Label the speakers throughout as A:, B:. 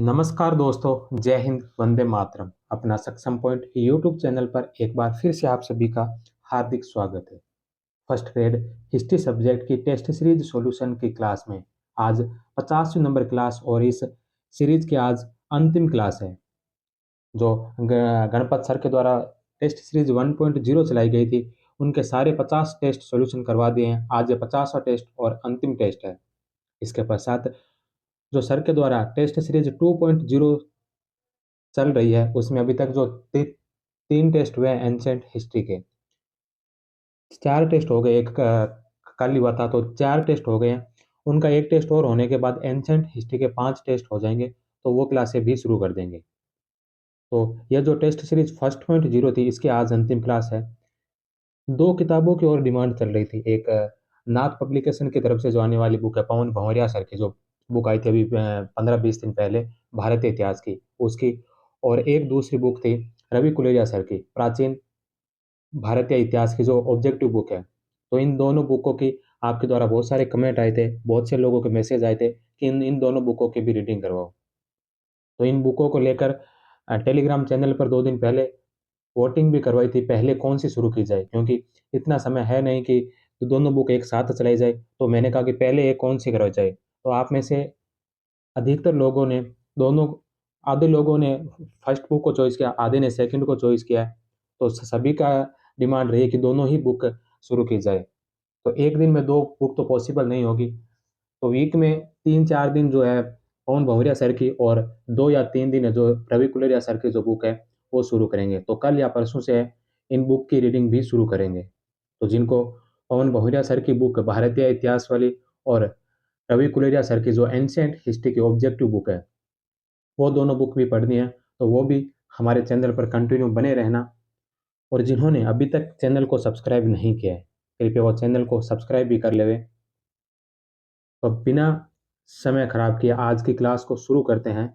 A: नमस्कार दोस्तों, जय हिंद, वंदे मातरम। अपना सक्षम पॉइंट यूट्यूब चैनल पर एक बार फिर से आप सभी का हार्दिक स्वागत है। फर्स्ट ग्रेड हिस्ट्री सब्जेक्ट की टेस्ट सीरीज सॉल्यूशन की क्लास में आज 50वें नंबर क्लास और इस सीरीज की आज अंतिम क्लास है। जो गणपत सर के द्वारा टेस्ट सीरीज 1.0 चलाई गई थी, उनके सारे 50 टेस्ट सॉल्यूशन करवा दिए हैं। आज ये 50वां टेस्ट और अंतिम टेस्ट है। इसके पश्चात जो सर के द्वारा टेस्ट सीरीज 2.0 चल रही है, उसमें अभी तक जो तीन टेस्ट हुए हैं एंशंट हिस्ट्री के। चार टेस्ट हो गए, एक कल ही हुआ था, तो चार टेस्ट हो गए हैं। उनका एक टेस्ट और होने के बाद एंशंट हिस्ट्री के 5 टेस्ट हो जाएंगे, तो वो क्लासें भी शुरू कर देंगे। तो यह जो टेस्ट सीरीज 1.0 थी, इसकी आज अंतिम क्लास है। दो किताबों की और डिमांड चल रही थी। एक नाथ पब्लिकेशन की तरफ से जो आने वाली बुक है, पवन भंवरिया सर की जो बुक आई थी अभी 15-20 दिन पहले, भारतीय इतिहास की, उसकी। और एक दूसरी बुक थी रवि कुलेरिया सर की, प्राचीन भारतीय इतिहास की जो ऑब्जेक्टिव बुक है। तो इन दोनों बुकों की आपके द्वारा बहुत सारे कमेंट आए थे, बहुत से लोगों के मैसेज आए थे कि इन इन दोनों बुकों की भी रीडिंग करवाओ। तो इन बुकों को लेकर टेलीग्राम चैनल पर 2 दिन पहले वोटिंग भी करवाई थी, पहले कौन सी शुरू की जाए, क्योंकि इतना समय है नहीं कि दोनों बुक एक साथ चलाई जाए। तो मैंने कहा कि पहले एक कौन सी करवाई जाए। तो आप में से अधिकतर लोगों ने दोनों, आधे लोगों ने फर्स्ट बुक को चॉइस किया, आधे ने सेकंड को चॉइस किया है। तो सभी का डिमांड रही है कि दोनों ही बुक शुरू की जाए। तो एक दिन में दो बुक तो पॉसिबल नहीं होगी, तो वीक में 3-4 दिन जो है पवन भंवरिया सर की, और 2 या 3 दिन है जो रवि कुलेरिया सर की जो बुक है वो शुरू करेंगे। तो कल या परसों से इन बुक की रीडिंग भी शुरू करेंगे। तो जिनको पवन भंवरिया सर की बुक भारतीय इतिहास वाली और रवि कुलेरिया सर की जो एंशियंट हिस्ट्री की ऑब्जेक्टिव बुक है, वो दोनों बुक भी पढ़नी है, तो वो भी हमारे चैनल पर कंटिन्यू बने रहना। और जिन्होंने अभी तक चैनल को सब्सक्राइब नहीं किया है, कृपया वो चैनल को सब्सक्राइब भी कर लेवे। तो बिना समय खराब किए आज की क्लास को शुरू करते हैं।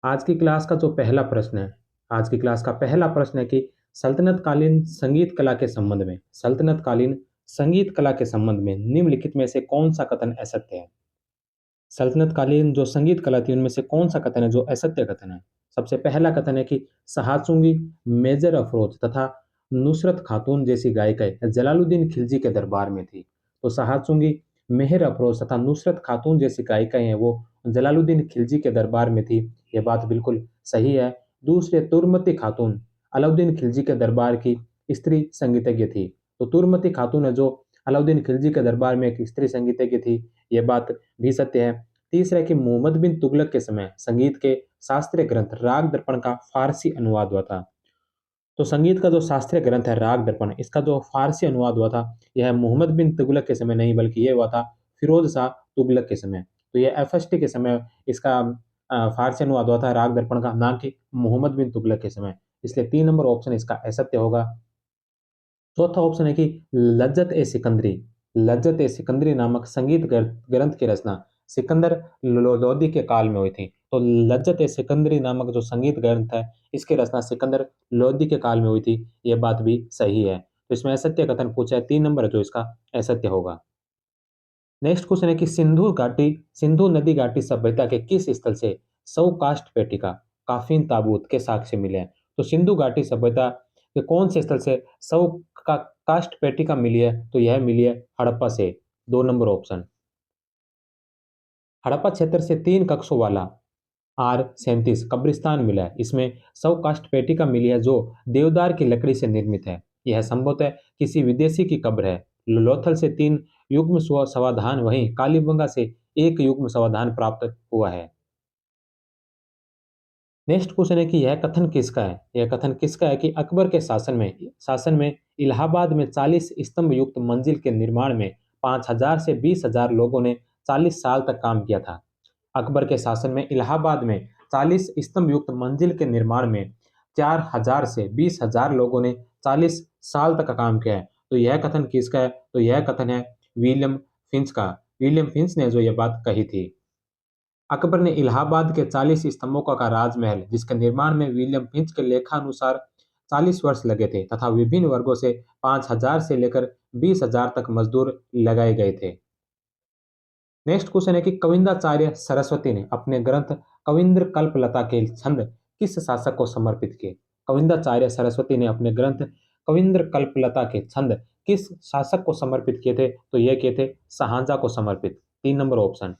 A: आज की क्लास का जो पहला प्रश्न है, आज की क्लास का पहला प्रश्न है कि सल्तनत कालीन संगीत कला के संबंध में, सल्तनत कालीन संगीत कला के संबंध में निम्नलिखित में से कौन सा कथन असत्य है। सल्तनत कालीन जो संगीत कला थी, उनमें से कौन सा कथन है जो असत्य कथन है। सबसे पहला कथन है कि सहाचुंगी, मेजर अफरोज तथा नुसरत खातून जैसी गायिकाएं जलालुद्दीन खिलजी के दरबार में थी। तो सहाचुंगी, मेहर अफरोज तथा नुसरत खातून जैसी गायिकाएं हैं वो जलालुद्दीन खिलजी के दरबार में थी। यह बात बिल्कुल सही है। दूसरे, तुर्मती खातून अलाउद्दीन खिलजी के दरबार की स्त्री संगीतज्ञ थी। तो तुर्मती खातून है जो अलाउद्दीन खिलजी के दरबार में एक स्त्री संगीतज्ञ थी, यह बात भी सत्य है। तीसरा है कि मोहम्मद बिन तुगलक के समय संगीत के शास्त्रीय ग्रंथ राग दर्पण का फारसी अनुवाद हुआ था। तो संगीत का जो शास्त्रीय ग्रंथ है राग दर्पण, इसका जो फारसी अनुवाद हुआ था, यह मोहम्मद बिन तुगलक के समय नहीं, बल्कि यह हुआ था फिरोज शाह तुगलक के समय। तो यह एफएसटी के समय इसका फारसी अनुवाद हुआ था राग दर्पण का, ना कि मोहम्मद बिन तुगलक के समय। इसलिए 3 नंबर ऑप्शन इसका असत्य होगा। चौथा ऑप्शन है कि लज्जत ए सिकंदरी, लज्जत ए सिकंदरी नामक संगीत ग्रंथ की रचना सिकंदर लोदी के काल में हुई थी। तो लज्जत ए सिकंदरी नामक जो संगीत ग्रंथ है, इसकी रचना सिकंदर लोदी के काल में हुई थी, यह बात भी सही है। तो इसमें असत्य कथन पूछा है, 3 नंबर जो इसका असत्य होगा। नेक्स्ट क्वेश्चन है कि सिंधु नदी घाटी सभ्यता के किस स्थल से सौ काष्ठ पेटिका, काफिन ताबूत के साक्ष्य मिले हैं। तो सिंधु घाटी सभ्यता के कौन से स्थल से सौ का काष्ठ पेटिका मिली है, तो यह मिली है हड़प्पा से। 2 नंबर ऑप्शन। हड़प्पा क्षेत्र से 3 कक्षों वाला R37 कब्रिस्तान मिला है। इसमें 100 काष्ठ पेटिका मिली है जो देवदार की लकड़ी से निर्मित है। यह संभवतः किसी विदेशी की कब्र है। लोथल से 3 युग्म समाधान, वहीं कालीबंगा से 1 युग्म समाधान प्राप्त हुआ है। नेक्स्ट क्वेश्चन है कि यह कथन किसका है। यह कथन किसका है कि अकबर के शासन में इलाहाबाद में 40 स्तंभ युक्त मंजिल के निर्माण में 5,000 से 20,000 लोगों ने 40 साल तक काम किया था। अकबर के शासन में इलाहाबाद में 40 स्तंभ युक्त मंजिल के निर्माण में 4,000 से 20,000 लोगों ने 40 साल तक का काम किया है। तो यह कथन किसका है, तो यह कथन है विलियम फिंच का। विलियम फिंच ने जो यह बात कही थी। अकबर ने इलाहाबाद के 40 स्तंभों का राजमहल, जिसके निर्माण में विलियम फिंच के लेखानुसार 40 वर्ष लगे थे, तथा विभिन्न वर्गों से 5,000 से लेकर 20,000 तक मजदूर लगाए गए थे। नेक्स्ट क्वेश्चन है कि कविंदाचार्य सरस्वती ने अपने ग्रंथ कविंद्र कल्पलता के छंद किस शासक को समर्पित किए? कविंदाचार्य सरस्वती ने अपने ग्रंथ कविंद्र कल्पलता के छंद किस शासक को समर्पित किए थे? तो ये किए थे शाहजहां को समर्पित। 3 नंबर ऑप्शन।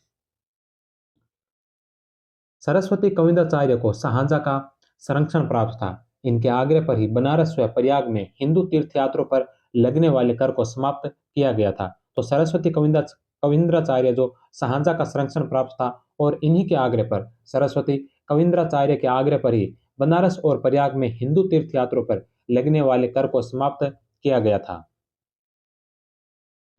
A: सरस्वती कविंदाचार्य को शाहजहां का संरक्षण प्राप्त था। इनके आग्रह पर ही बनारस व प्रयाग में हिंदू तीर्थयात्रों पर लगने वाले कर को समाप्त किया गया था। तो सरस्वती कविंद्राचार्य जो शाहजहां का संरक्षण प्राप्त था और इन्हीं के आग्रह पर सरस्वती कविंद्राचार्य के आग्रह पर ही बनारस और प्रयाग में हिंदू तीर्थयात्रों पर लगने वाले कर को समाप्त किया गया था।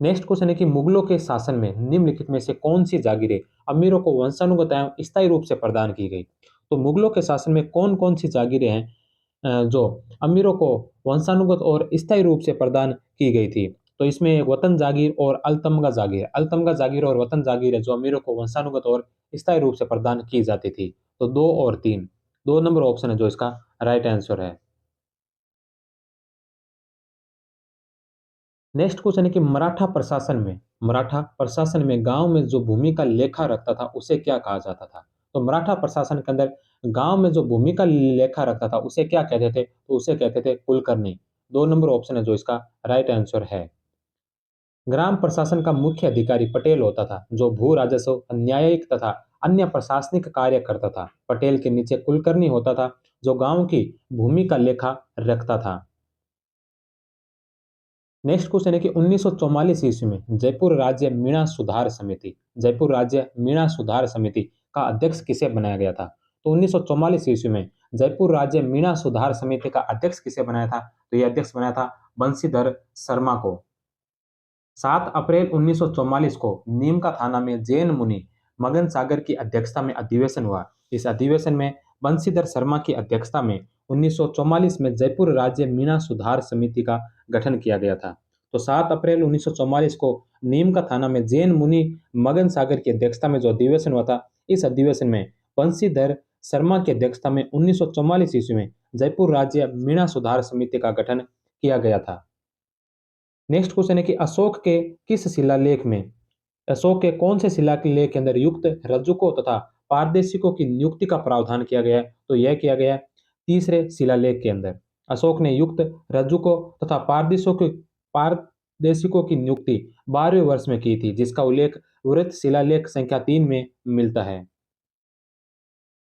A: नेक्स्ट क्वेश्चन है कि मुगलों के शासन में निम्नलिखित में से कौन सी जागीरें अमीरों को वंशानुगत एवं स्थायी रूप से प्रदान की गई? तो मुगलों के शासन में कौन कौन सी जागीरें हैं जो अमीरों को वंशानुगत और स्थायी रूप से प्रदान की गई थी? तो इसमें एक वतन जागीर और अल्तमगा जागीर और वतन जागीर है जो अमीरों को वंशानुगत और स्थायी रूप से प्रदान की जाती थी। तो 2 और 3, 2 नंबर ऑप्शन है जो इसका राइट आंसर है। नेक्स्ट क्वेश्चन है कि मराठा प्रशासन में गांव में जो भूमि का लेखा रखता था उसे क्या कहा जाता था? तो मराठा प्रशासन के अंदर गांव में जो भूमि का लेखा रखता था उसे क्या कहते थे? तो उसे कहते थे कुलकर्णी। 2 नंबर ऑप्शन है जो इसका राइट आंसर है। ग्राम प्रशासन का मुख्य अधिकारी पटेल होता था जो भू राजस्व न्यायिक तथा अन्य प्रशासनिक कार्य करता था। पटेल के नीचे कुलकर्णी होता था जो गांव की भूमि का लेखा रखता था। नेक्स्ट क्वेश्चन है कि 1944 ईस्वी में जयपुर राज्य मीणा सुधार समिति का अध्यक्ष किसे बनाया गया था? तो 1944 ईस्वी में जयपुर राज्य मीणा सुधार समिति का अध्यक्ष किसे बनाया था? तो यह अध्यक्ष बनाया था बंशीधर शर्मा को। 7 अप्रैल 1944 को नीम का थाना में जैन मुनि मगन सागर की अध्यक्षता में अधिवेशन हुआ। इस अधिवेशन में बंशीधर शर्मा की अध्यक्षता में 1944 में जयपुर राज्य मीणा सुधार समिति का गठन किया गया था। तो 7 अप्रैल 1944 को नीम का थाना में जैन मुनि मगन सागर की अध्यक्षता में जो अधिवेशन हुआ था, इस अधिवेशन में बंशीधर शर्मा की अध्यक्षता में 1944 ईस्वी में जयपुर राज्य मीणा सुधार समिति का गठन किया गया था। नेक्स्ट क्वेश्चन है कि अशोक के कौन से शिलालेख के अंदर युक्त रज्जुकों तथा पारदर्शिकों की नियुक्ति का प्रावधान किया गया है? तो यह किया गया है तीसरे शिलालेख के अंदर। अशोक ने युक्त रज्जुकों तथा पारदर्शिकों की नियुक्ति 12वें वर्ष में की थी जिसका उल्लेख वृत्त शिलालेख संख्या 3 में मिलता है।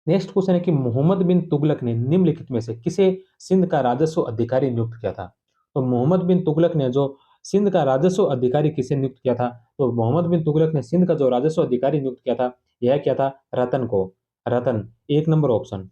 A: नेक्स्ट क्वेश्चन है कि मोहम्मद बिन तुगलक ने निम्नलिखित में से किसे सिंध का राजस्व अधिकारी नियुक्त किया था? तो मोहम्मद बिन तुगलक ने जो सिंध का राजस्व अधिकारी किसे नियुक्त किया था? तो मोहम्मद बिन तुगलक ने सिंध का जो राजस्व अधिकारी नियुक्त किया था, यह किया था रतन को। रतन, 1 नंबर ऑप्शन।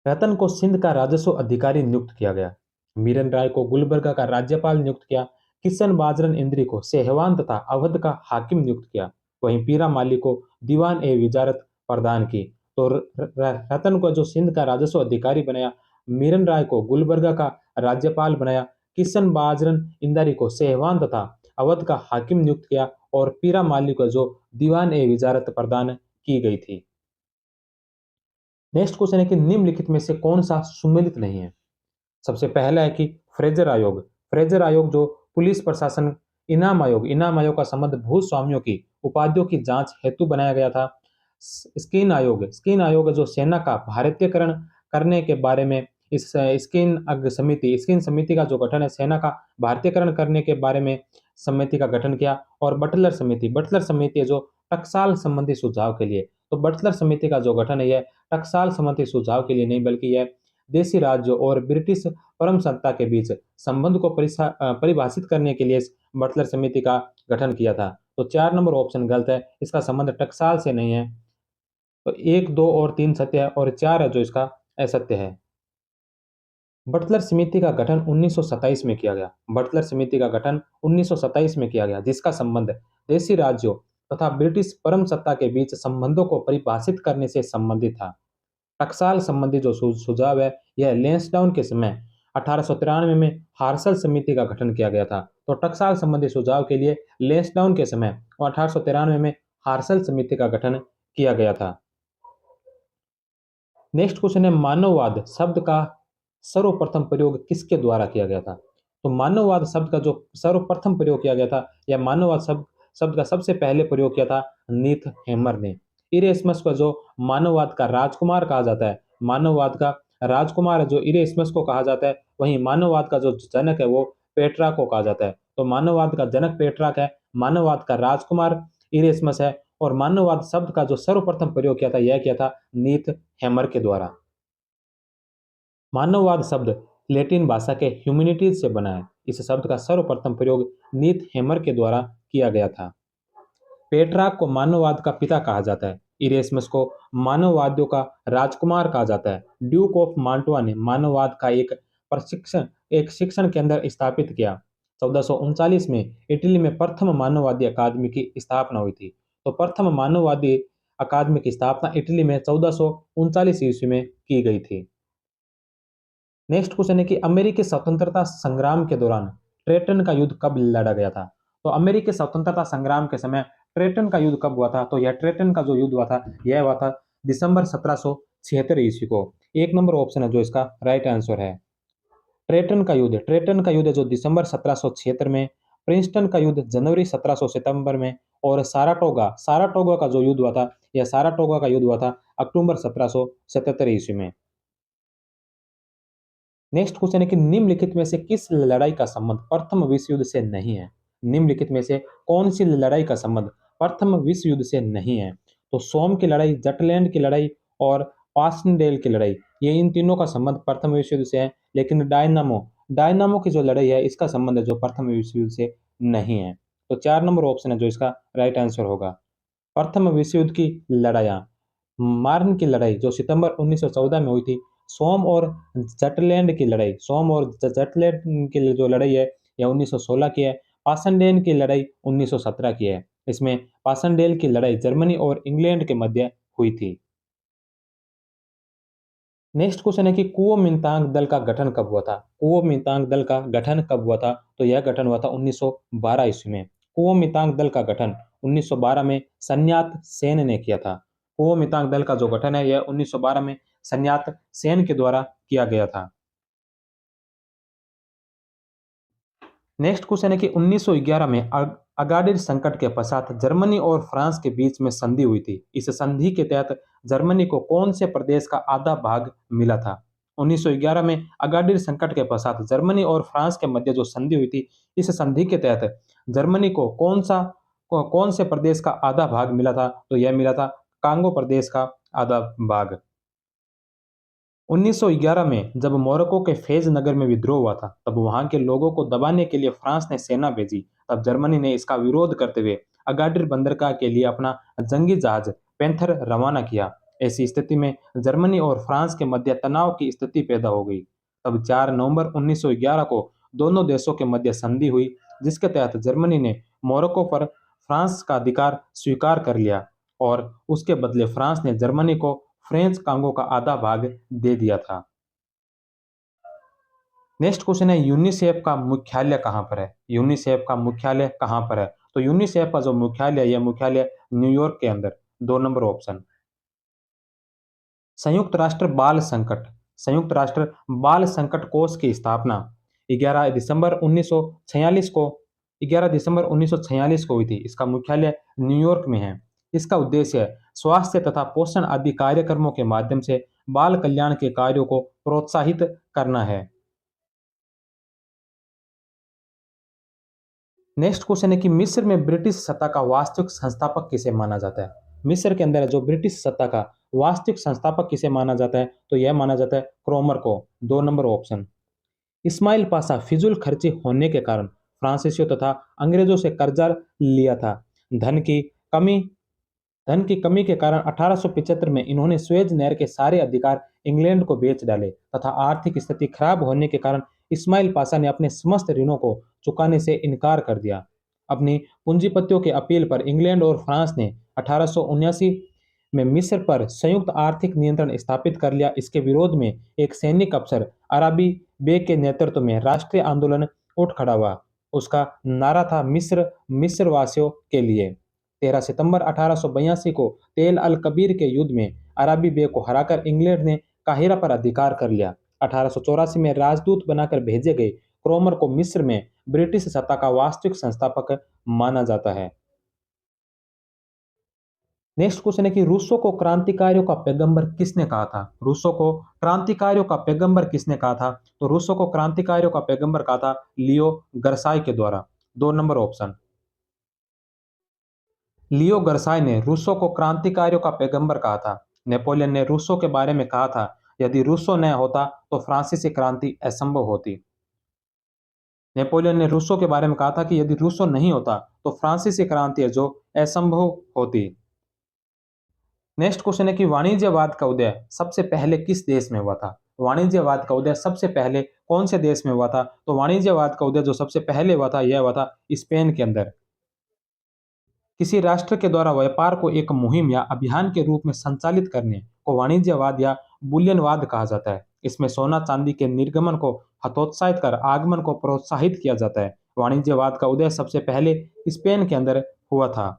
A: रतन को सिंध का राजस्व अधिकारी नियुक्त किया गया। मीरन राय को गुलबर्गा का राज्यपाल नियुक्त किया। किशन बाजरन इंद्री को सेहवान तथा अवध का हाकिम नियुक्त किया। वहीं पीरा माली को दीवान ए विजारत प्रदान की। तो रतन को जो सिंध का राजस्व अधिकारी बनाया, मीरन राय को गुलबर्गा का राज्यपाल बनाया, किशन बाजरन इंदारी को सेहवान तथा अवध का हाकिम नियुक्त किया और पीरा माली को जो दीवान ए विजारत प्रदान की गई थी। नेक्स्ट क्वेश्चन है कि निम्नलिखित में से कौन सा सुमेलित नहीं है? सबसे पहला है कि फ्रेजर आयोग जो पुलिस प्रशासन इनाम आयोग का संबंध भूस्वामियों की उपाधियों की जांच हेतु बनाया गया था। स्किन आयोग जो सेना का भारतीयकरण करने के बारे में इस स्किन समिति का जो गठन है सेना का भारतीयकरण करने के बारे में समिति का गठन किया। और बटलर समिति है जो टकसाल संबंधी सुझाव के लिए। तो बटलर समिति का जो गठन है यह टकसाल संबंधी सुझाव के लिए नहीं बल्कि यह देशी राज्यों और ब्रिटिश परम सत्ता के बीच संबंध को परिभाषित करने के लिए इस बटलर समिति का गठन किया था। तो 4 नंबर ऑप्शन गलत है, इसका संबंध टकसाल से नहीं है। तो 1, 2 और 3 सत्य है और 4 है जो इसका असत्य है। बटलर समिति का गठन 1927 में किया गया। बटलर समिति का गठन 1927 में किया गया जिसका संबंध देशी राज्यों तथा ब्रिटिश परम सत्ता के बीच संबंधों को परिभाषित करने से संबंधित था। टकसाल संबंधी जो सुझाव है यह लेंसडाउन के समय 1893 में हार्शल समिति का गठन किया गया था। तो टकसाल संबंधी सुझाव के लिए लेंसडाउन के समय 1893 में हार्शल समिति का गठन किया गया था। नेक्स्ट क्वेश्चन है मानववाद शब्द का सर्वप्रथम प्रयोग किसके द्वारा किया गया था? तो मानववाद शब्द का जो सर्वप्रथम प्रयोग किया गया था यह मानववाद शब्द शब्द का सबसे पहले प्रयोग किया था नीथ हेमर ने। इरेस्मस को जो मानववाद का राजकुमार कहा जाता है, मानववाद का राजकुमार जो इरेस्मस को कहा जाता है, वहीं मानववाद का जो जनक है वो पेट्रा को कहा जाता है। तो मानववाद का जनक पेट्रा है, मानववाद का राजकुमार इरेस्मस है, और मानववाद शब्द का जो सर्वप्रथम प्रयोग किया था यह किया था नीथ हेमर के द्वारा। मानववाद शब्द लैटिन भाषा के ह्यूमैनिटीज से बना है। इस शब्द का सर्वप्रथम प्रयोग नीथ हेमर के द्वारा किया गया था। पेट्रार्क को मानववाद का पिता कहा जाता है। इरेस्मस को मानववादियों का राजकुमार कहा जाता है। ड्यूक ऑफ मांटवा ने मानववाद का एक शिक्षण केंद्र स्थापित किया। 1439 में इटली में प्रथम मानववादी अकादमी की स्थापना हुई थी। तो प्रथम मानववादी अकादमी की स्थापना इटली में 1439 ईस्वी में की गई थी। नेक्स्ट क्वेश्चन है कि अमेरिकी स्वतंत्रता संग्राम के दौरान ट्रेटन का युद्ध कब लड़ा गया था? तो अमेरिकी स्वतंत्रता संग्राम के समय ट्रेटन का युद्ध कब हुआ था? तो यह ट्रेटन का जो युद्ध हुआ था यह हुआ था दिसंबर 1776 ईस्वी को। एक नंबर ऑप्शन है जो इसका राइट आंसर है। ट्रेटन का युद्ध जो दिसंबर 1776 में, प्रिंसटन का युद्ध जनवरी 1700 सितंबर में, और साराटोगा साराटोगा का जो युद्ध हुआ था यह साराटोगा का युद्ध हुआ था अक्टूबर 1777 ईस्वी में। नेक्स्ट क्वेश्चन है कि निम्नलिखित में से किस लड़ाई का संबंध प्रथम विश्व युद्ध से नहीं है? निम्नलिखित में से कौन सी लड़ाई का संबंध प्रथम विश्व युद्ध से नहीं है? तो सोम की लड़ाई, जटलैंड की लड़ाई और पासनडेल की लड़ाई, ये इन तीनों का संबंध प्रथम विश्व युद्ध से है। लेकिन डायनामो डायनामो की जो लड़ाई है इसका संबंध है जो प्रथम विश्व युद्ध से नहीं है। तो 4 नंबर ऑप्शन है जो इसका राइट आंसर होगा। प्रथम विश्व युद्ध की लड़ाइयाँ, मार्न की लड़ाई जो सितंबर 1914 में हुई थी, सोम और जटलैंड की जो लड़ाई है यह 1916 की है। पासनडेल की लड़ाई 1917 की है। इसमें पासनडेल की लड़ाई जर्मनी और इंग्लैंड के मध्य हुई थी। नेक्स्ट क्वेश्चन है कि कुओमिंतांग दल का गठन कब हुआ था? कुओमिंतांग दल का गठन कब हुआ था? तो यह गठन हुआ था 1912 ईस्वी में। कुओमिंतांग दल का गठन 1912 में सन्यात सेन ने किया था। कुओमिंतांग दल का जो गठन है यह 1912 में सन्यात सेन के द्वारा किया गया था। नेक्स्ट क्वेश्चन है कि 1911 में अगाडिर संकट के पश्चात जर्मनी और फ्रांस के बीच में संधि हुई थी। इस संधि के तहत जर्मनी को कौन से प्रदेश का आधा भाग मिला था? 1911 में अगाडिर संकट के पश्चात जर्मनी और फ्रांस के मध्य जो संधि हुई थी, इस संधि के तहत जर्मनी को कौन से प्रदेश का आधा भाग मिला था? तो यह मिला था कांगो प्रदेश का आधा भाग। 1911 में जब मोरक्को के फेज नगर में विद्रोह हुआ था, तब वहां के लोगों को दबाने के लिए फ्रांस ने सेना भेजी। तब जर्मनी ने इसका विरोध करते हुए अगाडिर बंदरगाह के लिए अपना जंगी जहाज पैंथर रवाना किया। ऐसी स्थिति में जर्मनी और फ्रांस के मध्य तनाव की स्थिति पैदा हो गई। तब 4 नवंबर 1911 को दोनों देशों के मध्य संधि हुई, जिसके तहत जर्मनी ने मोरक्को पर फ्रांस का अधिकार स्वीकार कर लिया और उसके बदले फ्रांस ने जर्मनी को फ्रेंच कांगो का आधा भाग दे दिया था। नेक्स्ट क्वेश्चन है यूनिसेफ का मुख्यालय कहां पर है? यूनिसेफ का मुख्यालय कहां पर है? तो यूनिसेफ का जो मुख्यालय है यह मुख्यालय न्यूयॉर्क के अंदर। 2 नंबर ऑप्शन। संयुक्त राष्ट्र बाल संकट संयुक्त राष्ट्र बाल संकट कोष की स्थापना 11 दिसंबर 1946 को 11 दिसंबर 1946 को हुई थी। इसका मुख्यालय न्यूयॉर्क में है। इसका उद्देश्य स्वास्थ्य तथा पोषण आदि कार्यक्रमों के माध्यम से बाल कल्याण के कार्यों को प्रोत्साहित करना है। नेक्स्ट क्वेश्चन है कि मिस्र में ब्रिटिश सत्ता का वास्तविक संस्थापक किसे माना जाता है? मिस्र के अंदर जो ब्रिटिश सत्ता का वास्तविक संस्थापक किसे माना जाता है? तो यह माना जाता है क्रोमर को। 2 नंबर ऑप्शन। इस्माइल पाशा फिजूल खर्ची होने के कारण फ्रांसीसियों तथा अंग्रेजों से कर्जा लिया था। धन की कमी धन की कमी के कारण 1875 में इन्होंने स्वेज नहर के सारे अधिकार इंग्लैंड को बेच डाले तथा आर्थिक स्थिति खराब होने के कारण इस्माइल पाशा ने अपने समस्त ऋणों को चुकाने से इनकार कर दिया। अपनी पूंजीपतियों के अपील पर इंग्लैंड और फ्रांस ने 1879 में मिस्र पर संयुक्त आर्थिक नियंत्रण स्थापित कर लिया। इसके विरोध में एक सैनिक अफसर अराबी बेग के नेतृत्व में राष्ट्रीय आंदोलन उठ खड़ा हुआ। उसका नारा था मिस्र वासियों के लिए। 13 सितंबर 1882 को तेल अल कबीर के युद्ध में अराबी बेग को हराकर इंग्लैंड ने काहिरा पर अधिकार कर लिया। 1884 में राजदूत बनाकर भेजे गए क्रोमर को मिस्र में ब्रिटिश सत्ता का वास्तविक संस्थापक माना जाता है। नेक्स्ट क्वेश्चन है कि रूसो को क्रांतिकारियों का पैगंबर किसने कहा था? रूसो को क्रांतिकारियों का पैगंबर किसने कहा था? तो रूसो को क्रांतिकारियों का पैगंबर कहा था लियो गर्साई के द्वारा। 2 नंबर ऑप्शन। लियो गर्साई ने रूसो को क्रांतिकारियों का पैगंबर कहा था। नेपोलियन ने रूसो के बारे में कहा था, यदि रूसो न होता तो फ्रांसीसी क्रांति असंभव होती। नेपोलियन ने रूसो के बारे में कहा था कि यदि रूसो नहीं होता तो फ्रांसीसी क्रांति है जो असंभव होती। नेक्स्ट क्वेश्चन है कि वाणिज्यवाद का उदय सबसे पहले किस देश में हुआ था? वाणिज्यवाद का उदय सबसे पहले कौन से देश में हुआ था? तो वाणिज्यवाद का उदय जो सबसे पहले हुआ था यह हुआ था स्पेन के अंदर। किसी राष्ट्र के द्वारा व्यापार को एक मुहिम या अभियान के रूप में संचालित करने को वाणिज्यवाद या बुलियनवाद कहा जाता है। इसमें सोना चांदी के निर्गमन को हतोत्साहित कर आगमन को प्रोत्साहित किया जाता है। वाणिज्यवाद का उदय सबसे पहले स्पेन के अंदर हुआ था,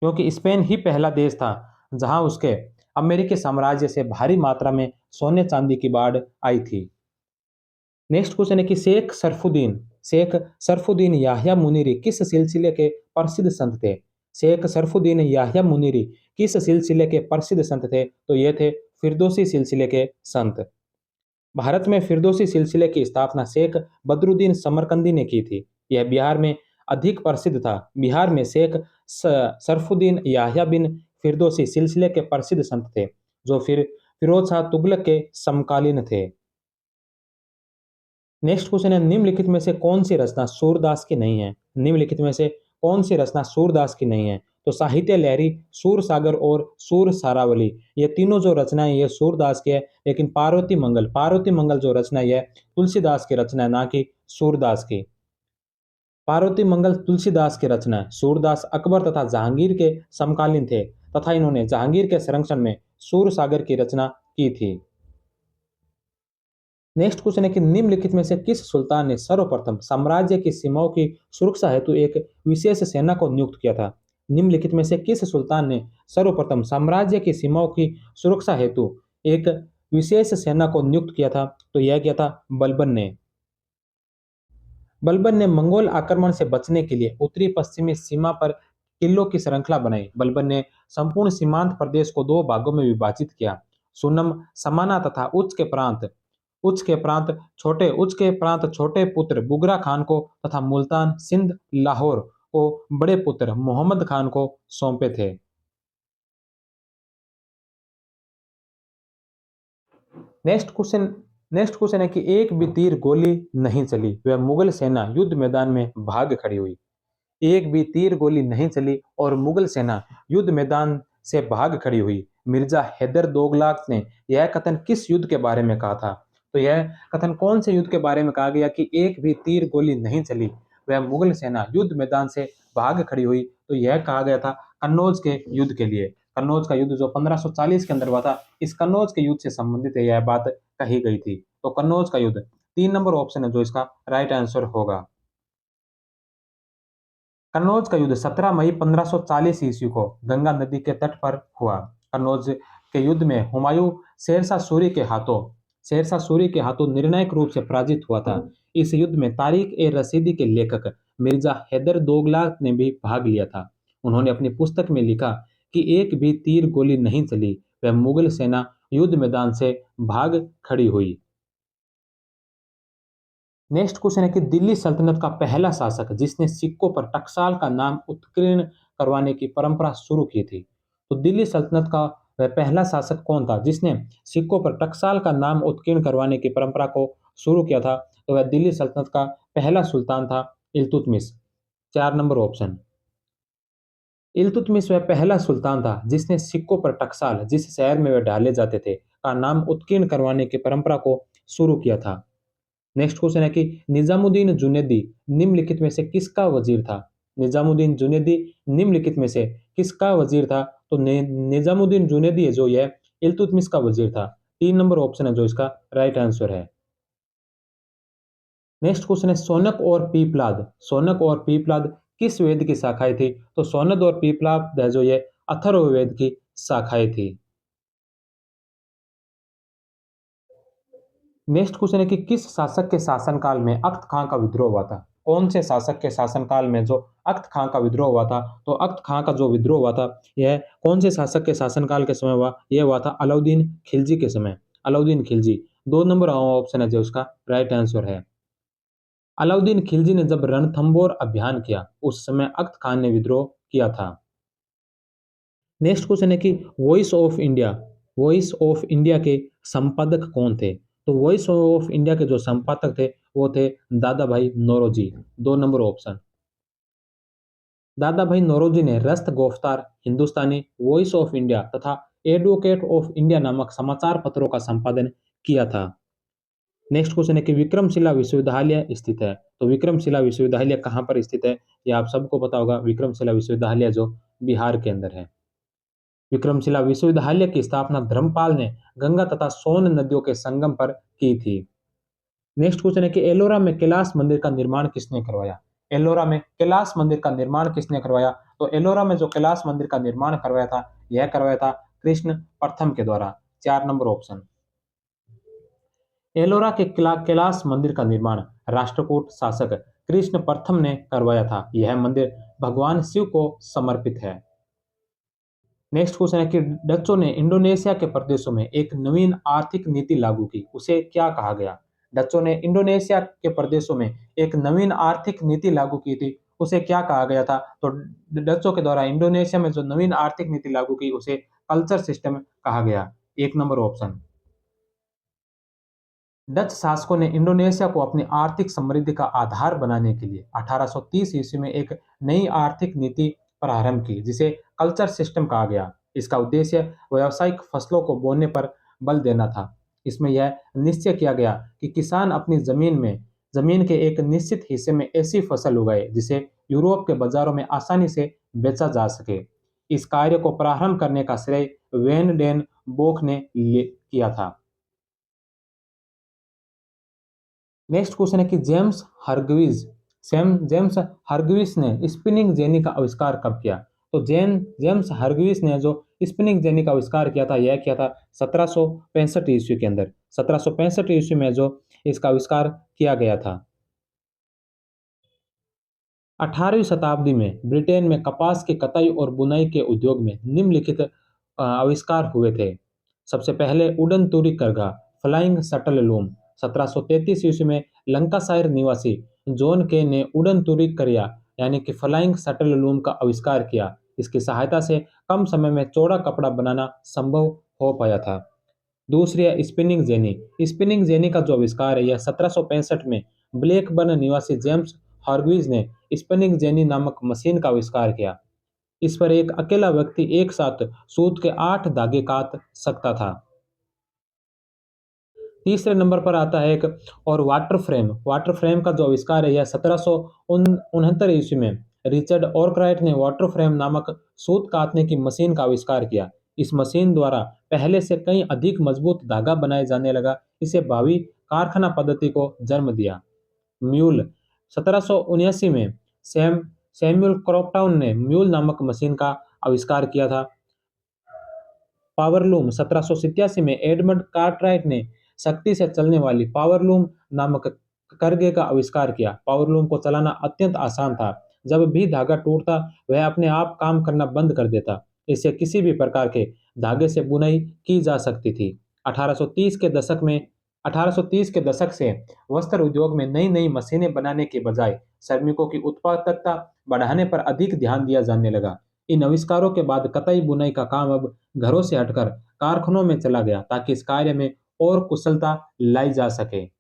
A: क्योंकि स्पेन ही पहला देश था जहां उसके अमेरिकी साम्राज्य से भारी मात्रा में सोने चांदी की बाढ़ आई थी। नेक्स्ट क्वेश्चन है कि शेख सरफुद्दीन याह्या मुनीरी किस सिलसिले के प्रसिद्ध संत थे? शेख सरफुद्दीन याह्या मुनीरी किस सिलसिले के प्रसिद्ध संत थे? तो ये थे फिरदौसी सिलसिले के संत। भारत में फिरदौसी सिलसिले की स्थापना शेख बदरुद्दीन समरकंदी ने की थी। यह बिहार में अधिक प्रसिद्ध था। बिहार में शेख सरफुद्दीन याह्या बिन फिरदौसी सिलसिले के प्रसिद्ध संत थे, जो फिर फिरोज शाह तुगलक के समकालीन थे। नेक्स्ट क्वेश्चन है निम्नलिखित में से कौन सी रचना सूरदास की नहीं है? निम्नलिखित में से कौन सी रचना सूरदास की नहीं है? तो साहित्य लहरी, सूर सागर और सूर सारावली, ये तीनों जो रचनाएं ये सूरदास की है। लेकिन पार्वती मंगल जो रचना है तुलसीदास की रचना है, ना कि सूरदास की। पार्वती मंगल तुलसीदास की रचना है। सूरदास अकबर तथा जहांगीर के समकालीन थे तथा इन्होंने जहांगीर के संरक्षण में सूर सागर की रचना की थी। नेक्स्ट क्वेश्चन है कि निम्नलिखित में से किस सुल्तान ने सर्वप्रथम साम्राज्य की सीमाओं की सुरक्षा हेतु एक विशेष सेना को नियुक्त किया था? निम्नलिखित में से किस सुल्तान ने सर्वप्रथम साम्राज्य की सीमाओं की सुरक्षा हेतु एक विशेष सेना को नियुक्त किया था? तो यह किया था बलबन ने। बलबन ने मंगोल आक्रमण से बचने के लिए उत्तरी पश्चिमी सीमा पर किलों की श्रृंखला बनाई। बलबन ने संपूर्ण सीमांत प्रदेश को 2 भागों में विभाजित किया। सुनम, समाना तथा उच्च के प्रांत छोटे पुत्र बुगरा खान को तथा मुल्तान, सिंध, लाहौर को बड़े पुत्र मोहम्मद खान को सौंपे थे। नेक्स्ट क्वेश्चन नेक्स्ट क्वेश्चन है कि एक भी तीर गोली नहीं चली, वह मुगल सेना युद्ध मैदान में भाग खड़ी हुई। एक भी तीर गोली नहीं चली और मुगल सेना युद्ध मैदान से भाग खड़ी हुई। मिर्जा हैदर दोगलात ने यह कथन किस युद्ध के बारे में कहा था? तो यह कथन कौन से युद्ध के बारे में कहा गया कि एक भी तीर गोली नहीं चली, वह मुगल सेना युद्ध मैदान से भाग खड़ी हुई? तो यह कहा गया था कन्नौज के युद्ध के लिए। कन्नौज का युद्ध जो 1540 के अंदर हुआ था, इस कन्नौज के युद्ध से संबंधित यह बात कही गई थी। तो कन्नौज का युद्ध 3 नंबर ऑप्शन है जो इसका राइट आंसर होगा। कन्नौज का युद्ध 17 मई 1540 ईस्वी को गंगा नदी के तट पर हुआ। कन्नौज के युद्ध में हुमायूं शेरशाह सूरी के हाथों निर्णायक रूप से पराजित हुआ था। इस युद्ध में तारिक ए रशीदी के लेखक मिर्जा हैदर दोगलात ने भी भाग लिया था। उन्होंने अपनी पुस्तक में लिखा कि एक भी तीर गोली नहीं चली, वह मुगल सेना युद्ध मैदान से भाग खड़ी हुई। नेक्स्ट क्वेश्चन है कि दिल्ली सल्तनत का पहला शासक जिसने सिक्कों पर टकसाल का नाम उत्कीर्ण करवाने की परंपरा शुरू की थी? तो दिल्ली सल्तनत का वह पहला शासक कौन था जिसने सिक्कों पर टकसाल का नाम उत्कीर्ण करवाने की परंपरा को शुरू किया था? तो वह दिल्ली सल्तनत का पहला सुल्तान था इल्तुतमिश। 4 number option. इल्तुतमिश वह पहला सुल्तान था जिसने सिक्कों पर टकसाल, जिस शहर में वे डाले जाते थे, का नाम उत्कीर्ण करवाने की परंपरा को शुरू किया था। नेक्स्ट क्वेश्चन है कि निजामुद्दीन जुनेदी निम्नलिखित में से किसका वजीर था? निजामुद्दीन जुनेदी निम्नलिखित में से किसका वजीर था? तो निजामुद्दीन जुनेदी है जो यह इल्तुतमिश का वजीर था। 3 नंबर ऑप्शन है जो इसका राइट आंसर है। नेक्स्ट क्वेश्चन है सोनक और पीपलाद किस वेद की शाखाएं थी? तो सोनद और पीपलाद है जो ये अथर्ववेद की शाखाएं थी। नेक्स्ट क्वेश्चन है कि किस शासक के शासनकाल में अख्त खां का विद्रोह हुआ था? कौन से शासक के शासनकाल में जो अख्त खां का विद्रोह हुआ था, तो अख्त खां का जो विद्रोह हुआ था, यह कौन से शासक के शासनकाल के समय हुआ? यह हुआ था अलाउद्दीन खिलजी के समय। अलाउद्दीन खिलजी, 2 नंबर ऑप्शन है जो उसका राइट आंसर है। अलाउद्दीन खिलजी ने जब रणथंबोर अभियान किया, उस समय अख्त खान ने विद्रोह किया था। नेक्स्ट क्वेश्चन है कि वॉइस ऑफ इंडिया के संपादक कौन थे? तो वॉइस ऑफ इंडिया के जो संपादक थे, वो थे दादा भाई नौरोजी। 2 number option. दादा भाई नौरोजी ने रस्त गोफ्तार, हिंदुस्तानी, वॉइस ऑफ इंडिया तथा एडवोकेट ऑफ इंडिया नामक समाचार पत्रों का संपादन किया था। नेक्स्ट क्वेश्चन है कि विक्रमशिला विश्वविद्यालय स्थित है। तो विक्रमशिला विश्वविद्यालय कहाँ पर स्थित है? ये आप सबको पता होगा। विक्रमशिला विश्वविद्यालय जो बिहार के अंदर है। विक्रमशिला विश्वविद्यालय की स्थापना धर्मपाल ने गंगा तथा सोन नदियों के संगम पर की थी। नेक्स्ट क्वेश्चन है कि एलोरा में कैलाश मंदिर का निर्माण किसने करवाया? एलोरा में कैलाश मंदिर का निर्माण किसने करवाया? तो एलोरा में जो कैलाश मंदिर का निर्माण करवाया था, यह करवाया था कृष्ण प्रथम के द्वारा। 4 नंबर ऑप्शन। एलोरा के कैलाश मंदिर का निर्माण राष्ट्रकूट शासक कृष्ण प्रथम ने करवाया था। यह मंदिर भगवान शिव को समर्पित है। नेक्स्ट क्वेश्चन है कि डच्चों ने इंडोनेशिया के प्रदेशों में एक नवीन आर्थिक नीति लागू की, उसे क्या कहा गया? डच्चों ने इंडोनेशिया के प्रदेशों में एक नवीन आर्थिक नीति लागू की थी, उसे क्या कहा गया था? तो डच्चों के द्वारा इंडोनेशिया में जो नवीन आर्थिक नीति लागू की, उसे कल्चर सिस्टम कहा गया। 1 नंबर ऑप्शन। डच शासकों ने इंडोनेशिया को अपनी आर्थिक समृद्धि का आधार बनाने के लिए 1830 ईस्वी में एक नई आर्थिक नीति प्रारंभ की, जिसे कल्चर सिस्टम कहा गया। इसका उद्देश्य व्यावसायिक फसलों को बोने पर बल देना था। इसमें यह निश्चय किया गया कि किसान अपनी जमीन के एक निश्चित हिस्से में ऐसी फसल उगाए जिसे यूरोप के बाजारों में आसानी से बेचा जा सके। इस कार्य को प्रारंभ करने का श्रेय वेन डेन बोक ने किया था। नेक्स्ट क्वेश्चन है कि जेम्स हर्ग्विस ने स्पिनिंग जेनी का आविष्कार कब किया? तो जेम्स हर्ग्विस ने जो स्पिनिंग जेनी का आविष्कार किया था, यह किया था 1765 ईस्वी के अंदर। 1765 ईस्वी में जो इसका आविष्कार किया गया था। 18वीं शताब्दी में ब्रिटेन में कपास की कताई और बुनाई के उद्योग में निम्नलिखित आविष्कार हुए थे। सबसे पहले उड़न तूरी करघा, फ्लाइंग शटल लूम। 1733 ईस्वी में लंकाशायर निवासी जॉन के ने उड़न तूरी करिया यानी कि फ्लाइंग शटल लूम का आविष्कार किया। इसकी सहायता से कम समय में चौड़ा कपड़ा बनाना संभव हो पाया था। दूसरी है स्पिनिंग जेनी। स्पिनिंग जेनी का जो आविष्कार है, यह 1765 में ब्लैकबर्न निवासी जेम्स हार्ग्रीव्स ने स्पिनिंग जेनी नामक मशीन का आविष्कार किया। इस पर एक अकेला व्यक्ति एक साथ सूत के 8 धागे काट सकता था। तीसरे नंबर पर आता है एक और वाटर फ्रेम का जो आविष्कार है, यह 1769 ईस्वी में रिचर्ड ऑर्कराइट ने वाटर फ्रेम नामक सूत काटने की मशीन का आविष्कार किया। इस मशीन द्वारा पहले से कहीं अधिक मजबूत धागा बनाए जाने लगा। इसे भावी कारखाना पद्धति को जन्म दिया। म्यूल 1779 में सैमुअल क्रॉकटाउन ने म्यूल नामक मशीन का आविष्कार किया था। पावरलूम 1787 में एडमंड कार्टराइट ने शक्ति से चलने वाली पावरलूम नामक करघे का आविष्कार किया। पावरलूम को चलाना अत्यंत आसान था। जब भी धागा टूटता, वह अपने आप काम करना बंद कर देता। इससे किसी भी प्रकार के धागे से बुनाई की जा सकती थी। 1830 के दशक में 1830 के दशक से वस्त्र उद्योग में नई नई मशीनें बनाने के बजाय श्रमिकों की उत्पादकता बढ़ाने पर अधिक ध्यान दिया जाने लगा। इन आविष्कारों के बाद कताई बुनाई का काम अब घरों से हटकर कारखानों में चला गया, ताकि इस कार्य में और कुशलता लाई जा सके।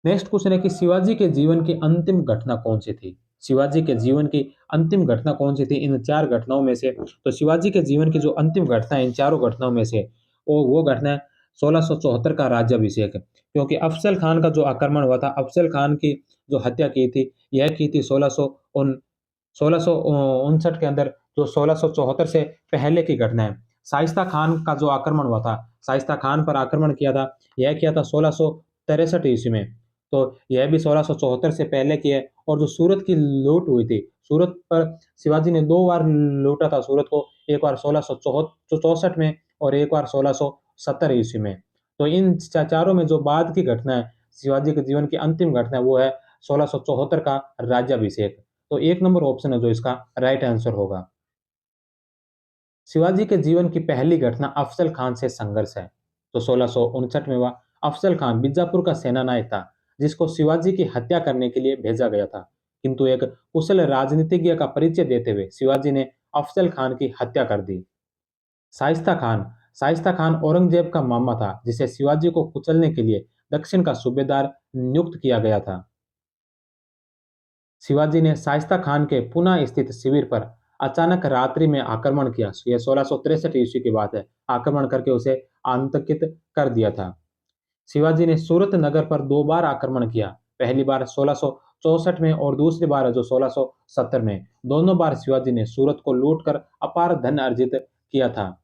A: नेक्स्ट क्वेश्चन है कि शिवाजी के जीवन की अंतिम घटना कौन सी थी? शिवाजी के जीवन की अंतिम घटना कौन सी थी इन 4 घटनाओं में से? तो शिवाजी के जीवन की जो अंतिम घटना है इन चारों घटनाओं में से, वो घटना है 1674 का राज्याभिषेक। क्योंकि अफजल खान का जो आक्रमण हुआ था, अफजल खान की जो हत्या की थी, यह की थी 1659 के अंदर, जो 1674 से पहले की घटना है। शाइस्ता खान का जो आक्रमण हुआ था, शाइस्ता खान पर आक्रमण किया था, यह किया था 1663 ईस्वी में। तो यह भी 1674 से पहले की है। और जो सूरत की लूट हुई थी, सूरत पर शिवाजी ने 2 बार लूटा था सूरत को, एक बार 1664 में और एक बार 1670 ईस्वी में। तो इन चारों में जो बाद की घटना है, शिवाजी के जीवन की अंतिम घटना वो है 1674 का राज्याभिषेक। तो 1 नंबर ऑप्शन है जो इसका राइट आंसर होगा। शिवाजी के जीवन की पहली घटना अफजल खान से संघर्ष है। तो 1659 में वह अफजल खान बीजापुर का सेनानायक था, जिसको शिवाजी की हत्या करने के लिए भेजा गया था। किंतु एक कुशल राजनीतिज्ञ का परिचय देते हुए शिवाजी ने अफजल खान की हत्या कर दी। शाइस्ता खान शाइस्ता खान औरंगजेब का मामा था, जिसे शिवाजी को कुचलने के लिए दक्षिण का सूबेदार नियुक्त किया गया था। शिवाजी ने शाइस्ता खान के पुणे स्थित शिविर पर अचानक रात्रि में आक्रमण किया। यह 1663 ईस्वी की बात है। आक्रमण करके उसे आतंकित कर दिया था। शिवाजी ने सूरत नगर पर 2 बार आक्रमण किया। पहली बार 1664 में और दूसरी बार जो 1670 में। दोनों बार शिवाजी ने सूरत को लूटकर अपार धन अर्जित किया था।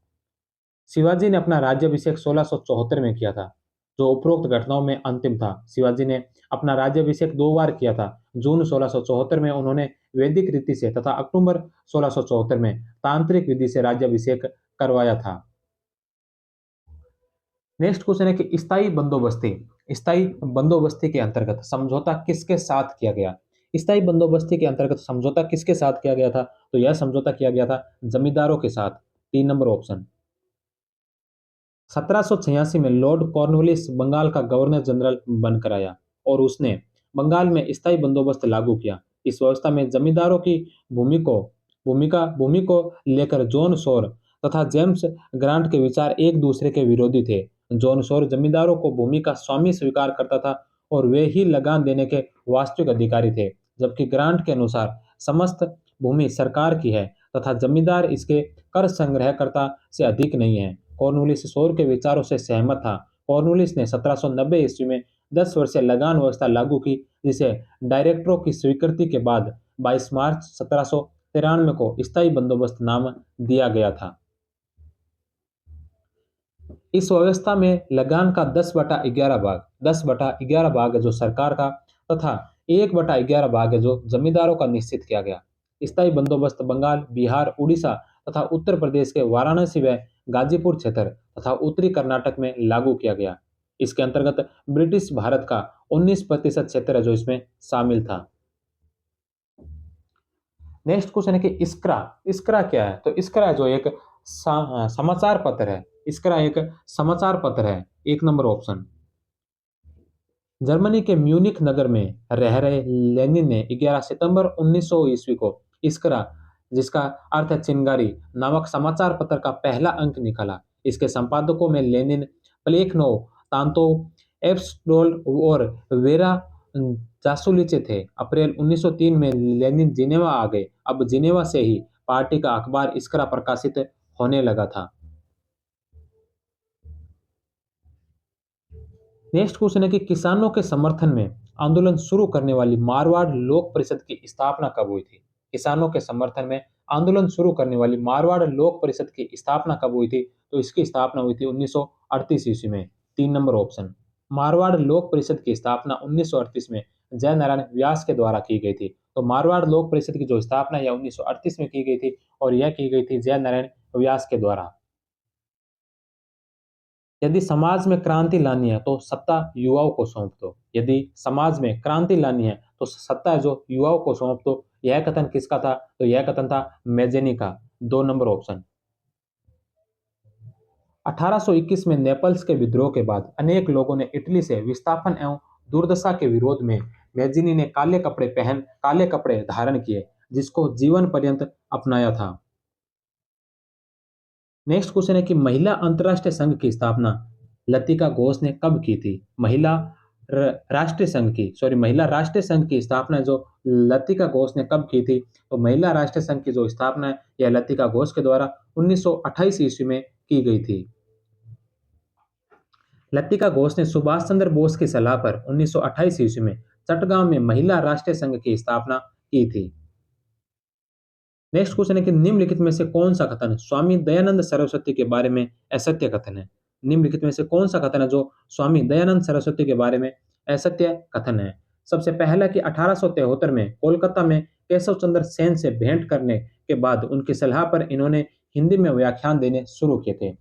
A: शिवाजी ने अपना राज्याभिषेक 1674 में किया था, जो उपरोक्त घटनाओं में अंतिम था। शिवाजी ने अपना राज्याभिषेक 2 बार किया था। जून 1674 में उन्होंने वैदिक रीति से तथा अक्टूबर 1674 में तांत्रिक विधि से राज्याभिषेक करवाया था। नेक्स्ट क्वेश्चन है कि स्थायी बंदोबस्ती के अंतर्गत समझौता किसके साथ किया गया? स्थायी बंदोबस्ती के अंतर्गत समझौता किसके साथ किया गया था? तो यह समझौता किया गया था जमींदारों के साथ। 3 नंबर ऑप्शन। 1786 में लॉर्ड कॉर्नवालिस बंगाल का गवर्नर जनरल बनकर आया और उसने बंगाल में स्थायी बंदोबस्त लागू किया। इस व्यवस्था में जमींदारों की भूमि को लेकर जॉन शोर तथा जेम्स ग्रांट के विचार एक दूसरे के विरोधी थे। जॉन शोर जमींदारों को भूमि का स्वामी स्वीकार करता था और वे ही लगान देने के वास्तविक अधिकारी थे, जबकि ग्रांट के अनुसार समस्त भूमि सरकार की है तथा जमींदार इसके कर संग्रहकर्ता से अधिक नहीं है। कॉर्नवालिस शोर के विचारों से सहमत था। कॉर्नवालिस ने 1790 ईस्वी में 10 वर्षीय लगान व्यवस्था लागू की, जिसे डायरेक्टरों की स्वीकृति के बाद 22 मार्च 1793 को स्थायी बंदोबस्त नाम दिया गया था। इस व्यवस्था में लगान का 10/11 भाग है जो सरकार का तथा 1/11 भाग है जो जमींदारों का निश्चित किया गया। स्थायी बंदोबस्त बंगाल, बिहार, उड़ीसा तथा उत्तर प्रदेश के वाराणसी व गाजीपुर क्षेत्र तथा उत्तरी कर्नाटक में लागू किया गया। इसके अंतर्गत ब्रिटिश भारत का 19% क्षेत्र है जो इसमें शामिल था। नेक्स्ट क्वेश्चन है कि इस्क्रा इस्क्रा क्या है? तो इस्क्रा जो एक समाचार पत्र है। इस्क्रा एक समाचार पत्र है। 1 नंबर ऑप्शन। जर्मनी के म्यूनिख नगर में रह रहे लेनिन ने 11 सितंबर 1900 ईस्वी को इस्क्रा, जिसका अर्थ है चिंगारी, नामक समाचार पत्र का पहला अंक निकाला। इसके संपादकों में लेनिन, प्लेखनोव, तांतोव, एब्सडोल्ड और वेरा जासुलिचे थे। अप्रैल 1903 में लेनिन जिनेवा आ गए। अब जिनेवा से ही पार्टी का अखबार इस्क्रा प्रकाशित होने लगा था। नेक्स्ट क्वेश्चन है कि किसानों के समर्थन में आंदोलन शुरू करने वाली मारवाड़ लोक परिषद की स्थापना कब हुई थी? किसानों के समर्थन में आंदोलन शुरू करने वाली मारवाड़ लोक परिषद की स्थापना कब हुई थी? तो इसकी स्थापना हुई थी 1938 ईस्वी में। 3 नंबर ऑप्शन। मारवाड़ लोक परिषद की स्थापना 1938 में जयनारायण व्यास के द्वारा की गई थी। तो मारवाड़ लोक परिषद की जो स्थापना है 1938 में की गई थी और यह की गई थी जयनारायण व्यास के द्वारा। यदि समाज में क्रांति लानी है तो सत्ता युवाओं को सौंप दो। यदि समाज में क्रांति लानी है तो सत्ता जो युवाओं को सौंप दो। यह कथन किसका था? तो यह कथन था मैजेनी का। 2 नंबर ऑप्शन। 1821 में नेपल्स के विद्रोह के बाद अनेक लोगों ने इटली से विस्थापन एवं दुर्दशा के विरोध में मैजिनी ने काले कपड़े धारण किए, जिसको जीवन पर्यंत अपनाया था। नेक्स्ट क्वेश्चन है कि महिला अंतर्राष्ट्रीय संघ की स्थापना लतिका घोष ने कब की थी? महिला राष्ट्रीय संघ की स्थापना जो लतिका घोष ने कब की थी? तो महिला राष्ट्रीय संघ की जो स्थापना है यह लतिका घोष के द्वारा 1928 ईस्वी में की गई थी। लतिका घोष ने सुभाष चंद्र बोस की सलाह पर 1928 ईस्वी में चटगांव में महिला राष्ट्रीय संघ की स्थापना की थी। नेक्स्ट क्वेश्चन है कि निम्नलिखित में से कौन सा कथन स्वामी दयानंद सरस्वती के बारे में असत्य कथन है? निम्नलिखित में से कौन सा कथन है जो स्वामी दयानंद सरस्वती के बारे में असत्य कथन है? सबसे पहला कि 1873 में कोलकाता में केशव चंद्र सेन से भेंट करने के बाद उनकी सलाह पर इन्होंने हिंदी में व्याख्यान देने शुरू किए थे।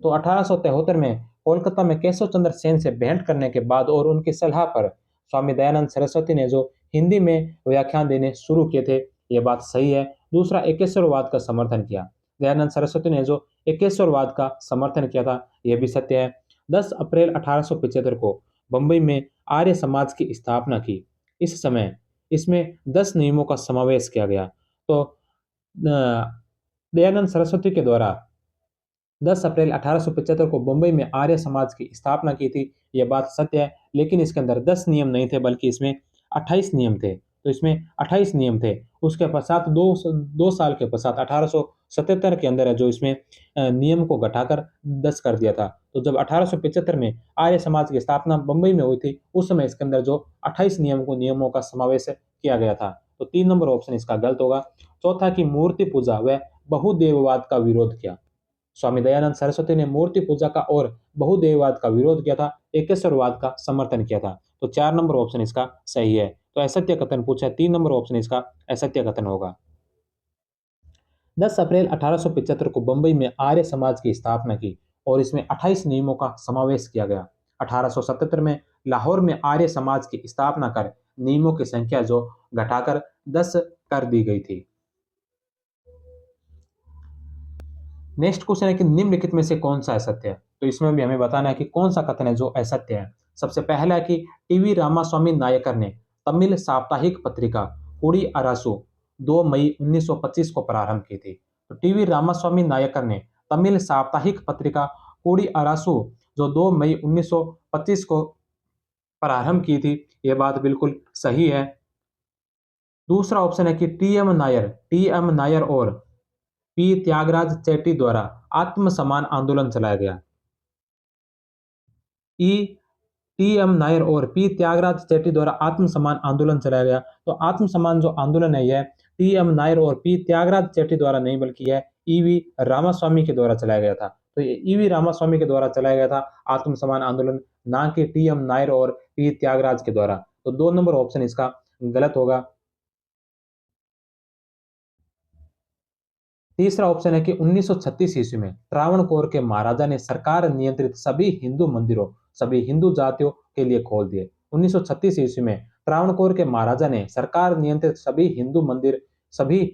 A: तो 1873 में कोलकाता में केशव चंद्र सेन से भेंट करने के बाद और उनकी सलाह पर स्वामी दयानंद सरस्वती ने जो हिंदी में व्याख्यान देने शुरू किए थे, ये बात सही है। दूसरा, एकेश्वरवाद का समर्थन किया। दयानंद सरस्वती ने जो एकेश्वरवाद का समर्थन किया था, यह भी सत्य है। 10 अप्रैल 1875 को बंबई में आर्य समाज की स्थापना की। इस समय इसमें 10 नियमों का समावेश किया गया। तो दयानंद सरस्वती के द्वारा 10 अप्रैल 1875 को बंबई में आर्य समाज की स्थापना की थी, यह बात सत्य है। लेकिन इसके अंदर 10 नियम नहीं थे, बल्कि इसमें 28 नियम थे। तो इसमें 28 नियम थे। उसके पश्चात दो साल के पश्चात 1877 के अंदर है जो इसमें नियम को घटाकर 10 कर दिया था। तो जब 1875 में आर्य समाज की स्थापना बंबई में हुई थी, उस समय इसके अंदर जो 28 नियमों का समावेश किया गया था। तो 3 नंबर ऑप्शन इसका गलत होगा। चौथा, की मूर्ति पूजा व बहुदेववाद का विरोध किया। स्वामी दयानंद सरस्वती ने मूर्ति पूजा का और बहुदेववाद का विरोध किया था, एकेश्वरवाद का समर्थन किया था। तो 4 नंबर ऑप्शन इसका सही है। तो असत्य कथन पूछा है, 3 नंबर ऑप्शन इसका असत्य कथन होगा। 10 अप्रैल 1875 को बंबई में आर्य समाज की स्थापना की और इसमें 28 नियमों का समावेश किया गया। 1877 में लाहौर में आर्य समाज की स्थापना कर नियमों की संख्या जो घटाकर 10 कर दी गई थी। नेक्स्ट क्वेश्चन है कि निम्नलिखित में से कौन सा असत्य है। तो इसमें भी हमें बताना है कि कौन सा कथन है जो असत्य है। सबसे पहला है कि टीवी रामास्वामी नायकर ने तमिल साप्ताहिक पत्रिका कुड़ी अरासु 2 मई 1925 को प्रारंभ की थी। तो टीवी रामास्वामी नायकर ने तमिल साप्ताहिक पत्रिका कुड़ी अरासु जो 2 मई 1925 को प्रारंभ की थी, यह बात बिल्कुल सही है। दूसरा ऑप्शन है कि टी एम नायर और पी त्यागराज चेट्टी द्वारा आत्मसम्मान आंदोलन चलाया गया। ई टी एम नायर और पी त्यागराज चेट्टी द्वारा आत्मसम्मान आंदोलन चलाया गया। तो आत्मसम्मान जो आंदोलन है यह टी एम नायर और पी त्यागराज चेट्टी द्वारा नहीं, बल्कि यह ईवी रामास्वामी के द्वारा चलाया गया था। तो ये ईवी रामास्वामी के द्वारा चलाया गया था आत्मसम्मान आंदोलन, ना कि टी एम नायर और पी त्यागराज के द्वारा। तो 2 नंबर ऑप्शन इसका गलत होगा। तीसरा ऑप्शन है कि 1936 ईस्वी में त्रावणकोर के महाराजा ने सरकार नियंत्रित सभी हिंदू जातियों के लिए खोल दिए। 1936 ईस्वी में त्रावणकोर के महाराजा ने सरकार नियंत्रित सभी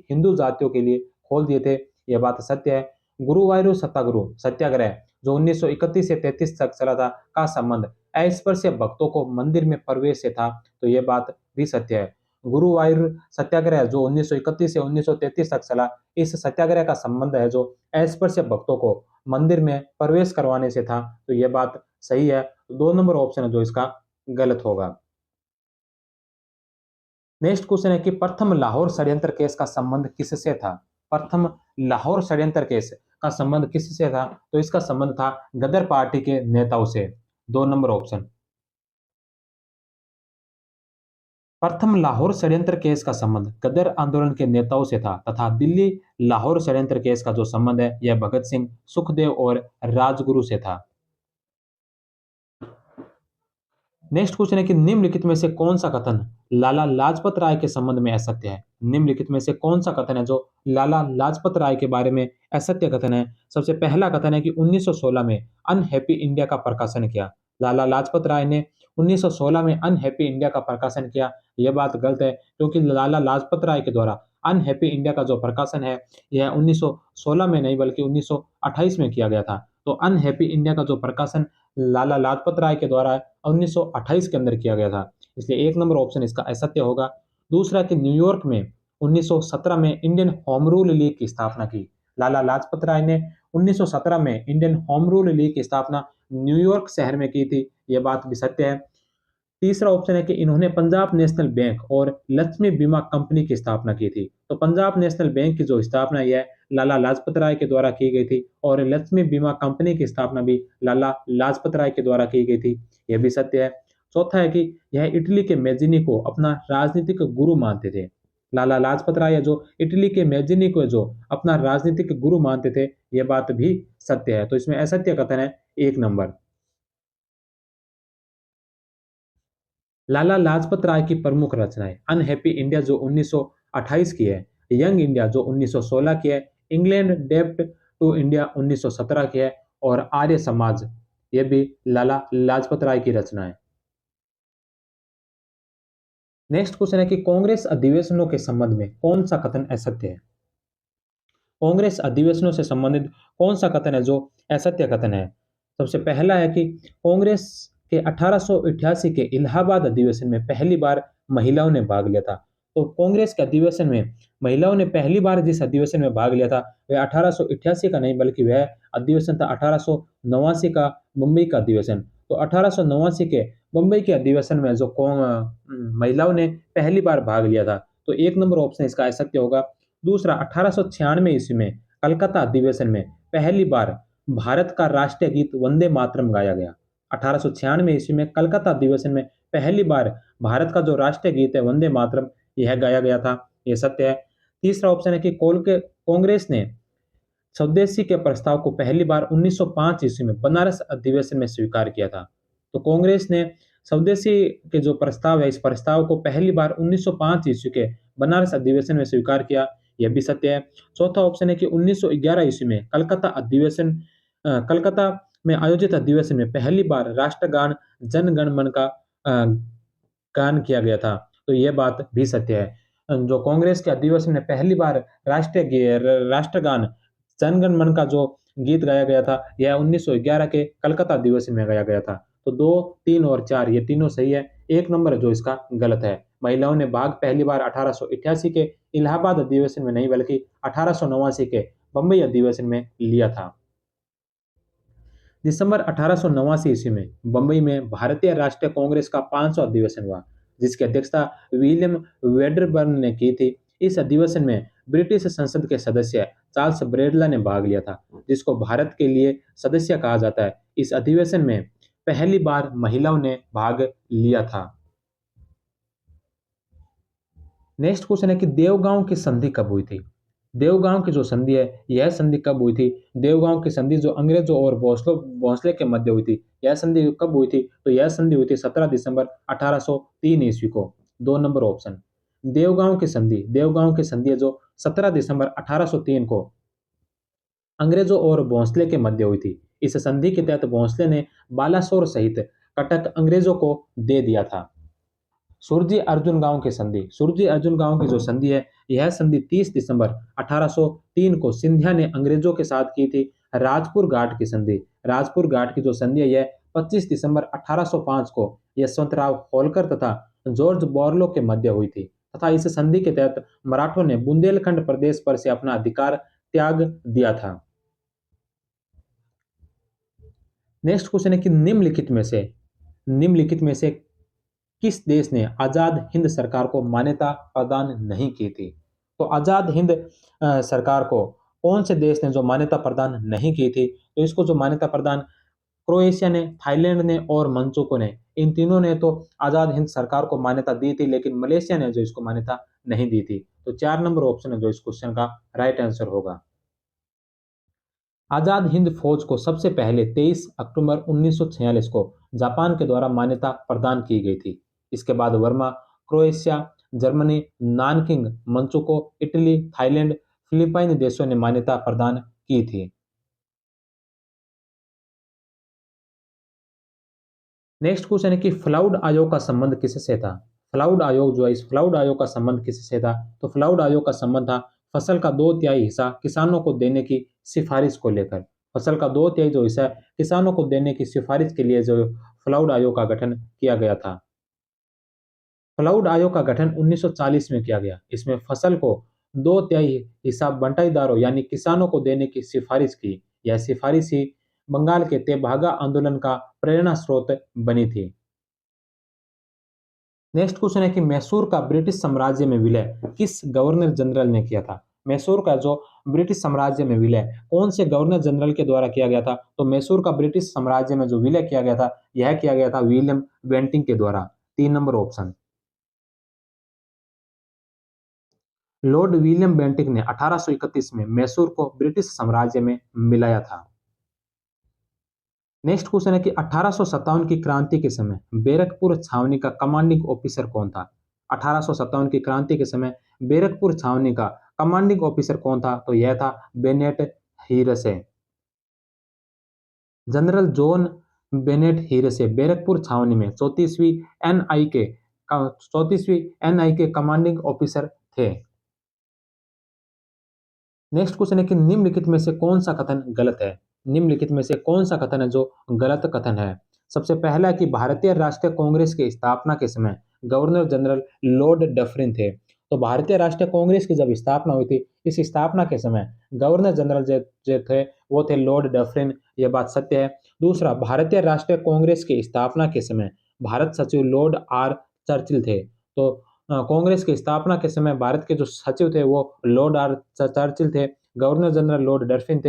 A: हिंदू जातियों के लिए खोल दिए थे, यह बात सत्य है। गुरुवायूर सत्याग्रह जो 1931 से 33 तक चला था का संबंध अस्पृश्य भक्तों को मंदिर में प्रवेश से था, तो यह बात भी सत्य है। गुरुवायूर सत्याग्रह जो 1931 से 1933 तक चला, इस सत्याग्रह का संबंध है जो अस्पृश्य भक्तों को मंदिर में प्रवेश करवाने से था, तो यह बात सही है। 2 नंबर ऑप्शन है जो इसका गलत होगा। नेक्स्ट क्वेश्चन है कि प्रथम लाहौर षड्यंत्र केस का संबंध किससे था। प्रथम लाहौर षड्यंत्र केस का संबंध किससे था। तो इसका संबंध था गदर पार्टी के नेताओं से। 2 नंबर ऑप्शन। प्रथम लाहौर षड्यंत्र केस का संबंध गदर आंदोलन के नेताओं से था तथा दिल्ली लाहौर षड्यंत्र केस का जो संबंध है यह भगत सिंह, सुखदेव और राजगुरु से था। नेक्स्ट क्वेश्चन है कि निम्नलिखित में से कौन सा कथन लाला लाजपत राय के संबंध में असत्य है। निम्नलिखित में से कौन सा कथन है जो लाला लाजपत राय के बारे में असत्य कथन है। सबसे पहला कथन है कि 1916 में अनहैप्पी इंडिया का प्रकाशन किया। लाला लाजपत राय ने 1916 में अनहैप्पी इंडिया का प्रकाशन किया, यह बात गलत है, क्योंकि लाला लाजपत राय के द्वारा अनहैप्पी इंडिया का जो प्रकाशन है यह 1916 में नहीं बल्कि 1928 में किया गया था। तो अनहैप्पी इंडिया का जो प्रकाशन लाला लाजपत राय के द्वारा 1928 के अंदर किया गया था, इसलिए 1 नंबर ऑप्शन इसका असत्य होगा। दूसरा कि न्यूयॉर्क में 1917 में इंडियन होम रूल लीग की स्थापना की। लाला लाजपत राय ने 1917 में इंडियन होम रूल लीग की स्थापना न्यूयॉर्क शहर में की थी, यह बात भी सत्य है। तीसरा ऑप्शन है कि इन्होंने पंजाब नेशनल बैंक और लक्ष्मी बीमा कंपनी की स्थापना की थी। तो पंजाब नेशनल बैंक की जो स्थापना है लाला लाजपत राय के द्वारा की गई थी और लक्ष्मी बीमा कंपनी की स्थापना भी लाला लाजपत राय के द्वारा की गई थी, यह भी सत्य है। चौथा है कि यह इटली के मैजिनी को अपना राजनीतिक गुरु मानते थे। लाला लाजपत राय जो इटली के मैजिनी को जो अपना राजनीतिक गुरु मानते थे, यह बात भी सत्य है। तो इसमें असत्य कथन है 1 नंबर। लाला लाजपत राय की प्रमुख रचनाएं अनहैप्पी इंडिया जो 1928 की है, यंग इंडिया जो 1916 की है, इंग्लैंड डेप्ट टू इंडिया 1917 की है और आर्य समाज यह भी लाला लाजपत राय की रचना है। नेक्स्ट क्वेश्चन है कि कांग्रेस अधिवेशनों के संबंध में कौन सा कथन असत्य है। कांग्रेस अधिवेशनों से संबंधित कौन सा कथन है जो असत्य कथन है। सबसे पहला है कि कांग्रेस के 1888 के इलाहाबाद अधिवेशन में पहली बार महिलाओं ने भाग लिया था। तो कांग्रेस के अधिवेशन में महिलाओं ने पहली बार जिस अधिवेशन में भाग लिया था वह 1888 का नहीं बल्कि वह अधिवेशन था 1889 का मुंबई का अधिवेशन। तो 1889 के मुंबई के अधिवेशन में जो महिलाओं ने पहली बार भाग लिया था, तो एक नंबर ऑप्शन इसका असत्य होगा। दूसरा, 1896 ईस्वी में कलकत्ता अधिवेशन में पहली बार भारत का राष्ट्रीय गीत वंदे मातरम गाया गया। 1896 ईस्वी में कलकत्ता अधिवेशन में पहली बार भारत का जो राष्ट्रीय गीत है वंदे मातरम, यह गाया गया था। यह सत्य है। तीसरा ऑप्शन है कि कांग्रेस ने स्वदेशी के प्रस्ताव को पहली बार 1905 ईस्वी में बनारस अधिवेशन में स्वीकार किया था। तो कांग्रेस ने स्वदेशी के जो प्रस्ताव है इस प्रस्ताव को पहली बार 1905 ईस्वी के बनारस अधिवेशन में स्वीकार किया। यह भी सत्य है। चौथा ऑप्शन है कि 1911 ईस्वी में कलकत्ता में आयोजित अधिवेशन में पहली बार राष्ट्रगान जन गण मन का गान किया गया था। तो यह बात भी सत्य है। जो कांग्रेस के अधिवेशन में पहली बार राष्ट्रगान जनगण मन का जो गीत गाया गया था यह 1911 के कलकत्ता अधिवेशन में गाया गया था। तो 2, 3 और 4 ये तीनों सही है। एक नंबर है जो इसका गलत है। महिलाओं ने भाग पहली बार 1888 के इलाहाबाद अधिवेशन में नहीं बल्कि 1889 के बंबई अधिवेशन में लिया था। दिसंबर 1889 ईस्वी में बंबई में भारतीय राष्ट्रीय कांग्रेस का 500वां अधिवेशन हुआ, जिसकी अध्यक्षता विलियम वेडरबर्न ने की थी। इस अधिवेशन में ब्रिटिश संसद के सदस्य चार्ल्स ब्रैडला ने भाग लिया था, जिसको भारत के लिए सदस्य कहा जाता है। इस अधिवेशन में पहली बार महिलाओं ने भाग लिया था। नेक्स्ट क्वेश्चन है कि देवगांव की संधि कब हुई थी। देवगांव की जो संधि है यह संधि कब हुई थी। देवगांव की संधि जो अंग्रेजों और भोसले के मध्य हुई थी, यह संधि कब हुई थी। तो यह संधि हुई थी 17 दिसंबर 1803 ईस्वी को। 2 नंबर ऑप्शन। देवगांव की संधि है जो 17 दिसंबर 1803 को अंग्रेजों और भोसले के मध्य हुई थी। इस संधि के तहत भोसले ने बालासोर सहित कटक अंग्रेजों को दे दिया था। सुरजी अर्जुन गांव की जो संधि है यह संधि 30 दिसंबर 1803 को सिंधिया ने अंग्रेजों के साथ की थी। राजपुर घाट की जो संधि है यह 25 दिसंबर 1805 को यशवंतराव होलकर तथा जॉर्ज बोरलो के मध्य हुई थी तथा इस संधि के तहत मराठों ने बुंदेलखंड प्रदेश पर से अपना अधिकार त्याग दिया था। नेक्स्ट क्वेश्चन है कि निम्नलिखित में से किस देश ने आजाद हिंद सरकार को मान्यता प्रदान नहीं की थी। तो आजाद हिंद सरकार को कौन से देश ने जो मान्यता प्रदान नहीं की थी। तो इसको जो मान्यता प्रदान क्रोएशिया ने, थाईलैंड ने और मंचुको ने, इन तीनों ने तो आजाद हिंद सरकार को मान्यता दी थी, लेकिन मलेशिया ने जो इसको मान्यता नहीं दी थी। तो 4 नंबर ऑप्शन है जो इस क्वेश्चन का राइट आंसर होगा। आजाद हिंद फौज को सबसे पहले 23 अक्टूबर 1946 को जापान के द्वारा मान्यता प्रदान की गई थी। इसके बाद Burma, Croatia, Germany, Nanking, Manchukuo, Italy, Thailand, Philippine देशों ने मान्यता प्रदान की थी। नेक्स्ट क्वेश्चन है कि फ्लाउड आयोग का संबंध किससे था। फ्लाउड आयोग जो है, इस फ्लाउड आयोग का संबंध किससे था। तो फ्लाउड आयोग का संबंध था फसल का 2/3 हिस्सा किसानों को देने की सिफारिश को लेकर। फसल का 2/3 जो हिस्सा किसानों को देने की सिफारिश के लिए जो फ्लाउड आयोग का गठन किया गया था। फ्लाउड आयोग का गठन 1940 में किया गया। इसमें फसल को 2/3 हिस्सा बंटाईदारों यानी किसानों को देने की सिफारिश की। यह सिफारिश ही बंगाल के तेभागा आंदोलन का प्रेरणा स्रोत बनी थी। नेक्स्ट क्वेश्चन है कि मैसूर का ब्रिटिश साम्राज्य में विलय किस गवर्नर जनरल ने किया था। मैसूर का जो ब्रिटिश साम्राज्य में विलय कौन से गवर्नर जनरल के द्वारा किया गया था। तो मैसूर का ब्रिटिश साम्राज्य में जो विलय किया गया था यह किया गया था विलियम बेंटिंग के द्वारा। 3 number option. Lord William Bentinck ने 1831 में मैसूर को ब्रिटिश साम्राज्य में मिलाया था। नेक्स्ट क्वेश्चन है कि 1857 की क्रांति के समय बैरकपुर छावनी का कमांडिंग ऑफिसर कौन था। 1857 की क्रांति के समय बैरकपुर छावनी का कमांडिंग ऑफिसर कौन था। तो यह था बेनेट हीरसे। जनरल जॉन बेनेट हीरे से बैरकपुर छावनी में 34वीं एनआई के कमांडिंग ऑफिसर थे। नेक्स्ट क्वेश्चन है कि निम्नलिखित में से कौन सा कथन गलत है। निम्नलिखित में से कौन सा कथन है जो गलत कथन है। सबसे पहला है कि भारतीय राष्ट्रीय कांग्रेस की स्थापना के समय गवर्नर जनरल लॉर्ड डफरिन थे। तो भारतीय राष्ट्रीय कांग्रेस की जब स्थापना हुई थी, इस स्थापना के समय गवर्नर जनरल जो थे वो थे लॉर्ड डफरिन। यह बात सत्य है। दूसरा, भारतीय राष्ट्रीय कांग्रेस की स्थापना के समय भारत सचिव लॉर्ड आर चर्चिल थे। तो कांग्रेस की स्थापना के समय भारत के जो सचिव थे वो लॉर्ड आर चर्चिल थे। गवर्नर जनरल लॉर्ड डफरिन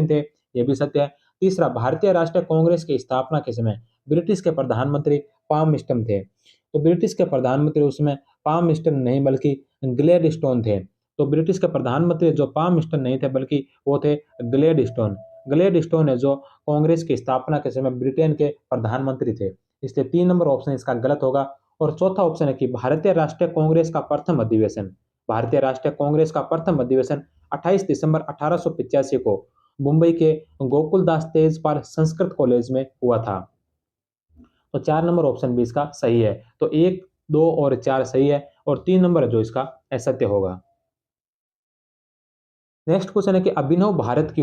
A: थे। ये भी सत्य है। तीसरा, भारतीय राष्ट्रीय कांग्रेस की स्थापना के समय ब्रिटिश के प्रधानमंत्री पामस्टन थे। तो ब्रिटिश के प्रधानमंत्री उस समय पामस्टन नहीं बल्कि ग्लेडस्टोन थे। तो ब्रिटिश के प्रधानमंत्री जो पामस्टन नहीं थे बल्कि वो थे ग्लेडस्टोन। ग्लेडस्टोन है जो कांग्रेस की स्थापना के समय ब्रिटेन के प्रधानमंत्री थे। इसलिए 3 नंबर ऑप्शन इसका गलत होगा। और चौथा ऑप्शन है कि भारतीय राष्ट्रीय कांग्रेस का प्रथम अधिवेशन 28 दिसंबर 1885 को मुंबई के गोकुलदास तेजपाल संस्कृत कॉलेज में हुआ था। तो 4 नंबर ऑप्शन भी इसका सही है। तो 1, 2 और 4 सही है और 3 नंबर है जो इसका असत्य होगा। नेक्स्ट क्वेश्चन है कि अभिनव भारत की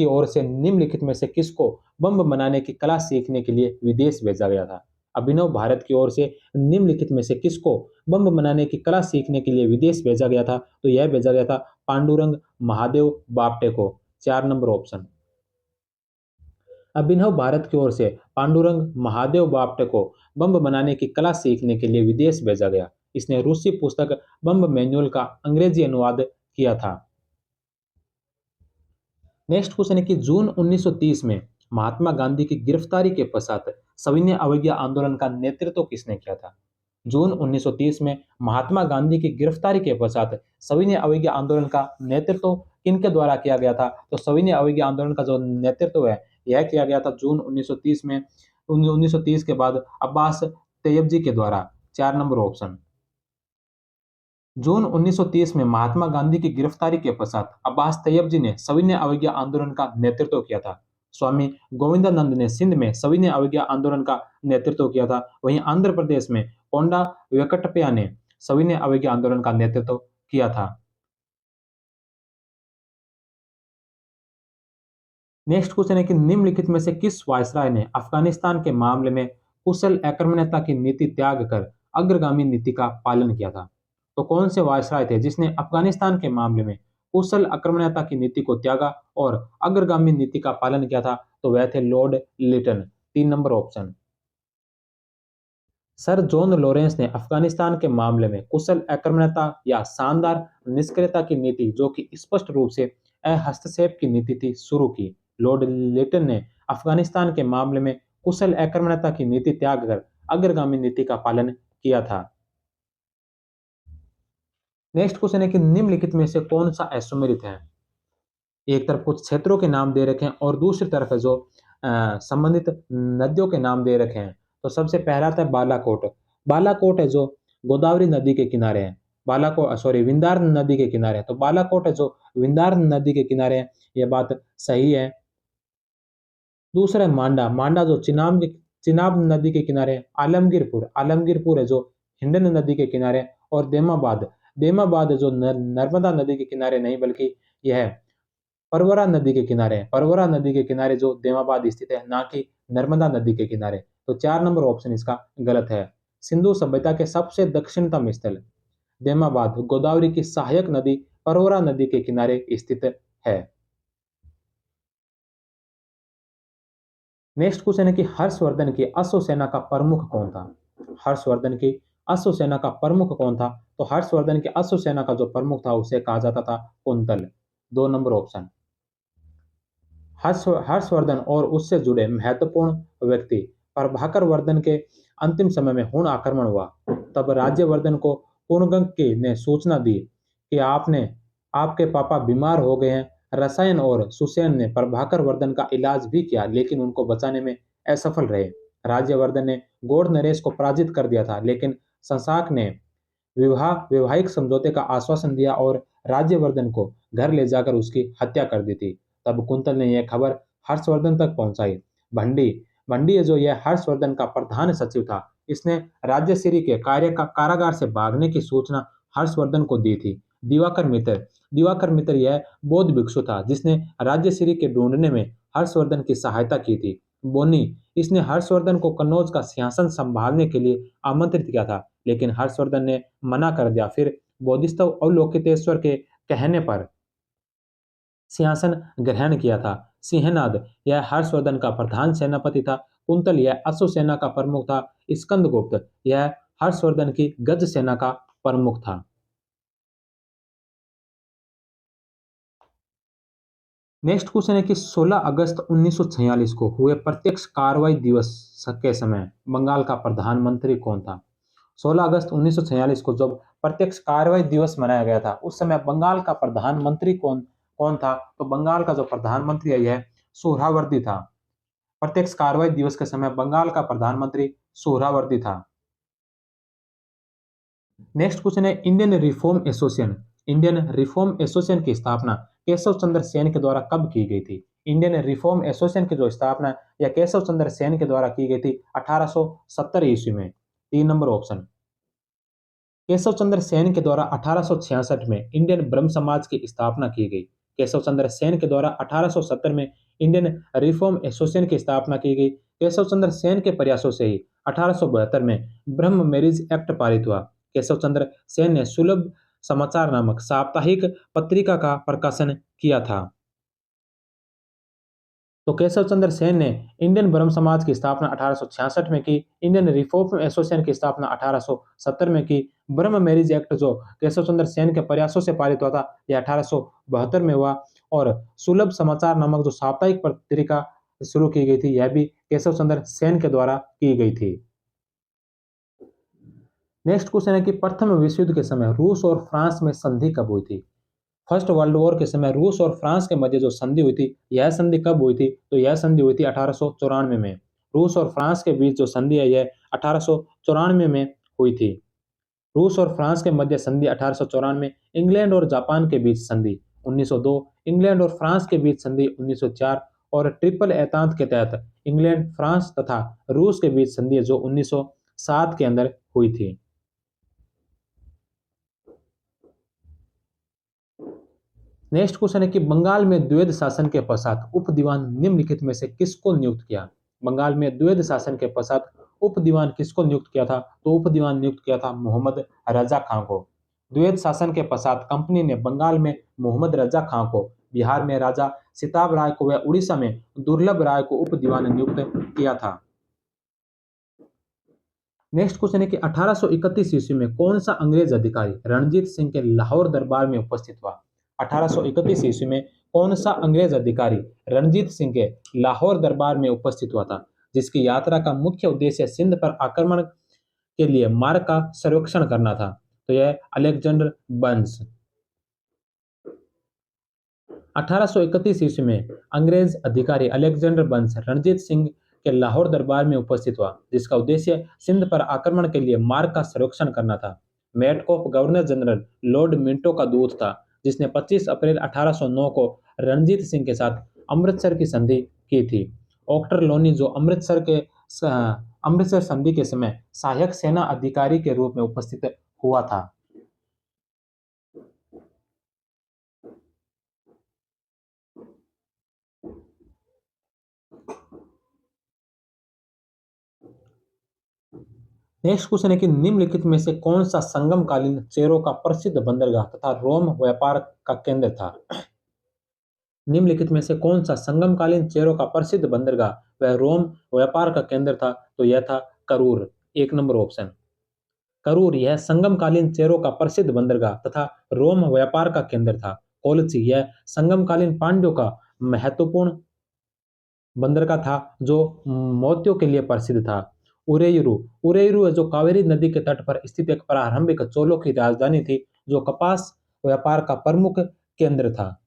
A: ओर से निम्नलिखित में से किसको बम बनाने की कला सीखने के लिए विदेश भेजा गया था। अभिनव भारत की ओर से निम्नलिखित में से किसको बम बनाने की कला सीखने के लिए विदेश भेजा गया था। तो यह भेजा गया था पांडुरंग महादेव बापटे को। 4 नंबर ऑप्शन। अभिनव भारत की ओर से पांडुरंग महादेव बापटे को बम बनाने की कला सीखने के लिए विदेश भेजा गया। इसने रूसी पुस्तक बम मैनुअल का अंग्रेजी अनुवाद किया था। नेक्स्ट क्वेश्चन है कि जून 1930 में महात्मा गांधी की गिरफ्तारी के पश्चात सविनय अवज्ञा आंदोलन का नेतृत्व किसने किया था। जून 1930 में महात्मा गांधी की गिरफ्तारी के पश्चात सविनय अवज्ञा आंदोलन का नेतृत्व किनके द्वारा किया गया था। तो सविनय अवज्ञा आंदोलन का जो नेतृत्व है यह किया गया था जून 1930 में 1930 के बाद अब्बास तैयबजी के द्वारा। 4 नंबर ऑप्शन। जून 1930 में महात्मा गांधी की गिरफ्तारी के पश्चात अब्बास तैयब जी ने सविनय अवज्ञा आंदोलन का नेतृत्व किया था। स्वामी गोविंदानंद ने सिंध में सविनय अवज्ञा आंदोलन का नेतृत्व किया था। वहीं आंध्र प्रदेश में कोंडा वेंकटप्पया ने सविनय अवज्ञा आंदोलन का नेतृत्व किया था। नेक्स्ट क्वेश्चन है कि निम्नलिखित में से किस वायसराय ने अफगानिस्तान के मामले में कुशल आक्रमणता की नीति त्याग कर अग्रगामी नीति का पालन किया था। तो कौन से वायसराय थे जिसने अफगानिस्तान के मामले में कुशल आक्रमणता की नीति को त्यागा और अग्रगामी नीति का पालन किया था। तो वह थे Lord Lytton. 3 number option. Sir John Lawrence ने अफगानिस्तान के मामले में कुशल आक्रमणता या शानदार निष्क्रियता की नीति जो कि स्पष्ट रूप से हस्तक्षेप की नीति थी शुरू की। लॉर्ड लिटन ने अफगानिस्तान के मामले में कुशल आक्रमणता की नीति त्याग कर अग्रगामी नीति का पालन किया था। नेक्स्ट क्वेश्चन है कि निम्नलिखित में से कौन सा असुमेलित है। एक तरफ कुछ क्षेत्रों के नाम दे रखे हैं और दूसरी तरफ है जो संबंधित नदियों के नाम दे रखे हैं। तो सबसे पहला था बालाकोट। बालाकोट है जो गोदावरी नदी के किनारे है। बालाकोट सॉरी विंदार नदी के किनारे है। तो बालाकोट है जो विंदार नदी के किनारे है। यह बात सही है। दूसरा है मांडा। मांडा जो चिनाब नदी के किनारे है। आलमगीरपुर है जो हिंडन नदी के किनारे है। और देमाबाद है जो नर्मदा नदी के किनारे नहीं बल्कि यह है परवरा नदी के किनारे है। परवरा नदी के किनारे जो देमाबाद स्थित है ना कि नर्मदा नदी के किनारे। तो 4 नंबर ऑप्शन इसका गलत है। सिंधु सभ्यता के सबसे दक्षिणतम स्थल देमाबाद गोदावरी की सहायक नदी परवरा नदी के किनारे स्थित है। नेक्स्ट क्वेश्चन है कि हर्षवर्धन की अश्व सेना का प्रमुख कौन था। हर्षवर्धन की अश्व सेना का प्रमुख कौन था। तो हर्षवर्धन की अश्व सेना का जो प्रमुख था उसे कहा जाता था कुंतल। 2 number option. हर्षवर्धन और उससे जुड़े महत्वपूर्ण व्यक्ति प्रभाकर वर्धन के अंतिम समय में हुण आक्रमण हुआ तब राज्यवर्धन को पुनगंग ने सूचना दी कि आपने आपके पापा बीमार हो गए हैं। रसायन और सुसेन ने प्रभाकर वर्धन का इलाज भी किया लेकिन उनको बचाने में असफल रहे। राज्यवर्धन ने गौड़ नरेश को पराजित कर दिया था लेकिन संसाक ने वैवाहिक समझौते का आश्वासन दिया और राज्यवर्धन को घर ले जाकर उसकी हत्या कर दी थी। तब कुंतल ने यह खबर हर्षवर्धन तक पहुंचाई। भंडी भंडी जो यह हर्षवर्धन का प्रधान सचिव था, इसने राज्यश्री के कारागार से भागने की सूचना हर्षवर्धन को दी थी। दिवाकर मित्र यह बौद्ध भिक्षु था जिसने राज्यश्री के ढूंढने में हर्षवर्धन की सहायता की थी। बोनी इसने हर्षवर्धन को कन्नौज का सिंहासन संभालने के लिए आमंत्रित किया था, लेकिन हर्षवर्धन ने मना कर दिया। फिर बोधिसत्व अवलोकितेश्वर के कहने पर सिंहासन ग्रहण किया था। सिंहनाद यह हर्षवर्धन का प्रधान सेनापति था। कुंतल यह अश्व सेना का प्रमुख था। स्कंदगुप्त यह हर्षवर्धन की गज सेना का प्रमुख था। नेक्स्ट क्वेश्चन है कि 16 अगस्त 1946 को हुए प्रत्यक्ष कार्रवाई दिवस के समय बंगाल का प्रधानमंत्री कौन था? 16 अगस्त 1946 को जब प्रत्यक्ष कार्रवाई दिवस मनाया गया था, उस समय बंगाल का प्रधानमंत्री कौन कौन था? तो बंगाल का जो प्रधानमंत्री है यह सोहरावर्दी था। प्रत्यक्ष कार्रवाई दिवस के समय बंगाल का प्रधानमंत्री सोहरावर्दी था। नेक्स्ट क्वेश्चन है इंडियन रिफॉर्म एसोसिएशन की स्थापना केशव चंद्र सेन के द्वारा कब की गई थी? इंडियन रिफॉर्म एसोसिएशन की जो स्थापना या केशव चंद्र सेन के द्वारा की गई थी 1870 ईस्वी में। 3 नंबर ऑप्शन। केशव चंद्र सेन के द्वारा 1866 में इंडियन ब्रह्म समाज की स्थापना की गई। केशव चंद्र सेन के द्वारा 1870 में इंडियन रिफॉर्म एसोसिएशन की स्थापना की गई। केशव चंद्र सेन के प्रयासों से ही 1872 में ब्रह्म मैरिज एक्ट पारित हुआ। केशव चंद्र सेन ने सुलभ समाचार नामक साप्ताहिक पत्रिका का प्रकाशन किया था। तो केशव चंद्र सेन ने इंडियन ब्रह्म समाज की स्थापना 1866 में की। इंडियन रिफॉर्म एसोसिएशन की स्थापना 1870 में की। ब्रह्म मैरिज एक्ट जो केशव चंद्र सेन के प्रयासों से पारित हुआ था, यह 1872 में हुआ। और सुलभ समाचार नामक जो साप्ताहिक पत्रिका शुरू की गई थी, यह भी केशव चंद्र सेन के द्वारा की गई थी। नेक्स्ट क्वेश्चन है कि प्रथम विश्व युद्ध के समय रूस और फ्रांस में संधि कब हुई थी? फर्स्ट वर्ल्ड वॉर के समय रूस और फ्रांस के मध्य जो संधि हुई थी, यह संधि कब हुई थी? तो यह संधि हुई थी 1894 में। रूस और फ्रांस के बीच जो संधि है यह 1894 में हुई थी। रूस और फ्रांस के मध्य संधि 1894। इंग्लैंड और जापान के बीच संधि 1902। इंग्लैंड और फ्रांस के बीच संधि 1904। और ट्रिपल एतांत के तहत इंग्लैंड, फ्रांस तथा रूस के बीच संधि जो 1907 के अंदर हुई थी। नेक्स्ट क्वेश्चन है कि बंगाल में द्वैध शासन के पश्चात उप दीवान निम्नलिखित में से किसको नियुक्त किया? बंगाल में द्वैध शासन के पश्चात उप दीवान किसको नियुक्त किया था? तो उप दीवान नियुक्त किया था मोहम्मद रजा खां को। द्वैध शासन के पश्चात कंपनी ने बंगाल में मोहम्मद रजा खां को, बिहार में राजा सिताब राय को व उड़ीसा में दुर्लभ राय को उप दीवान नियुक्त किया था। नेक्स्ट क्वेश्चन है कि 1831 ईस्वी में कौन सा अंग्रेज अधिकारी रणजीत सिंह के लाहौर दरबार में उपस्थित हुआ? 1831 ईस्वी में कौन सा अंग्रेज अधिकारी रणजीत सिंह के लाहौर दरबार में उपस्थित हुआ था, जिसकी यात्रा का मुख्य उद्देश्य सिंध पर आक्रमण के लिए मार्ग का सर्वेक्षण करना था? तो यह अलेक्जेंडर बर्न्स। 1831 ईस्वी में अंग्रेज अधिकारी अलेक्जेंडर बर्न्स रणजीत सिंह के लाहौर दरबार में उपस्थित हुआ, जिसका उद्देश्य सिंध पर आक्रमण के लिए मार्ग का सर्वेक्षण करना था। Metcalfe governor general Lord Minto का दूत था, जिसने 25 अप्रैल 1809 को रणजीत सिंह के साथ अमृतसर की संधि की थी। ऑक्टर लोनी जो अमृतसर संधि के समय सहायक सेना अधिकारी के रूप में उपस्थित हुआ था। नेक्स्ट क्वेश्चन है कि निम्नलिखित में से कौन सा संगमकालीन चेरों का प्रसिद्ध बंदरगाह तथा रोम व्यापार का केंद्र था? निम्नलिखित में से कौन सा संगमकालीन चेरों का प्रसिद्ध बंदरगाह व रोम व्यापार का केंद्र था? तो यह था करूर। 1 number option. करूर यह संगमकालीन चेरों का प्रसिद्ध बंदरगाह तथा रोम व्यापार का केंद्र था। कोलची यह संगमकालीन पांड्यों का महत्वपूर्ण बंदरगाह था जो मोतियों के लिए प्रसिद्ध था। उरेयरू उरेयरू जो कावेरी नदी के तट पर स्थित एक प्रारंभिक चोलों की राजधानी थी, जो कपास व्यापार का प्रमुख केंद्र था।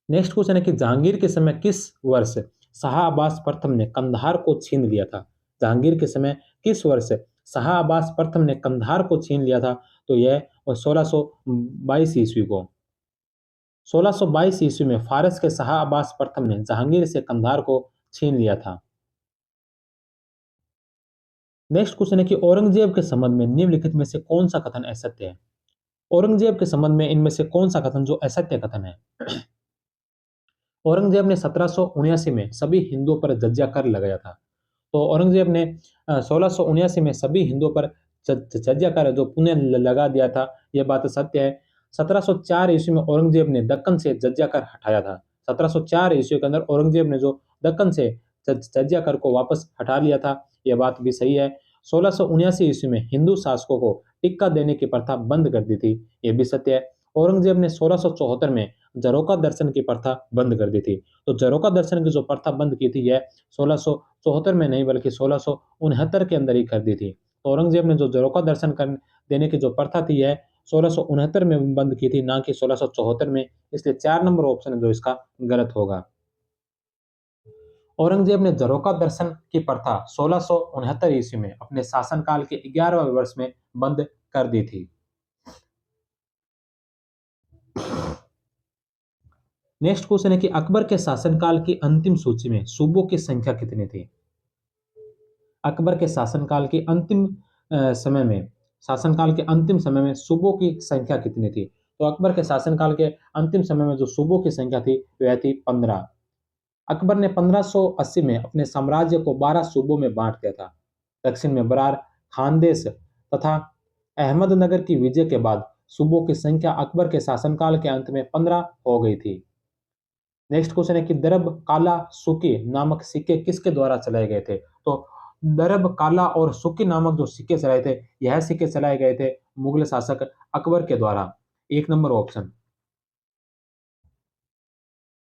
A: नेक्स्ट क्वेश्चन है कि जहांगीर के समय किस वर्ष शाह अब्बास प्रथम ने कंधार को छीन लिया था? जहांगीर के समय किस वर्ष शाह अब्बास प्रथम ने कंधार को छीन लिया था? तो यह 1622 ईस्वी को 1622 ईस्वी में फारस के शाह अब्बास प्रथम ने जहांगीर से कंधार को छीन लिया था। नेक्स्ट क्वेश्चन है कि औरंगजेब के संबंध में निम्नलिखित में से कौन सा कथन असत्य है? औरंगजेब के संबंध में इनमें से कौन सा कथन जो असत्य कथन है? औरंगजेब ने 1779 में सभी हिंदुओं पर जज्जिया कर लगाया था। तो औरंगजेब ने 1679 में सभी हिंदुओं पर जज्जिया कर जो पुण्य लगा दिया था, यह बात सत्य है। 1704 ईस्वी में औरंगजेब ने दक्कन से जज्जिया कर हटाया था। 1704 ईस्वी के अंदर औरंगजेब ने जो दक्कन से जज्जिया कर को वापस हटा लिया था, यह बात भी सही है। 1679 ईस्वी में हिंदू शासकों को टिक्का देने की प्रथा बंद कर दी थी, यह भी सत्य है। औरंगजेब ने 1674 में जरोका दर्शन की प्रथा बंद कर दी थी। तो जरोका दर्शन की जो प्रथा बंद की थी, यह 1674 में नहीं बल्कि 1669 के अंदर ही कर दी थी। तो औरंगजेब ने जो जरोका दर्शन कर देने की जो प्रथा थी, यह 1669 में बंद की थी, ना कि 1674 में। इसलिए 4 नंबर ऑप्शन है जो इसका गलत होगा। औरंगजेब ने जरोका दर्शन की प्रथा 1669 ईस्वी में अपने शासनकाल के 11वें वर्ष में बंद कर दी थी। नेक्स्ट क्वेश्चन है कि अकबर के शासनकाल की अंतिम सूची में सूबों की संख्या कितनी थी? अकबर के समय में शासनकाल के अंतिम समय में सूबों की संख्या कितनी थी? तो अकबर के शासनकाल के अंतिम समय में जो सूबों की संख्या थी, वह थी 15। अकबर ने 1580 में अपने साम्राज्य को 12 सूबों में बांट दिया था। दक्षिण में बरार, खानदेश तथा अहमदनगर की विजय के बाद सूबों की संख्या अकबर के शासनकाल के अंत में 15 हो गई थी। नेक्स्ट क्वेश्चन है कि दरब काला सुकी नामक सिक्के किसके द्वारा चलाए गए थे? तो दरब काला और सुकी नामक जो सिक्के चलाए थे, यह सिक्के चलाए गए थे मुगल शासक अकबर के द्वारा। 1 नंबर ऑप्शन।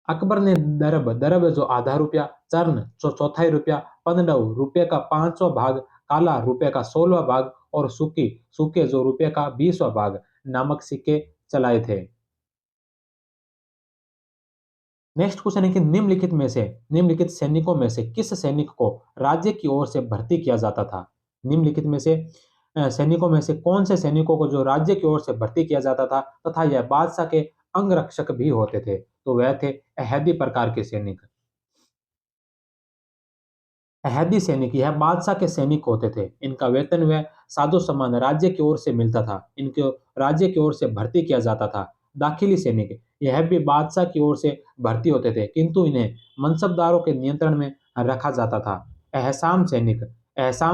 A: अकबर ने दरब दरब जो आधा रुपया, चरण चौथाई रुपया, पंद्रह रुपये का 5वां भाग, काला रुपये का 16वां भाग और सुकी सुके जो रुपये का 20वां भाग नामक सिक्के चलाए थे। नेक्स्ट क्वेश्चन है कि निम्नलिखित सैनिकों में से किस सैनिक को राज्य की ओर से भर्ती किया जाता था? निम्नलिखित में से सैनिकों में से कौन से सैनिकों को जो राज्य की ओर से भर्ती किया जाता था तथा यह बादशाह के अंगरक्षक भी होते थे? तो वह थे अहदी प्रकार के सैनिक। अहदी सैनिक यह बादशाह के सैनिक होते थे। इनका वेतन वह साजो सामान राज्य की ओर से मिलता था। इनको राज्य की ओर से भर्ती किया जाता था। दाखिली सैनिक यह भी बादशाह की ओर से भर्ती होते थे, किंतु इन्हें मनसबदारों के नियंत्रण में रखा जाता था। एहसाम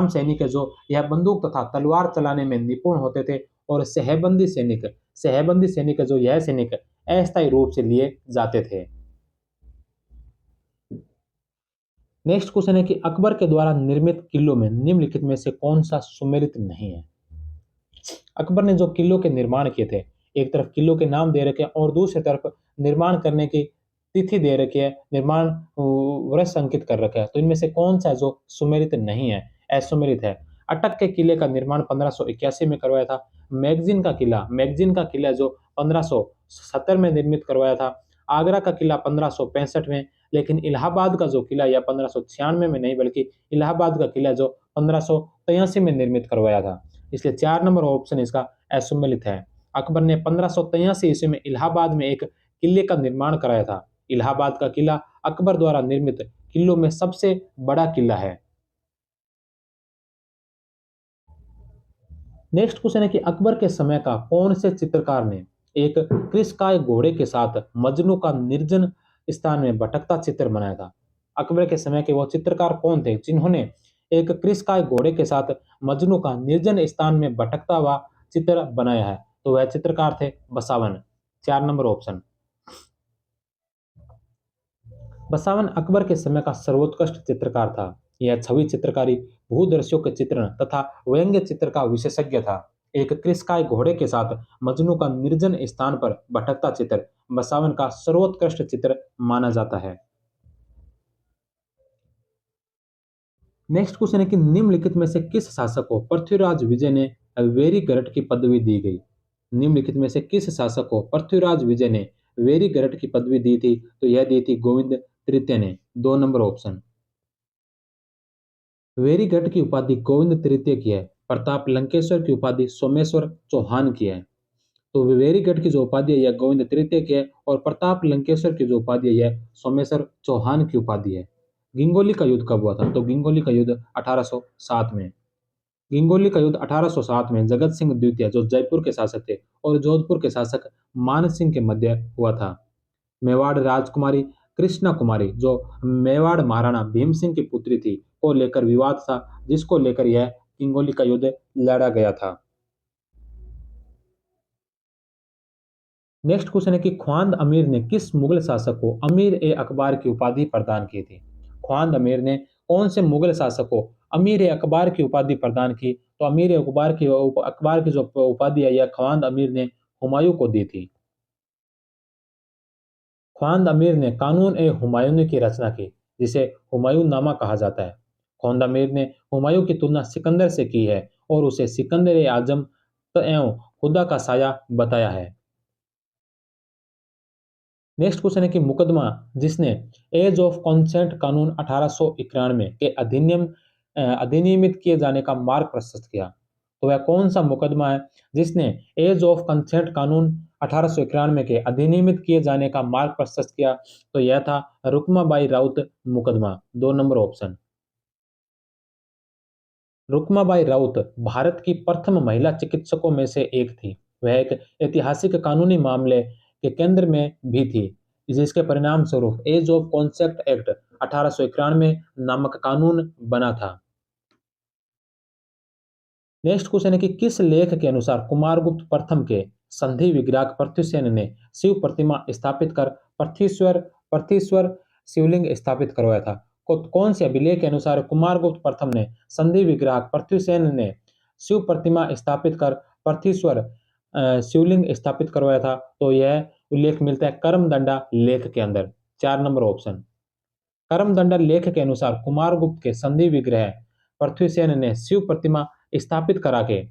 A: सैनिक जो यह बंदूक तथा तलवार चलाने में निपुण होते थे। और सहबंदी सैनिक जो यह सैनिक अस्थायी रूप से लिए जाते थे। नेक्स्ट क्वेश्चन है कि अकबर के द्वारा निर्मित किलों में निम्नलिखित में से कौन सा सुमेलित नहीं है? अकबर ने जो किलों के निर्माण किए थे, एक तरफ किलों के नाम दे रखे हैं और दूसरी तरफ निर्माण करने की तिथि दे रखी है, निर्माण वर्ष अंकित कर रखा है। तो इनमें से कौन सा है जो सुमेलित नहीं है, असुमेलित है? अटक के किले का निर्माण 1581 में करवाया था। मैगजीन का किला जो 1570 में निर्मित करवाया था। आगरा का किला 1565 में। लेकिन इलाहाबाद का जो किला यह 1596 में नहीं बल्कि इलाहाबाद का किला जो 1583 में निर्मित करवाया था। इसलिए 4 नंबर ऑप्शन इसका असुमेलित है। अकबर ने 1583 ईस्वी में इलाहाबाद में एक किले का निर्माण कराया था। इलाहाबाद का किला अकबर द्वारा निर्मित किलों में सबसे बड़ा किला है। नेक्स्ट क्वेश्चन है कि अकबर के समय का कौन से चित्रकार ने एक कृष्णकाय घोड़े के साथ मजनू का निर्जन स्थान में भटकता चित्र बनाया था? अकबर के समय के वो चित्रकार कौन थे जिन्होंने एक कृष्णकाय घोड़े के साथ मजनू का निर्जन स्थान में भटकता हुआ चित्र बनाया है? तो वह चित्रकार थे बसावन। 4 number option. बसावन अकबर के समय का सर्वोत्कृष्ट चित्रकार था। यह छवि चित्रकारी, भूदृश्यों के चित्रण तथा व्यंग्य चित्र का विशेषज्ञ था। एक कृष्णकाय घोड़े के साथ मजनू का निर्जन स्थान पर भटकता चित्र बसावन का सर्वोत्कृष्ट चित्र माना जाता है। नेक्स्ट क्वेश्चन है कि निम्नलिखित में से किस शासक को पृथ्वीराज विजय ने वेरीगरट की पदवी दी गई? निम्नलिखित में से किस शासक को पृथ्वीराज विजय ने वेरीगरट की पदवी दी थी? तो यह दी थी गोविंद तृतीय ने। 2 नंबर ऑप्शन। वेरीगढ़ की उपाधि गोविंद तृतीय की है। प्रताप लंकेश्वर की उपाधि सोमेश्वर चौहान की है। तो वेरीगढ़ की जो उपाधि है यह गोविंद तृतीय की है और प्रताप लंकेश्वर की जो उपाधि है यह सोमेश्वर चौहान की उपाधि है। गिंगोली का युद्ध कब हुआ था? तो गिंगोली का युद्ध 1807 में। गिंगोली का युद्ध 1807 में जगत सिंह द्वितीय जो जयपुर के शासक थे और जोधपुर के शासक मान सिंह के मध्य हुआ था। मेवाड़ राजकुमारी कृष्णा कुमारी जो मेवाड़ महाराणा भीम सिंह की पुत्री थी को लेकर विवाद था, जिसको लेकर यह गिंगोली का युद्ध लड़ा गया था। नेक्स्ट क्वेश्चन है कि ख्वांद अमीर ने किस मुगल शासक को अमीर ए अकबर की उपाधि प्रदान की थी? ख्वांद अमीर ने कौन से मुगल शासक को अमीर ए अकबर की उपाधि प्रदान की? तो अमीर ए अकबर की जो उपाधि है यह ख्वांद अमीर ने हुमायूं को दी थी। ख्वांद अमीर ने कानून ए हुमायूं की रचना की, जिसे हुमायूं नामा कहा जाता है। ख्वांद अमीर ने हुमायूं की तुलना सिकंदर से की है और उसे सिकंदर ए आजम एवं खुदा का साया बताया है। नेक्स्ट क्वेश्चन है कि मुकदमा जिसने एज ऑफ कॉन्सेंट कानून 1891 के अधिनियमित किए जाने का मार्ग प्रशस्त किया, तो वह कौन सा मुकदमा है जिसने एज ऑफ कंसेंट कानून 1891 के अधिनियमित किए जाने का मार्ग प्रशस्त किया? तो यह था रुकमाबाई राउत मुकदमा। 2 नंबर ऑप्शन। रुकमाबाई राउत भारत की प्रथम महिला चिकित्सकों में से एक थी। वह एक ऐतिहासिक कानूनी मामले के केंद्र में भी थी, जिसके परिणाम स्वरूप एज ऑफ कॉन्सेप्ट एक्ट 1891 नामक कानून बना था। नेक्स्ट क्वेश्चन है कि किस लेख के अनुसार कुमारगुप्त प्रथम के संधि विग्राहक पृथ्वीसेन ने शिव प्रतिमा स्थापित कर पृथ्वीश्वर पृथ्वीश्वर शिवलिंग स्थापित करवाया था? कौन से अभिलेख के अनुसार कुमारगुप्त प्रथम ने संधि विग्राहक पृथ्वीसेन ने शिव प्रतिमा स्थापित कर पृथ्वीश्वर शिवलिंग स्थापित करवाया था? तो यह उल्लेख मिलता है कर्मदंडा लेख के अंदर। 4 नंबर ऑप्शन। कर्मदंडा लेख के अनुसार कुमारगुप्त के संधि विग्रह पृथ्वीसेन ने शिव प्रतिमा स्थापित करा के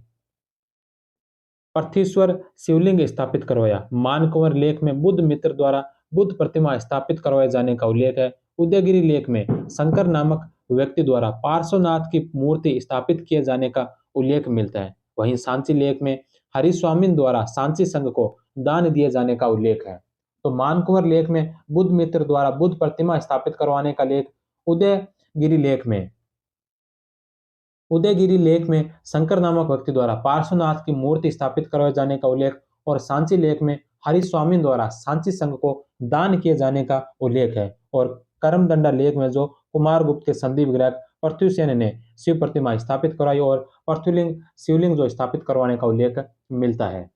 A: पृथ्वीश्वर शिवलिंग स्थापित करवाया। मानकुंवर लेख में बुद्ध मित्र द्वारा बुद्ध प्रतिमा स्थापित करवाए जाने का उल्लेख है। उदयगिरी लेख में शंकर नामक व्यक्ति द्वारा पार्श्वनाथ की मूर्ति स्थापित किए जाने का उल्लेख मिलता है। वहीं सांची लेख में हरिस्वामिन द्वारा सांची संघ को दान दिए जाने का उल्लेख है। तो मानकुंवर लेख में बुद्ध मित्र द्वारा बुद्ध प्रतिमा स्थापित करवाने का लेख, उदयगिरी लेख में उदयगिरी लेख में शंकर नामक व्यक्ति द्वारा पार्श्वनाथ की मूर्ति स्थापित करवाए जाने का उल्लेख और सांची लेख में हरिस्वामी द्वारा सांची संघ को दान किए जाने का उल्लेख है। और करमदंडा लेख में जो कुमारगुप्त के संधि विग्रह पृथ्वीसेन ने शिव प्रतिमा स्थापित करवाई और पृथ्वीलिंग शिवलिंग जो स्थापित करवाने का उल्लेख मिलता है।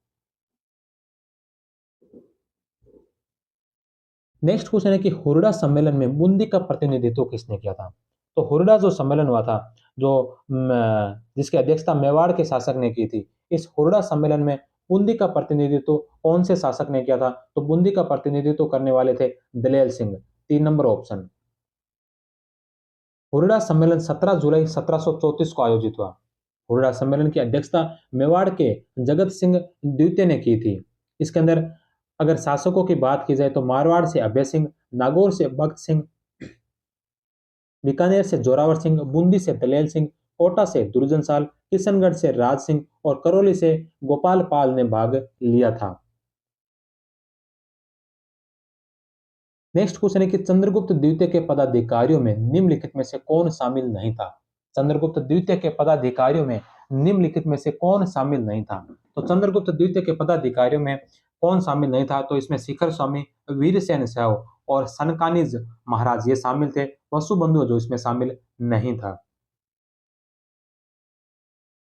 A: नेक्स्ट क्वेश्चन है कि हुरडा सम्मेलन में बूंदी का प्रतिनिधित्व किसने किया था? तो हुरडा जो सम्मेलन हुआ था, जो जिसकी अध्यक्षता मेवाड़ के शासक ने की थी, इस हुरडा सम्मेलन में बूंदी का प्रतिनिधित्व कौन से शासक ने किया था? तो बूंदी का प्रतिनिधित्व करने वाले थे दलेल सिंह। 3 number option. हुरडा सम्मेलन 17 जुलाई 1734 को आयोजित हुआ। हुरडा सम्मेलन की अध्यक्षता मेवाड़ के जगत सिंह द्वितीय ने की थी। इसके अंदर अगर शासकों की बात की जाए तो मारवाड़ से अभय सिंह, नागौर से भक्त सिंह, बीकानेर से जोरावर सिंह, बूंदी से दलेल सिंह, कोटा से दुर्जन साल, किशनगढ़ से राज सिंह और करौली से गोपाल पाल ने भाग लिया था। नेक्स्ट क्वेश्चन है कि चंद्रगुप्त द्वितीय के पदाधिकारियों में निम्नलिखित में से कौन शामिल नहीं था? चंद्रगुप्त द्वितीय के पदाधिकारियों में निम्नलिखित में से कौन शामिल नहीं था? तो चंद्रगुप्त द्वितीय के पदाधिकारियों में कौन शामिल नहीं था? तो इसमें शिखर स्वामी, वीरसेन सहु और सनकानिज महाराज ये शामिल थे। वसुबंधु जो इसमें शामिल नहीं था।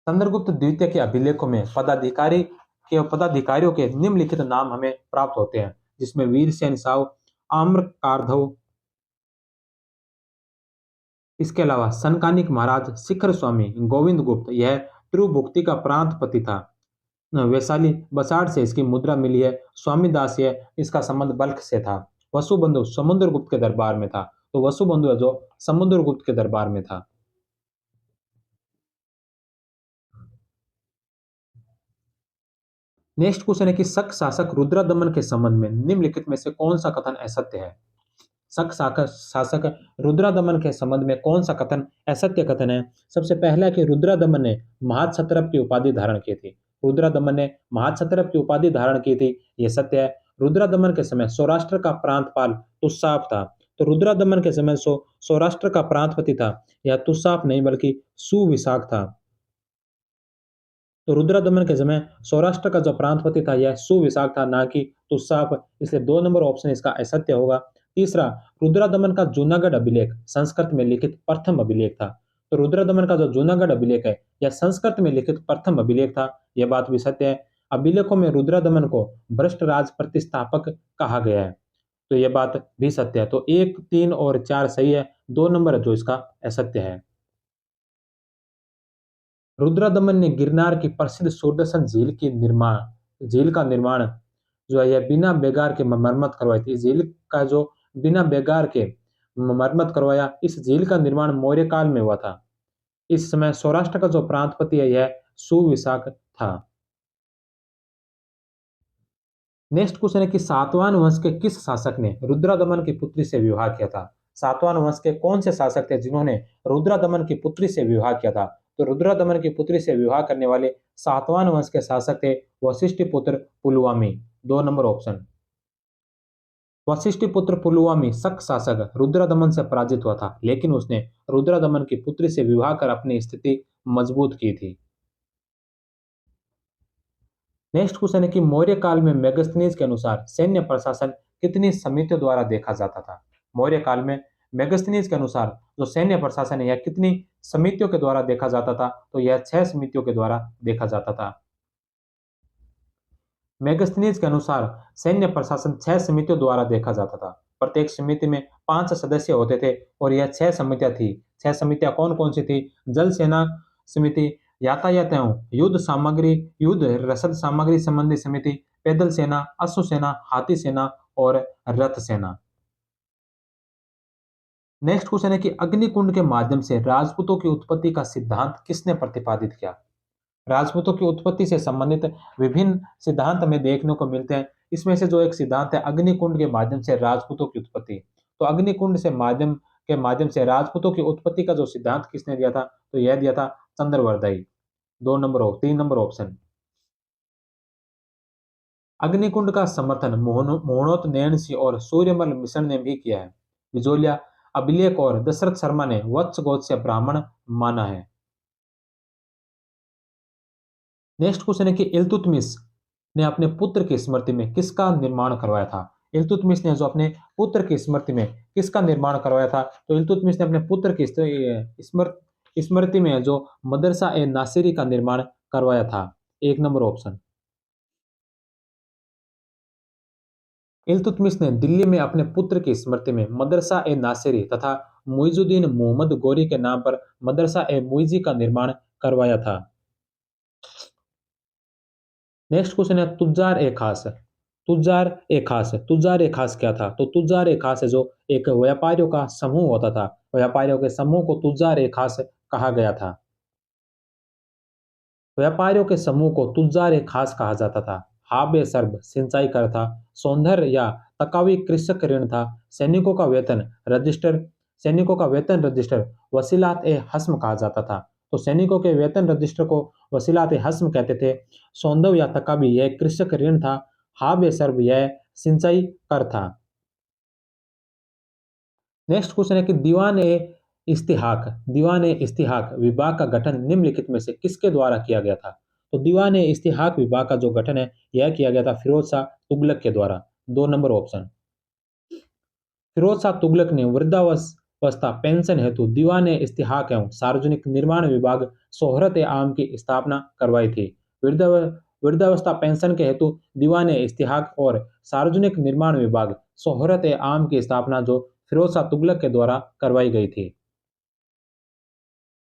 A: चंद्रगुप्त द्वितीय के अभिलेखों में पदाधिकारियों के निम्नलिखित नाम हमें प्राप्त होते हैं, जिसमें वीरसेन साहु, आम्रकार्धव, इसके अलावा सनकानिक महाराज, शिखर स्वामी, गोविंद गुप्त यह त्रिभुक्ति का प्रांतपति था। वैशाली बसाड़ से इसकी मुद्रा मिली है। स्वामी दास यह इसका संबंध बल्ख से था। वसुबंधु समुद्रगुप्त के दरबार में था। तो वसुबंधु है जो समुद्रगुप्त के दरबार में था। नेक्स्ट क्वेश्चन है कि शक शासक रुद्रदमन के संबंध में निम्नलिखित में से कौन सा कथन असत्य है? शक शासक रुद्रदमन के संबंध में कौन सा कथन असत्य कथन है? सबसे पहला कि रुद्रदमन ने महाक्षत्रप की उपाधि धारण की थी। रुद्रदमन ने महाक्षत्रप की उपाधि धारण की थी, यह सत्य है। रुद्रदमन के समय सौराष्ट्र का प्रांतपाल तुषाप था। तो रुद्रदमन के समय सौराष्ट्र का प्रांतपति था, यह तुषाप नहीं बल्कि सुविशाख था। तो रुद्रदमन के समय सौराष्ट्र का जो प्रांतपति था यह सुविशाख था, ना कि तुषाप, इसलिए 2 नंबर ऑप्शन इसका असत्य होगा। तीसरा, रुद्रदमन का जूनागढ़ अभिलेख संस्कृत में लिखित प्रथम अभिलेख था। तो रुद्रदमन का जो जूनागढ़ अभिलेख है यह संस्कृत में लिखित प्रथम अभिलेख था, यह बात भी सत्य है। अभिलेखों में रुद्रदमन को भ्रष्ट राज प्रतिस्थापक कहा गया है, तो यह बात भी सत्य है। तो 1, 3 और 4 सही है, 2 नंबर है जो इसका असत्य है। रुद्रदमन ने गिरनार की प्रसिद्ध सुदर्शन झील का निर्माण जो है यह बिना बेगार के मरम्मत करवाई थी। झील का जो बिना बेगार के मरम्मत करवाया, इस झील का निर्माण मौर्य काल में हुआ था। इस समय सौराष्ट्र का जो प्रांतपति है यह सुविशाख था। नेक्स्ट क्वेश्चन है कि सातवाहन वंश के किस शासक ने रुद्रदमन की पुत्री से विवाह किया था? सातवाहन वंश के कौन से शासक थे जिन्होंने रुद्रदमन की पुत्री से विवाह किया था? तो रुद्रदमन की पुत्री से विवाह करने वाले सातवाहन वंश के शासक थे वशिष्ठिपुत्र पुलुवामी। 2 number option. वशिष्ठिपुत्र पुलुवामी शक शासक रुद्रदमन से पराजित हुआ था, लेकिन उसने रुद्रदमन की पुत्री से विवाह कर अपनी स्थिति मजबूत की थी। नेक्स्ट क्वेश्चन है कि मौर्य काल में मेगस्थनीज के अनुसार सैन्य प्रशासन कितनी समितियों द्वारा देखा जाता था? मौर्य काल में मेगस्थनीज के अनुसार जो सैन्य प्रशासन है यह कितनी समितियों के द्वारा देखा जाता था? तो यह 6 समितियों के द्वारा देखा जाता था। मेगस्थनीज के अनुसार सैन्य प्रशासन 6 समितियों द्वारा देखा जाता था। प्रत्येक समिति में 5 सदस्य होते थे और यह 6 समितियां थी। 6 समितियां कौन कौन सी थी? जल सेना समिति, यातायात एवं युद्ध सामग्री युद्ध रसद सामग्री संबंधी समिति, पैदल सेना, अश्व सेना, हाथी सेना और रथ सेना। नेक्स्ट क्वेश्चन है कि अग्निकुंड के माध्यम से राजपूतों की उत्पत्ति का सिद्धांत किसने प्रतिपादित किया? राजपूतों की उत्पत्ति से संबंधित विभिन्न सिद्धांत हमें देखने को मिलते हैं। इसमें से जो एक सिद्धांत है अग्निकुंड के माध्यम से राजपूतों की उत्पत्ति, तो अग्निकुंड से माध्यम से राजपूतों की उत्पत्ति का जो सिद्धांत किसने दिया था? तो यह दिया था चंद्रवर्धई। 3 नंबर ऑप्शन। अग्निकुंड का समर्थन मोहनोत नैन सिंह और सूर्यमल मिश्र ने भी किया है। बिजोलिया अभिलेख और दशरथ शर्मा ने वत्स गोत्र से ब्राह्मण माना है। नेक्स्ट क्वेश्चन है कि इल्तुतमिश ने अपने पुत्र की स्मृति में किसका निर्माण करवाया था? इल्तुतमिश ने जो अपने पुत्र की स्मृति में किसका निर्माण करवाया था? तो इल्तुतमिश ने अपने पुत्र की स्मृति में जो मदरसा ए नासिरी का निर्माण करवाया था। 1 नंबर ऑप्शन। इल्तुतमिश ने दिल्ली में अपने पुत्र की स्मृति में मदरसा ए नासिरी तथा मुइजुद्दीन मोहम्मद गोरी के नाम पर मदरसा ए मुइजी का निर्माण करवाया था। नेक्स्ट क्वेश्चन है तुजार ए खास। तुजार ए खास क्या था? तो तुजार ए खास है जो एक व्यापारियों का समूह होता था। व्यापारियों के समूह को तुजार ए खास कहा गया था। व्यापारियों के समूह को तुजार ए खास कहा जाता था। हाबे सर्ब सिंचाई कर था। सौंदर्य या तकावी कृषक ऋण था। रजिस्टर सैनिकों का वेतन रजिस्टर वसीलात ए हस्म कहा जाता था। तो सैनिकों के वेतन रजिस्टर को वसीलात ए हस्म कहते थे। सौंदव या तकावी यह कृषक ऋण था। हाबे सर्ब यह सिंचाई कर था। नेक्स्ट क्वेश्चन है कि दीवान ए इस्तिहाक विभाग का गठन निम्नलिखित में से किसके द्वारा किया गया था? तो दीवान ए इस्तिहाक विभाग का जो गठन है यह किया गया था फिरोज शाह तुगलक के द्वारा। 2 नंबर ऑप्शन। फिरोज शाह तुगलक ने वृद्धावस्था पेंशन हेतु दीवान ए इस्तिहाक एवं सार्वजनिक निर्माण विभाग सोहरत ए आम की स्थापना करवाई थी। वृद्धावस्था पेंशन के हेतु दीवान ए इस्तिहाक और सार्वजनिक निर्माण विभाग सोहरत ए आम की स्थापना जो फिरोज शाह तुगलक के द्वारा करवाई गई थी।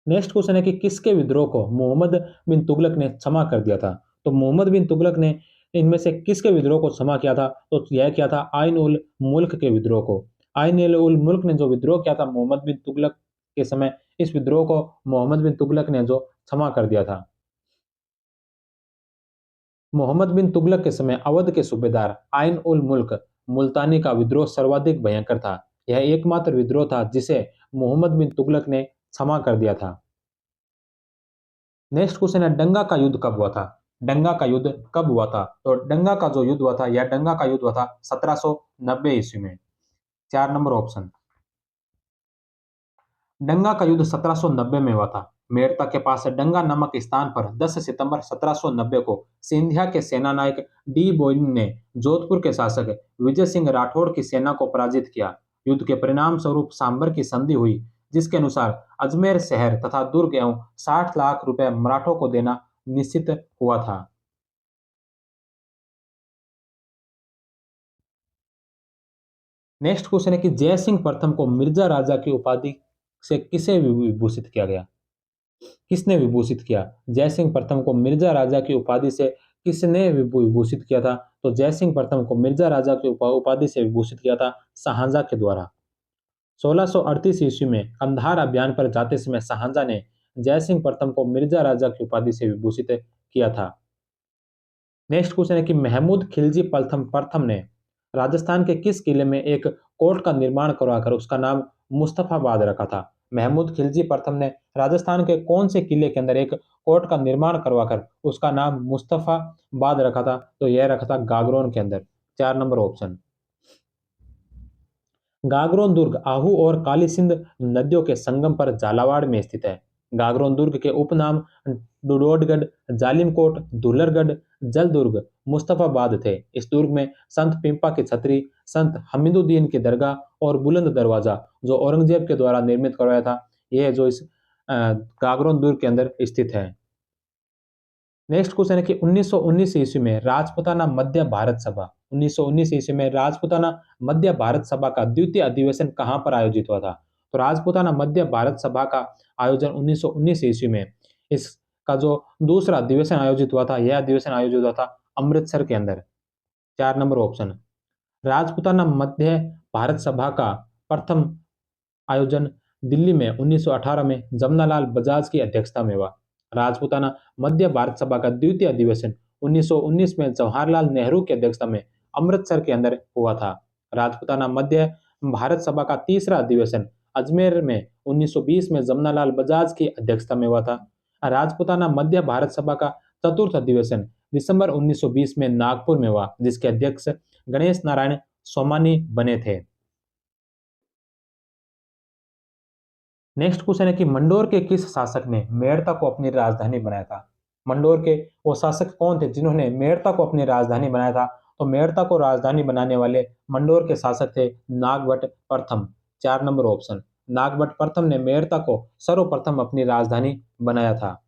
A: नेक्स्ट क्वेश्चन है कि किसके विद्रोह को मोहम्मद बिन तुगलक ने क्षमा कर दिया था? तो मोहम्मद बिन तुगलक ने इनमें से किसके विद्रोह को क्षमा किया था? तो यह किया था आइन उल मुल्क के विद्रोह को। आइन उल मुल्क ने जो विद्रोह किया था मोहम्मद बिन तुगलक के समय, इस विद्रोह को मोहम्मद बिन तुगलक ने जो क्षमा कर दिया था। मोहम्मद बिन तुगलक के समय अवध के सूबेदार आइन उल मुल्क मुल्तानी का विद्रोह सर्वाधिक भयंकर था। यह एकमात्र विद्रोह था जिसे मोहम्मद बिन तुगलक ने क्षमा कर दिया था। नेक्स्ट क्वेश्चन है डंगा का युद्ध कब हुआ था? डंगा का युद्ध कब हुआ था? तो डंगा का जो युद्ध हुआ था, यह डंगा का युद्ध हुआ था 1790 ईस्वी में। 4 नंबर ऑप्शन। डंगा का युद्ध 1790 में हुआ था। मेड़ता के पास डंगा नामक स्थान पर 10 सितंबर 1790 को सिंधिया के सेनानायक डी बोइन ने जोधपुर के शासक विजय सिंह राठौड़ की सेना को पराजित किया। युद्ध के परिणाम स्वरूप सांबर की संधि हुई, जिसके अनुसार अजमेर शहर तथा दुर्ग एवं 60 लाख रुपए मराठों को देना निश्चित हुआ था। नेक्स्ट क्वेश्चन है कि जय सिंह प्रथम को मिर्जा राजा की उपाधि से किसे विभूषित किया गया? किसने विभूषित किया जय सिंह प्रथम को मिर्जा राजा की उपाधि से? किसने विभूषित किया था? तो जय सिंह प्रथम को मिर्जा राजा की उपाधि से विभूषित किया था शाहजहां के द्वारा। 1638 ईस्वी में कंधार अभियान पर जाते समय शाहजहां ने जय सिंह प्रथम को मिर्जा राजा की उपाधि से विभूषित किया था। नेक्स्ट क्वेश्चन है कि महमूद खिलजी प्रथम प्रथम ने राजस्थान के किस किले में एक कोर्ट का निर्माण करवाकर उसका नाम मुस्तफाबाद रखा था? महमूद खिलजी प्रथम ने राजस्थान के कौन से किले के अंदर एक कोर्ट का निर्माण करवाकर उसका नाम मुस्तफाबाद रखा था? तो यह रखा था गागरोन के अंदर। 4 नंबर ऑप्शन। गागरोन दुर्ग आहू और काली सिंध नदियों के संगम पर झालावाड़ में स्थित है। गागरोन दुर्ग के उपनाम डुडोडगढ़, जालिमकोट, दुलरगढ़, जलदुर्ग, मुस्तफाबाद थे। इस दुर्ग में संत पिंपा की छतरी, संत हमीदुद्दीन की दरगाह और बुलंद दरवाजा जो औरंगजेब के द्वारा निर्मित करवाया था, यह जो इस गागरोन दुर्ग के अंदर स्थित है। नेक्स्ट क्वेश्चन है कि 1919 ईस्वी में राजपूताना मध्य भारत सभा 1919 ईस्वी में राजपूताना मध्य भारत सभा का द्वितीय अधिवेशन कहां पर आयोजित हुआ था? तो राजपूताना मध्य भारत सभा का आयोजन 1919 ईस्वी में इसका जो दूसरा अधिवेशन आयोजित हुआ था, यह अधिवेशन आयोजित हुआ था अमृतसर के अंदर। 4 नंबर ऑप्शन। राजपूताना मध्य भारत सभा का प्रथम आयोजन दिल्ली में 1918 में जमनालाल बजाज की अध्यक्षता में हुआ। राजपूताना मध्य भारत सभा का द्वितीय अधिवेशन 1919 में जवाहरलाल नेहरू की अध्यक्षता में अमृतसर के अंदर हुआ था। राजपूताना मध्य भारत सभा का तीसरा अधिवेशन अजमेर में 1920 में जमनालाल बजाज की अध्यक्षता में हुआ था। राजपूताना मध्य भारत सभा का चतुर्थ अधिवेशन दिसंबर 1920 में नागपुर में हुआ, जिसके अध्यक्ष गणेश नारायण सोमानी बने थे। नेक्स्ट क्वेश्चन है कि मंडोर के किस शासक ने मेड़ता को अपनी राजधानी बनाया था? मंडोर के वो शासक कौन थे जिन्होंने मेड़ता को अपनी राजधानी बनाया था? तो मेड़ता को राजधानी बनाने वाले मंडोर के शासक थे नागभट्ट प्रथम। 4 नंबर ऑप्शन। नागभट्ट प्रथम ने मेड़ता को सर्वप्रथम अपनी राजधानी बनाया था।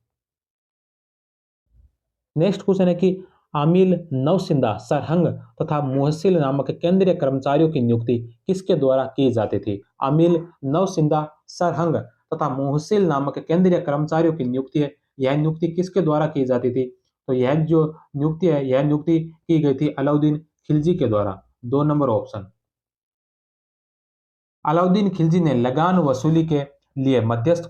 A: नेक्स्ट क्वेश्चन है कि आमिल, नौसिंदा, सरहंग तथा मुहसिल नामक केंद्रीय कर्मचारियों की नियुक्ति किसके द्वारा की जाती थी? आमिल, नौसिंदा, सरहंग तथा मुहसिल नामक केंद्रीय कर्मचारियों की नियुक्ति है, यह नियुक्ति किसके द्वारा की जाती थी? तो यह जो नियुक्ति है, यह नियुक्ति की गई थी अलाउद्दीन खिलजी के द्वारा। 2 नंबर ऑप्शन। अलाउद्दीन खिलजी ने लगान वसूली के लिए मध्यस्थ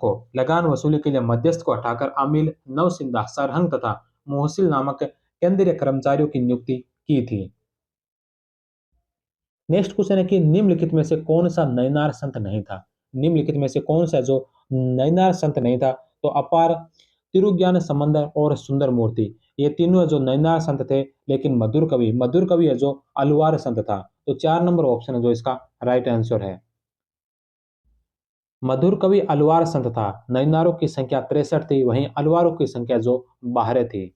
A: को हटाकर आमिल, नौसिंदा, सरहंग तथा मुहसिल नामक केंद्रीय कर्मचारियों की नियुक्ति की थी। नेक्स्ट क्वेश्चन है कि निम्नलिखित में से कौन सा नैनार संत नहीं था? निम्नलिखित में से कौन सा जो नैनार संत नहीं था? तो अपार, तिरुज्ञान समंदर और सुंदर मूर्ति, ये तीनों जो नैनार संत थे। लेकिन मधुर कवि है जो अलवार संत था। तो 4 नंबर ऑप्शन है जो इसका राइट आंसर है। मधुर कवि अलवार संत था। नैनारों की संख्या 63 थी, वहीं अलवारों की संख्या जो 12 थी।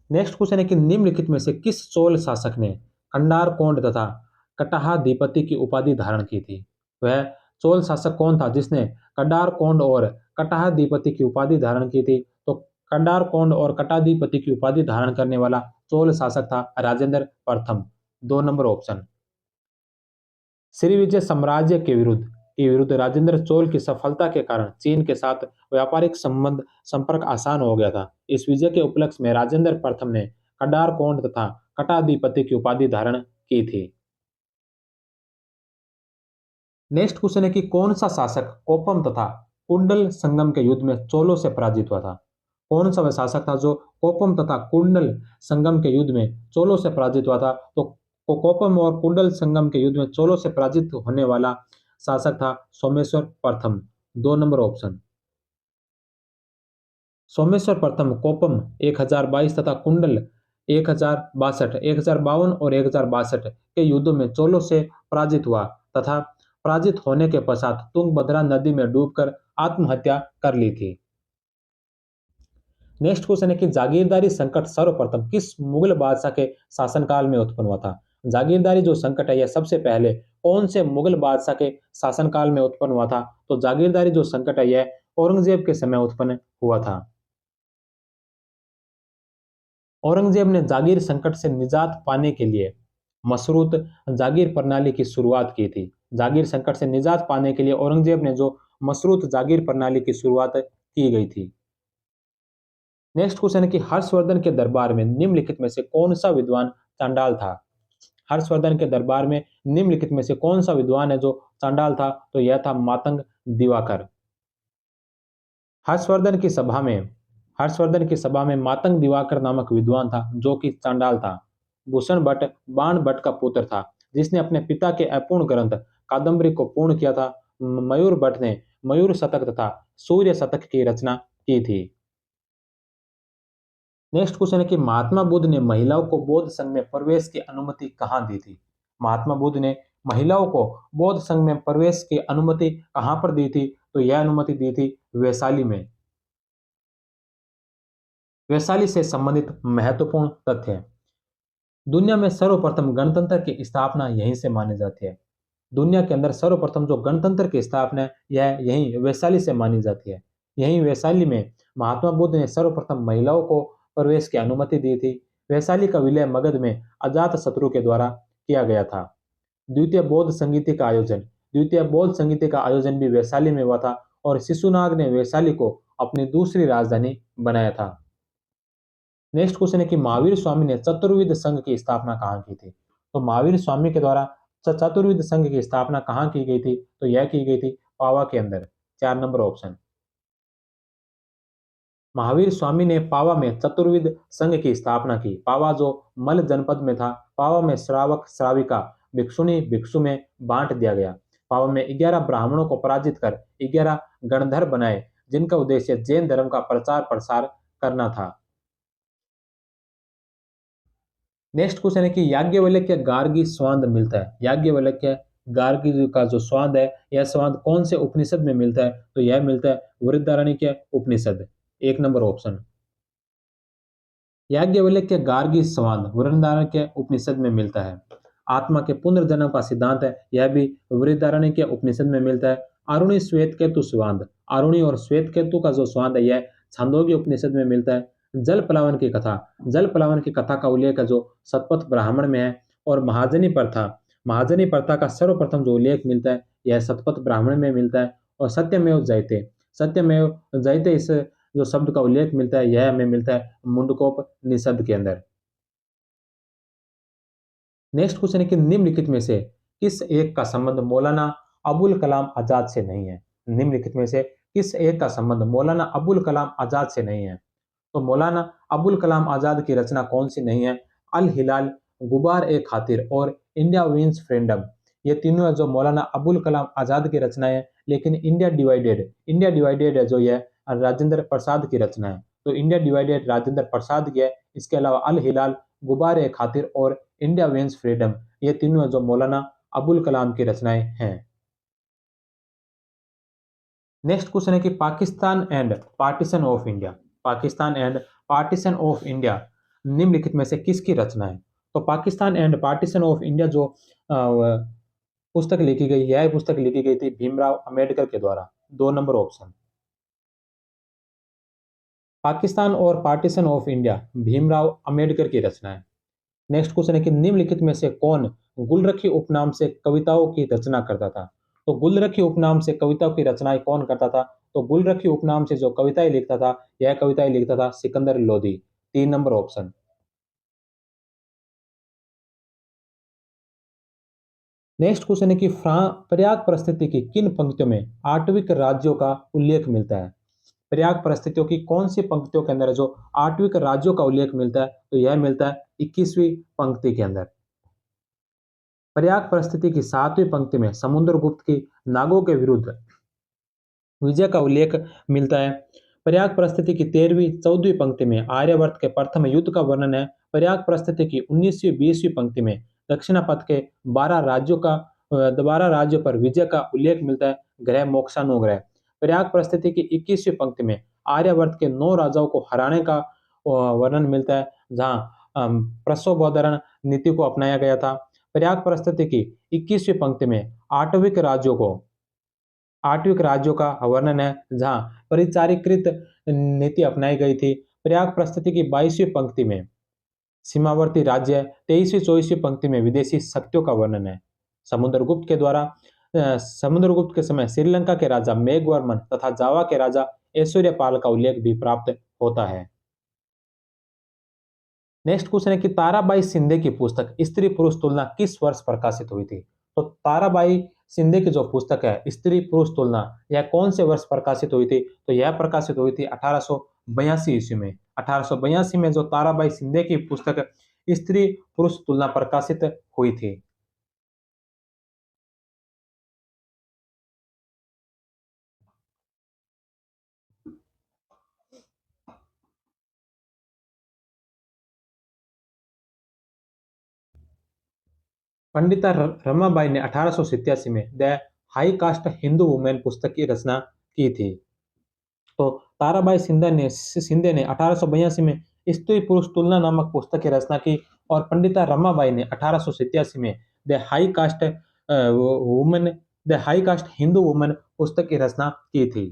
A: नेक्स्ट क्वेश्चन है कि निम्नलिखित में से किस चोल शासक ने कंडार कोंड तथा कटाहादीपति की उपाधि धारण की थी? वह चोल शासक कौन था जिसने कंडार कोंड और कटाहादीपति की उपाधि धारण की थी? तो कंडार कोंड और कटाधिपति की उपाधि धारण करने वाला चोल शासक था राजेंद्र प्रथम। 2 नंबर ऑप्शन। श्रीविजय साम्राज्य के विरुद्ध राजेंद्र चोल की सफलता के कारण चीन के साथ व्यापारिक संपर्क आसान हो गया था। इस विजय के उपलक्ष्य में राजेंद्र प्रथम ने कडार कोंड तथा कटाधिपति की उपाधि धारण की थी। नेक्स्ट क्वेश्चन है कि कौन सा शासक कोपम तथा कुंडल संगम के युद्ध में चोलों से पराजित हुआ था? कौन सा वह शासक था जो कोपम तथा कुंडल संगम के युद्ध में चोलों से पराजित हुआ था? तो कोपम और कुंडल संगम के युद्ध में चोलों से पराजित होने वाला शासक था सोमेश्वर प्रथम। 2 नंबर ऑप्शन। सोमेश्वर प्रथम कोपम 1022 तथा कुंडल 1052 और 1062 के युद्धों में चोलों से पराजित हुआ तथा पराजित होने के पश्चात तुंगभद्रा नदी में डूबकर आत्महत्या कर ली थी। नेक्स्ट क्वेश्चन है कि जागीरदारी संकट सर्वप्रथम किस मुगल बादशाह के शासनकाल में उत्पन्न हुआ था। जागीरदारी जो संकट है यह सबसे पहले कौन से मुगल बादशाह के शासनकाल में उत्पन्न हुआ था। तो जागीरदारी जो संकट है यह औरंगजेब के समय उत्पन्न हुआ था। औरंगजेब ने जागीर संकट से निजात पाने के लिए मशरूत जागीर प्रणाली की शुरुआत की थी। जागीर संकट से निजात पाने के लिए औरंगजेब ने जो मशरूत जागीर प्रणाली की शुरुआत की गई थी। नेक्स्ट क्वेश्चन है कि हर्षवर्धन के दरबार में निम्नलिखित में से कौन सा विद्वान चांडाल था। हर्षवर्धन के दरबार में निम्नलिखित में से कौन सा विद्वान है जो चांडाल था। तो यह था मातंग दिवाकर। हर्षवर्धन की सभा में हर्षवर्धन की सभा में मातंग दिवाकर नामक विद्वान था जो कि चांडाल था। भूषण भट्ट बाण भट्ट का पुत्र था जिसने अपने पिता के अपूर्ण ग्रंथ कादम्बरी को पूर्ण किया था। मयूर भट्ट ने मयूर शतक तथा सूर्य शतक की रचना की थी। नेक्स्ट क्वेश्चन है कि महात्मा बुद्ध ने महिलाओं को बौद्ध संघ में प्रवेश की अनुमति कहाँ दी थी। महात्मा बुद्ध ने महिलाओं को बौद्ध संघ में प्रवेश की अनुमति कहाँ पर दी थी। तो यह अनुमति दी थी वैशाली में। वैशाली से संबंधित महत्वपूर्ण तथ्य। दुनिया में सर्वप्रथम गणतंत्र की स्थापना यहीं से मानी जाती है। दुनिया के अंदर सर्वप्रथम जो गणतंत्र की स्थापना है यह यहीं वैशाली से मानी जाती है। यहीं वैशाली में महात्मा बुद्ध ने सर्वप्रथम महिलाओं को प्रवेश की अनुमति दी थी। वैशाली का विलय मगध में अजात शत्रु के द्वारा किया गया था। द्वितीय बौद्ध संगीति का आयोजन भी वैशाली में हुआ था और शिशुनाग ने वैशाली को अपनी दूसरी राजधानी बनाया था। नेक्स्ट क्वेश्चन है कि महावीर स्वामी ने चतुर्विद संघ की स्थापना कहाँ की थी। तो महावीर स्वामी के द्वारा चतुर्विद संघ की स्थापना कहाँ की गई थी। तो यह की गई थी पावा के अंदर। 4 नंबर ऑप्शन। महावीर स्वामी ने पावा में चतुर्विद संघ की स्थापना की। पावा जो मल जनपद में था, पावा में श्रावक श्राविका भिक्षुणी भिक्षु में बांट दिया गया। पावा में 11 ब्राह्मणों को पराजित कर 11 गणधर बनाए जिनका उद्देश्य जैन धर्म का प्रचार प्रसार करना था। नेक्स्ट क्वेश्चन है कि याज्ञवल्क्य गार्गी स्वांद मिलता है। याज्ञवल्क्य गार्गी का जो स्वांद है यह स्वांद कौन से उपनिषद में मिलता है। तो यह मिलता है वृहदारण्यक उपनिषद। 1 नंबर ऑप्शन। याज्ञवल्क्य गार्गी स्वांद वृहदारण्यक उपनिषद में मिलता है। आत्मा के पुनर्जन्म का सिद्धांत है यह भी वृहदारण्यक उपनिषद में मिलता है। अरुणी श्वेत केतु स्वांद, अरुणी और श्वेत केतु का जो स्वांद है यह छांदोग्य उपनिषद में मिलता है। जल प्लावन की कथा का उल्लेख है जो शतपथ ब्राह्मण में है। और महाजनी प्रथा का सर्वप्रथम जो उल्लेख मिलता है यह शतपथ ब्राह्मण में मिलता है। और सत्यमेव जयते इस जो शब्द का उल्लेख मिलता है यह हमें मिलता है मुंडकोपनिषद के अंदर। नेक्स्ट क्वेश्चन है कि निम्नलिखित में से किस एक का संबंध मौलाना अबुल कलाम आजाद से नहीं है। निम्नलिखित में से किस एक का संबंध मौलाना अबुल कलाम आजाद से नहीं है। तो मौलाना अबुल कलाम आजाद की रचना कौन सी नहीं है। अल हिलाल, गुबार ए खातिर और इंडिया विंस फ्रीडम, ये तीनों है जो मौलाना अबुल कलाम आजाद की रचना है। लेकिन इंडिया डिवाइडेड है जो यह राजेंद्र प्रसाद की रचना है। तो इंडिया डिवाइडेड राजेंद्र प्रसाद की है। इसके अलावा अल हिलाल, गुबार ए खातिर और इंडिया विंस फ्रीडम, ये तीनों है जो मौलाना अबुल कलाम की रचनाएं हैं। नेक्स्ट क्वेश्चन है कि Pakistan and partition of India निम्नलिखित में से किसकी रचना है। तो Pakistan and partition of India जो पुस्तक लिखी गई, यह पुस्तक लिखी गई थी भीमराव अंबेडकर के द्वारा। 2 नंबर ऑप्शन। पाकिस्तान और partition of India Bhimrao Ambedkar की रचना है। नेक्स्ट क्वेश्चन है कि निम्नलिखित में से कौन गुलरखी उपनाम से कविताओं की रचना करता था। तो गुलरखी उपनाम से कविताओं की रचनाएं कौन करता था। तो गुलरखी उपनाम से जो कविताएं लिखता था यह कविताएं लिखता था Sikandar Lodhi. 3 number option. Next question है कि प्रयाग परिस्थिति की किन पंक्तियों में आठविक राज्यों का उल्लेख मिलता है। प्रयाग परिस्थितियों की कौन सी पंक्तियों के अंदर है जो आठविक राज्यों का उल्लेख मिलता है। तो यह मिलता है 21वीं पंक्ति के अंदर। प्रयाग परिस्थिति की 7वीं पंक्ति में समुद्रगुप्त की नागों के विरुद्ध विजय का उल्लेख मिलता है। प्रयाग परिस्थिति की 13वीं 14वीं पंक्ति में आर्यवर्त के प्रथम युद्ध का वर्णन है। प्रयाग परिस्थिति की 19वीं 20वीं पंक्ति में दक्षिणापथ के 12 राज्यों पर विजय का उल्लेख मिलता है। ग्रह मोक्षानुग्रह। प्रयाग परिस्थिति की 21वीं पंक्ति में आर्यवर्त के 9 राजाओं को हराने का वर्णन मिलता है, जहां प्रसवोद्धरण नीति को अपनाया गया था। प्रयाग परिस्थिति की 21वीं पंक्ति में आठविक राज्यों का वर्णन है, जहां परिचारीकृत नीति अपनाई गई थी। प्रयाग परिस्थिति की 22वीं पंक्ति में सीमावर्ती राज्य, 23वीं 24वीं पंक्ति में विदेशी शक्तियों का वर्णन है। समुद्रगुप्त के समय श्रीलंका के राजा मेघवर्मन तथा जावा के राजा ऐश्वर्यपाल का उल्लेख भी प्राप्त होता है। नेक्स्ट क्वेश्चन है कि ताराबाई शिंदे की पुस्तक स्त्री पुरुष तुलना किस वर्ष प्रकाशित हुई थी? तो ताराबाई शिंदे की जो पुस्तक है स्त्री पुरुष तुलना, यह कौन से वर्ष प्रकाशित हुई थी? तो यह प्रकाशित हुई थी 1882 ईस्वी में। 1882 में जो ताराबाई शिंदे की पुस्तक स्त्री पुरुष तुलना प्रकाशित हुई थी। पंडिता रमाबाई ने 1887 में the high cast Hindu women पुस्तक की रचना की थी। तो ताराबाई शिंदे ने 1882 में स्त्री पुरुष तुलना नामक पुस्तक की रचना की, और पंडिता रमाबाई ने 1887 में the high cast women the high cast Hindu women पुस्तक की रचना की थी।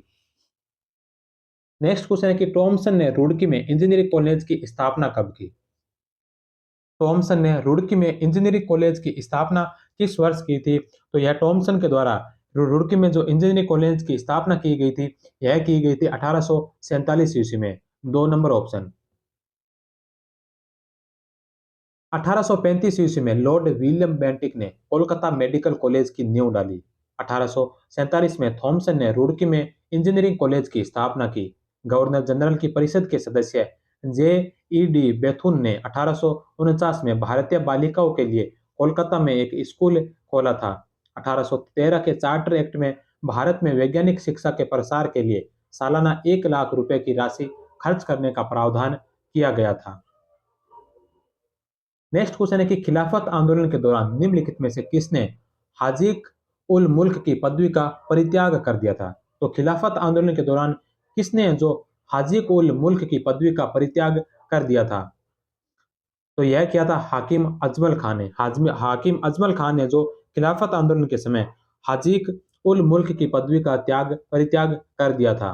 A: नेक्स्ट क्वेश्चन है कि टॉमसन ने रुड़की में इंजीनियरिंग कॉलेज की स्थापना कब की? टॉमसन ने रुड़की में इंजीनियरिंग कॉलेज की स्थापना किस वर्ष की थी? तो यह टॉमसन के द्वारा रुड़की में जो इंजीनियरिंग कॉलेज की स्थापना की गई थी, यह की गई थी 1847 ईस्वी में। 2 नंबर ऑप्शन। 1835 ईस्वी में लॉर्ड विलियम बेंटिक ने कोलकाता मेडिकल कॉलेज की नींव डाली। 1847 में थॉमसन ने रुड़की में इंजीनियरिंग कॉलेज की स्थापना की। गवर्नर जनरल की परिषद के सदस्य जे ई डी बेथुन ने 1849 में भारतीय बालिकाओं के लिए कोलकाता में एक स्कूल खोला था। 1813 के चार्टर एक्ट में भारत में वैज्ञानिक शिक्षा के प्रसार के लिए सालाना 1 लाख रुपए की राशि खर्च करने का प्रावधान किया गया था। नेक्स्ट क्वेश्चन है कि खिलाफत आंदोलन के दौरान निम्नलिखित में से किसने हाजिक उल मुल्क की पदवी का परित्याग कर दिया था? तो खिलाफत आंदोलन के दौरान किसने जो हाजिक उल मुल्क की पदवी का परित्याग कर दिया था? तो यह किया था हाकिम अजमल खान ने। हाकिम अजमल खान ने जो खिलाफत आंदोलन के समय हाजिक उल मुल्क की पदवी का परित्याग कर दिया था।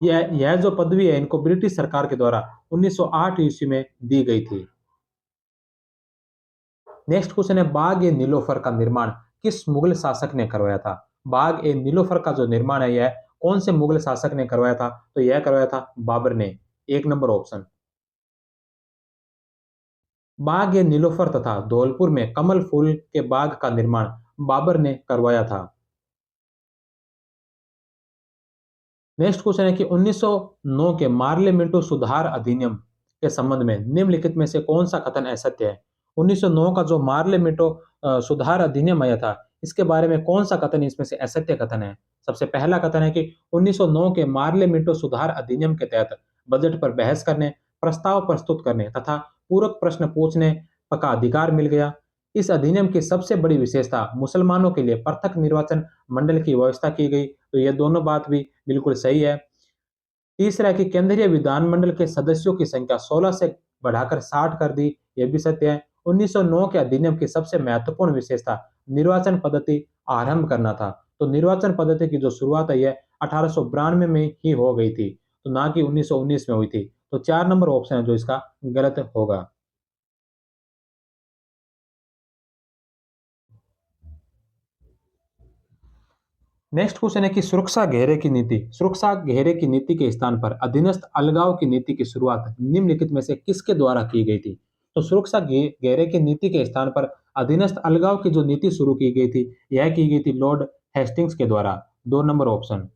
A: यह जो पदवी है इनको ब्रिटिश सरकार के द्वारा 1908 ईस्वी में दी गई थी। नेक्स्ट क्वेश्चन है बाग ए नीलोफर का निर्माण किस मुगल शासक ने करवाया था? बाग ए नीलोफर का जो निर्माण है यह कौन से मुगल शासक ने करवाया था? तो यह करवाया था बाबर ने। 1 नंबर ऑप्शन। बाग ए नीलोफर तथा धौलपुर में कमल फूल के बाग का निर्माण बाबर ने करवाया था। नेक्स्ट क्वेश्चन है कि 1909 के मार्ले मिंटो सुधार अधिनियम के संबंध में निम्नलिखित में से कौन सा कथन असत्य है? 1909 का जो मार्ले मिंटो सुधार अधिनियम आया था, इसके बारे में कौन सा कथन इसमें से असत्य कथन है? सबसे पहला कथन है कि 1909 के मार्ले मिंटो सुधार अधिनियम के तहत बजट पर बहस करने, प्रस्ताव प्रस्तुत करने तथा पूरक प्रश्न पूछने का अधिकार मिल गया। इस अधिनियम की सबसे बड़ी विशेषता मुसलमानों के लिए पृथक निर्वाचन मंडल की व्यवस्था की गई। तो ये दोनों बात भी बिल्कुल सही है। तीसरा है कि केंद्रीय विधानमंडल के सदस्यों की संख्या 16 से बढ़ाकर 60 कर दी, यह भी सत्य है। 1909 के अधिनियम की सबसे महत्वपूर्ण विशेषता निर्वाचन पद्धति आरंभ करना था। तो निर्वाचन पद्धति की जो शुरुआत है यह 1892 में ही हो गई थी, तो ना कि 1919 में हुई थी। तो 4 नंबर ऑप्शन है जो इसका गलत होगा। नेक्स्ट क्वेश्चन है कि सुरक्षा घेरे की नीति के स्थान पर अधीनस्थ अलगाव की नीति की शुरुआत निम्नलिखित में से किसके द्वारा की गई थी? तो सुरक्षा घेरे की नीति के स्थान पर अधीनस्थ अलगाव की जो नीति शुरू की गई थी, यह की गई थी लॉर्ड हेस्टिंग्स के द्वारा। 2 नंबर ऑप्शन।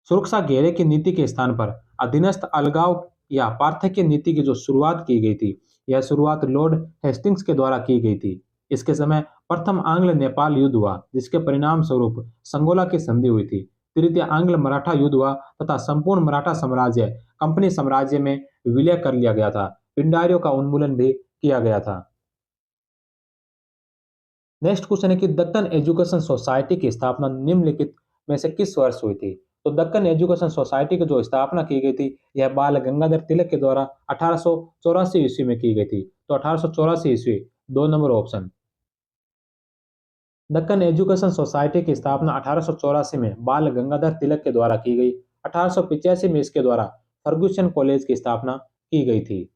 A: सुरक्षा घेरे की नीति के स्थान पर अधीनस्थ अलगाव या पार्थक्य नीति की जो शुरुआत की गई थी, यह शुरुआत लॉर्ड हेस्टिंग्स के द्वारा की गई थी। इसके समय प्रथम आंग्ल नेपाल युद्ध हुआ, जिसके परिणाम स्वरूप संगोला की संधि हुई थी। तृतीय आंग्ल मराठा युद्ध हुआ तथा संपूर्ण मराठा साम्राज्य कंपनी साम्राज्य में विलय कर लिया गया था। पिंडारियों का उन्मूलन भी किया गया था। नेक्स्ट क्वेश्चन है कि दक्कन एजुकेशन सोसाइटी की स्थापना निम्नलिखित में से किस वर्ष हुई थी? तो दक्कन एजुकेशन सोसाइटी की जो स्थापना की गई थी यह बाल गंगाधर तिलक के द्वारा 1884 ईस्वी में की गई थी। तो 1884 ईस्वी, 2 number option. Deccan education society की स्थापना 1884 में बाल गंगाधर तिलक के द्वारा की गई। 1885 में इसके द्वारा फर्गुसन कॉलेज की स्थापना की गई थी।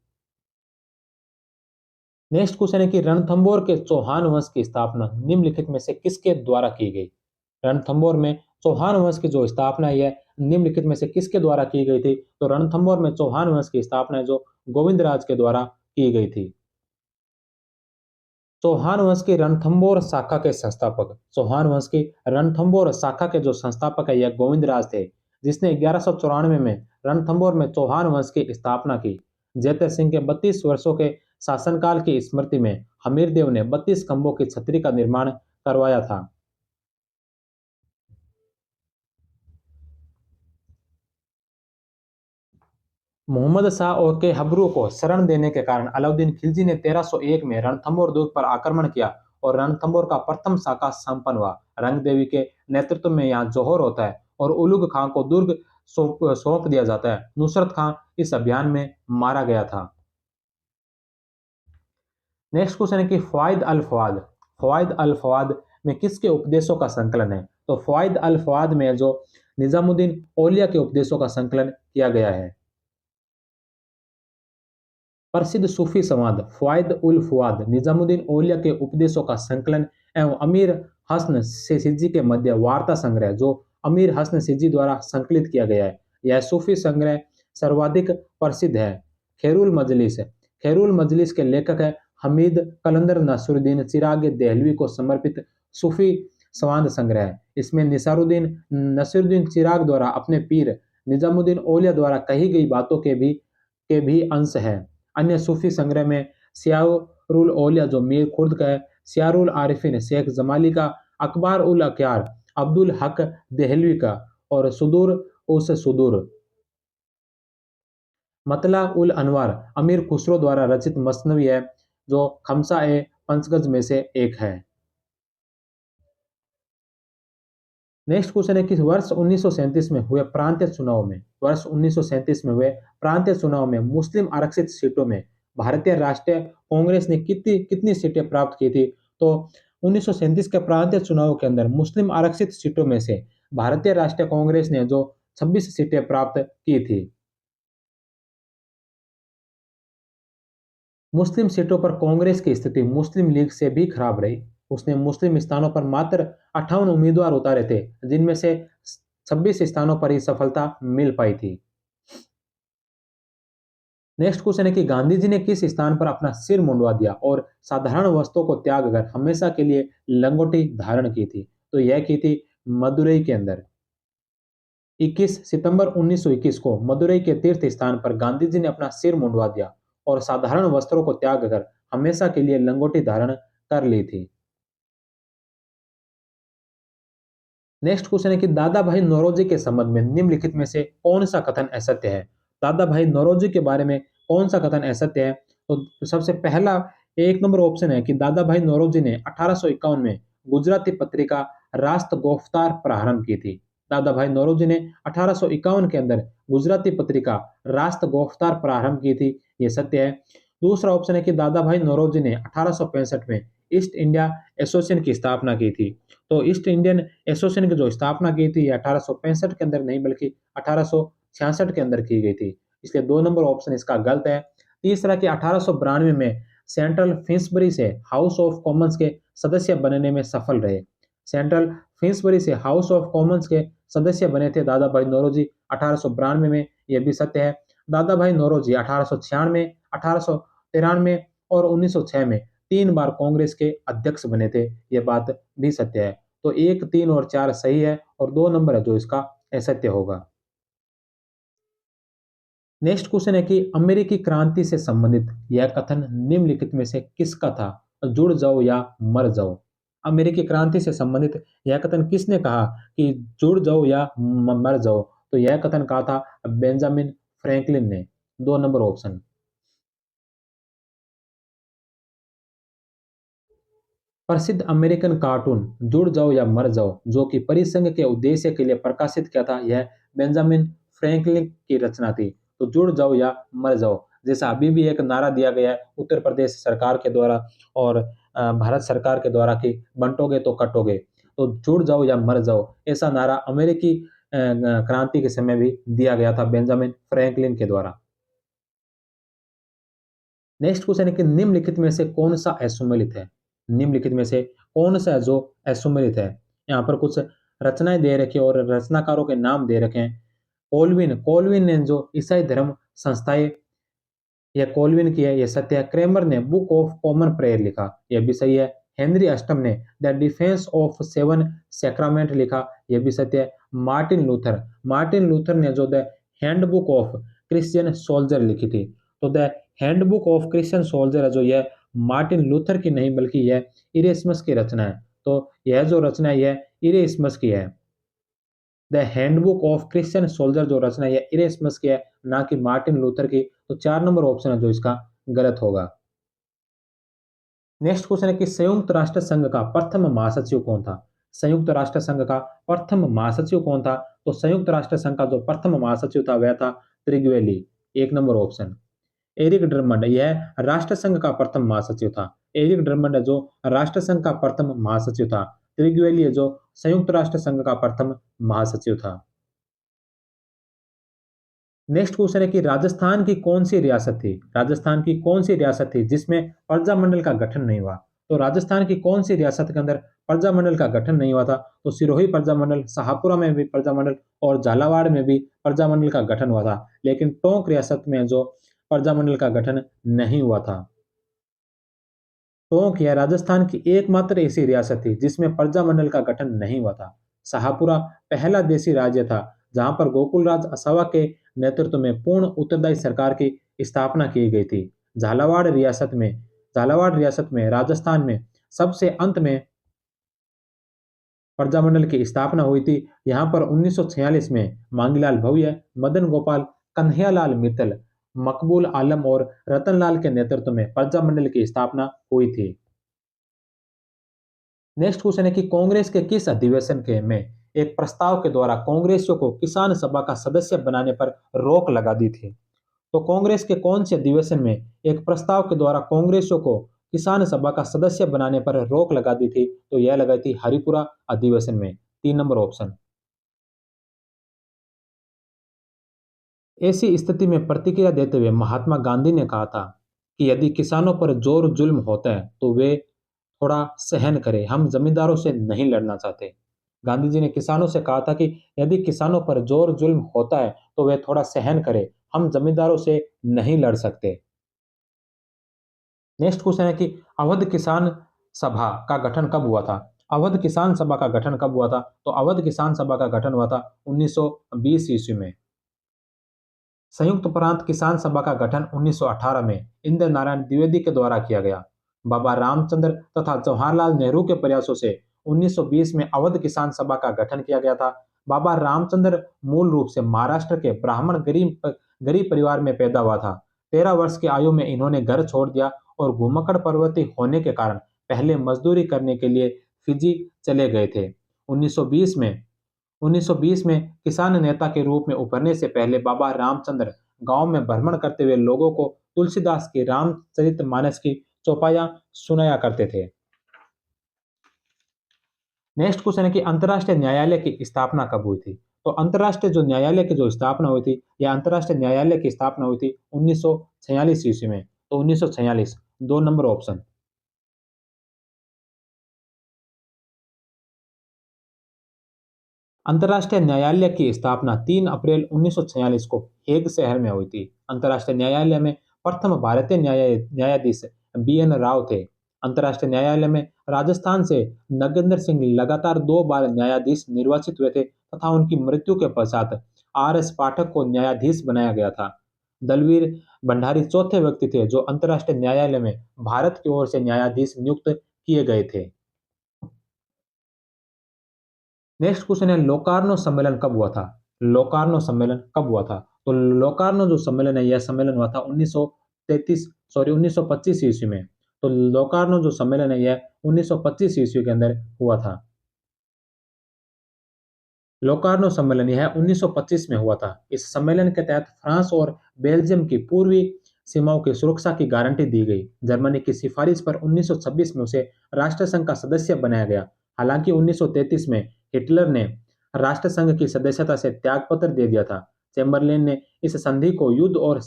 A: नेक्स्ट क्वेश्चन है कि रणथंबोर के चौहान वंश की स्थापना निम्नलिखित में से किसके द्वारा की गई? रणथंबोर में चौहान वंश की जो स्थापना है यह निम्नलिखित में से किसके द्वारा की गई थी? तो रणथंबोर में चौहान वंश की स्थापना है जो गोविंद राज के द्वारा की गई थी। चौहान वंश की रणथंबोर शाखा के संस्थापक, चौहान वंश की रणथंबोर शाखा के जो संस्थापक है यह गोविंद राज थे, जिसने 1194 में रणथंबोर में चौहान वंश की स्थापना की। जैते सिंह के 32 वर्षों के शासनकाल की स्मृति में हमीरदेव ने 32 खंभों की छतरी का निर्माण करवाया था। मोहम्मद शाह और के हबरू को शरण देने के कारण अलाउद्दीन खिलजी ने 1301 में रणथंबोर दुर्ग पर आक्रमण किया और रणथंबोर का प्रथम शाखा संपन्न हुआ। रंग देवी के नेतृत्व में यहाँ जौहर होता है और उलुग खां को दुर्ग सौंप दिया जाता है। नुसरत खां इस अभियान में मारा गया था। नेक्स्ट क्वेश्चन है कि फवाइद अल फवाद में किसके उपदेशों का संकलन है? तो फवाइद अल फवाद में जो निजामुद्दीन औलिया के उपदेशों का संकलन किया गया है। प्रसिद्ध सूफी संवाद फवाइद उल फुआद निजामुद्दीन औलिया के उपदेशों का संकलन एवं अमीर हसन सिद्दी के मध्य वार्ता संग्रह जो अमीर हसन सिद्दी द्वारा संकलित किया गया है। यह सूफी संग्रह सर्वाधिक प्रसिद्ध है। खैरुल मजलिस के लेखक है हमीद कलंदर नसरुद्दीन चिराग देहलवी को समर्पित सूफी संवाद संग्रह है। इसमें निसारुद्दीन नसरुद्दीन चिराग द्वारा अपने पीर निजामुद्दीन औलिया द्वारा कही गई बातों के भी अंश है। अन्य सूफी संग्रह में सियारुल औलिया जो मीर खुर्द का है, सियारुल आरिफिन शेख जमाली का, अकबार उल अख्यार अब्दुल हक देहलवी का और सुदूर उस सुदूर मतला उल अनवार अमीर खुसरो द्वारा रचित मसनवी है जो खमसा ए पंचगज में से एक है। नेक्स्ट क्वेश्चन है कि वर्ष 1937 में हुए प्रांतीय चुनाव में मुस्लिम आरक्षित सीटों में भारतीय राष्ट्रीय कांग्रेस ने कितनी कितनी सीटें प्राप्त की थी? तो 1937 के प्रांतीय चुनाव के अंदर मुस्लिम आरक्षित सीटों में से भारतीय राष्ट्रीय कांग्रेस ने जो 26 सीटें प्राप्त की थी। मुस्लिम सीटों पर कांग्रेस की स्थिति मुस्लिम लीग से भी खराब रही। उसने मुस्लिम स्थानों पर मात्र 58 उम्मीदवार उतारे थे, जिनमें से 26 स्थानों पर ही सफलता मिल पाई थी। नेक्स्ट क्वेश्चन है कि गांधी जी ने किस स्थान पर अपना सिर मुंडवा दिया और साधारण वस्त्रों को त्याग कर हमेशा के लिए लंगोटी धारण की थी? तो यह की थी मदुरई के अंदर। 21 सितंबर 1921 को मदुरई के तीर्थ स्थान पर गांधी जी ने अपना सिर मुंडवा दिया और साधारण वस्त्रों को त्याग कर हमेशा के लिए लंगोटी धारण कर ली थी। नेक्स्ट क्वेश्चन है कि दादा भाई नौरोजी के संबंध में निम्नलिखित में से कौन सा कथन असत्य है? दादा भाई नौरोजी के बारे में कौन सा कथन असत्य है? तो सबसे पहला 1 नंबर ऑप्शन है कि दादा भाई नौरोजी ने 1851 में गुजराती पत्रिका रास्त गोफ्तार प्रारंभ की थी। दादा भाई नौरोजी ने 1851 के अंदर गुजराती पत्रिका रास्त गोफ्तार प्रारंभ की थी, ये सत्य है। दूसरा ऑप्शन है कि दादा भाई नौरोजी ने 1865 में ईस्ट इंडिया एसोसिएशन की स्थापना की थी। तो ईस्ट इंडियन एसोसिएशन की जो स्थापना की थी 1865 के अंदर नहीं बल्कि 1866 के अंदर की गई थी, इसलिए 2 नंबर ऑप्शन इसका गलत है। तीसरा कि 1892 में सेंट्रल फिन्सबरी से हाउस ऑफ कॉमन्स के सदस्य बनने में सफल रहे। सेंट्रल फिन्सबरी से हाउस ऑफ कॉमन्स के सदस्य बने थे दादा भाई नौरोजी 1892 में, यह भी सत्य है। दादा भाई नौरोजी 1896, 1893 और 1906 में 3 बार कांग्रेस के अध्यक्ष बने थे, यह बात भी सत्य है। तो 1, 3 और 4 सही है और 2 नंबर है जो इसका असत्य होगा। नेक्स्ट क्वेश्चन है कि अमेरिकी क्रांति से संबंधित यह कथन निम्नलिखित में से किसका था? जुड़ जाओ या मर जाओ। अमेरिकी क्रांति से संबंधित यह कथन किसने कहा कि जुड़ जाओ या मर जाओ? तो यह कथन कहा था बेंजामिन फ्रैंकलिन ने। 2 नंबर ऑप्शन। प्रसिद्ध अमेरिकन कार्टून जुड़ जाओ या मर जाओ, जो कि परिसंघ के उद्देश्य के लिए प्रकाशित किया था, यह बेंजामिन फ्रैंकलिन की रचना थी। तो जुड़ जाओ या मर जाओ, जैसा अभी भी एक नारा दिया गया है उत्तर प्रदेश सरकार के द्वारा और भारत सरकार के द्वारा कि बंटोगे तो कटोगे। तो जुड़ जाओ या मर जाओ, ऐसा नारा अमेरिकी क्रांति के समय भी दिया गया था बेंजामिन फ्रैंकलिन के द्वारा। नेक्स्ट क्वेश्चन है कि निम्नलिखित में से कौन सा असुमेलित है? निम्नलिखित में से कौन सा जो असुमेलित है? यहाँ पर कुछ रचनाएं दे रखी है और रचनाकारों के नाम दे रखे हैं। कोलविन कोलविन ने जो ईसाई धर्म संस्थाएं, यह कोलविन की है, यह सत्य है। क्रेमर ने बुक ऑफ कॉमन प्रेयर लिखा, यह भी सही है। हेनरी अष्टम ने the defence of seven sacrament लिखा, यह भी सत्य है। मार्टिन लूथर ने जो the handbook of Christian soldier लिखी थी। तो the handbook of Christian soldier है जो यह मार्टिन लूथर की नहीं बल्कि यह इरेस्मस की रचना है। तो यह जो रचना है यह इरेस्मस की है। The handbook of Christian soldier जो रचना है यह इरेस्मस की है, ना कि मार्टिन लूथर की। तो 4 नंबर ऑप्शन है जो इसका गलत होगा। नेक्स्ट क्वेश्चन है कि संयुक्त राष्ट्र संघ का प्रथम महासचिव कौन था? संयुक्त राष्ट्र संघ का प्रथम महासचिव कौन था? तो संयुक्त राष्ट्र संघ का जो प्रथम महासचिव था वह था त्रिगवेली। 1 नंबर ऑप्शन। एरिक ड्रमंड यह राष्ट्र संघ का प्रथम महासचिव था। एरिक ड्रमंड जो राष्ट्र संघ का प्रथम महासचिव था। त्रिगवेली जो संयुक्त राष्ट्र संघ का प्रथम महासचिव था। नेक्स्ट क्वेश्चन है कि राजस्थान की कौन सी रियासत थी? राजस्थान की कौन सी रियासत थी जिसमें प्रजामंडल का गठन नहीं हुआ? तो राजस्थान की कौन सी रियासत के अंदर प्रजामंडल का गठन नहीं हुआ था? तो सिरोही प्रजामंडल, शाहपुरा में भी प्रजामंडल और झालावाड़ में भी प्रजामंडल का गठन हुआ था, लेकिन टोंक रियासत में जो प्रजामंडल का गठन नहीं हुआ था। टोंक यह राजस्थान की एकमात्र ऐसी रियासत थी जिसमें प्रजामंडल का गठन नहीं हुआ था। शाहपुरा पहला देसी राज्य था जहां पर गोकुलराज असावा के नेतृत्व में पूर्ण उत्तरदायी सरकार की स्थापना की गई थी। झालावाड़ रियासत में राजस्थान में सबसे अंत में प्रजामंडल की स्थापना हुई थी। यहाँ पर 1946 में मांगीलाल भव्य, मदन गोपाल, कन्हैयालाल मित्तल, मकबूल आलम और रतनलाल के नेतृत्व में प्रजामंडल की स्थापना हुई थी। नेक्स्ट क्वेश्चन है कि कांग्रेस के किस अधिवेशन के में एक प्रस्ताव के द्वारा कांग्रेसियों को किसान सभा का सदस्य बनाने पर रोक लगा दी थी? तो कांग्रेस के कौन से अधिवेशन में एक प्रस्ताव के द्वारा कांग्रेसियों को किसान सभा का सदस्य बनाने पर रोक लगा दी थी? तो यह लगाई थी हरिपुरा अधिवेशन में। 3 नंबर ऑप्शन। ऐसी स्थिति में प्रतिक्रिया देते हुए महात्मा गांधी ने कहा था कि यदि किसानों पर जोर जुल्म होता है तो वे थोड़ा सहन करें, हम जमींदारों से नहीं लड़ना चाहते। गांधी जी ने किसानों से कहा था कि यदि किसानों पर जोर जुल्म होता है तो वे थोड़ा सहन करें, हम जमींदारों से नहीं लड़ सकते। नेक्स्ट क्वेश्चन है कि अवध किसान सभा का गठन कब हुआ था? अवध किसान सभा का गठन कब हुआ था? तो अवध किसान सभा का गठन हुआ था 1920 ईस्वी में। संयुक्त प्रांत किसान सभा का गठन 1918 में इंदिरा नारायण द्विवेदी के द्वारा किया गया। बाबा रामचंद्र तथा जवाहरलाल नेहरू के प्रयासों से 1920 में अवध किसान सभा का गठन किया गया था। बाबा रामचंद्र मूल रूप से महाराष्ट्र के ब्राह्मण गरीब गरीब परिवार में पैदा हुआ था। 13 वर्ष की आयु में इन्होंने घर छोड़ दिया और घुमक्कड़ पर्वतीय होने के कारण पहले मजदूरी करने के लिए फिजी चले गए थे। 1920 में 1920 में किसान नेता के रूप में उभरने से पहले बाबा रामचंद्र गांव में भ्रमण करते हुए लोगों को तुलसीदास की रामचरितमानस की चौपाइयां सुनाया करते थे। नेक्स्ट क्वेश्चन है कि अंतर्राष्ट्रीय न्यायालय की स्थापना कब हुई थी? तो अंतर्राष्ट्रीय जो न्यायालय की जो स्थापना हुई थी, यह अंतर्राष्ट्रीय न्यायालय की स्थापना हुई थी 1946 ईस्वी में। तो 1946। 2 नंबर ऑप्शन। अंतर्राष्ट्रीय न्यायालय की स्थापना 3 अप्रैल 1946 को हेग शहर में हुई थी। अंतर्राष्ट्रीय न्यायालय में प्रथम भारतीय न्यायाधीश बीएन राव थे। अंतर्राष्ट्रीय न्यायालय में राजस्थान से नगेंद्र सिंह लगातार 2 बार न्यायाधीश निर्वाचित हुए थे तथा उनकी मृत्यु के पश्चात आर एस पाठक को न्यायाधीश बनाया गया था। दलवीर भंडारी चौथे व्यक्ति थे जो अंतर्राष्ट्रीय न्यायालय में भारत की ओर से न्यायाधीश नियुक्त किए गए थे। नेक्स्ट क्वेश्चन है, लोकार्नो सम्मेलन कब हुआ था? लोकार्नो सम्मेलन कब हुआ था? तो लोकार्नो जो सम्मेलन है, यह सम्मेलन हुआ था 1933 सॉरी 1925 ईस्वी में। तो लोकार्नो जो सम्मेलन है, यह 1925 ईस्वी के अंदर हुआ था। लोकार्नो सम्मेलन यह 1925 में हुआ था। इस सम्मेलन के तहत फ्रांस और बेल्जियम की पूर्वी सीमाओं की सुरक्षा की गारंटी दी गई। जर्मनी की सिफारिश पर 1926 में उसे राष्ट्रसंघ का सदस्य बनाया गया। हालांकि 1933 में हिटलर ने राष्ट्रसंघ की सदस्यता से त्यागपत्र दे दिया था। चैम्बरलेन ने इस संधि को युद्ध और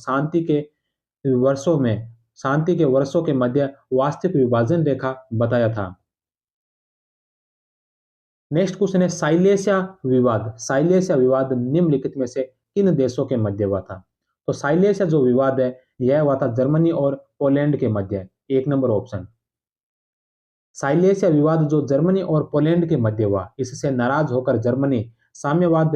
A: वर्षों में शांति के वर्षों के मध्य वास्तविक विभाजन रेखा बताया था। नेक्स्ट क्वेश्चन है, साइलेशिया विवाद। साइलेशिया विवाद निम्नलिखित में से किन देशों के मध्य हुआ था? तो साइलेशिया जो विवाद है, यह हुआ था जर्मनी और पोलैंड के मध्य। एक नंबर ऑप्शन। साइलेशिया विवाद जो जर्मनी और पोलैंड के मध्य हुआ, इससे नाराज होकर जर्मनी साम्यवाद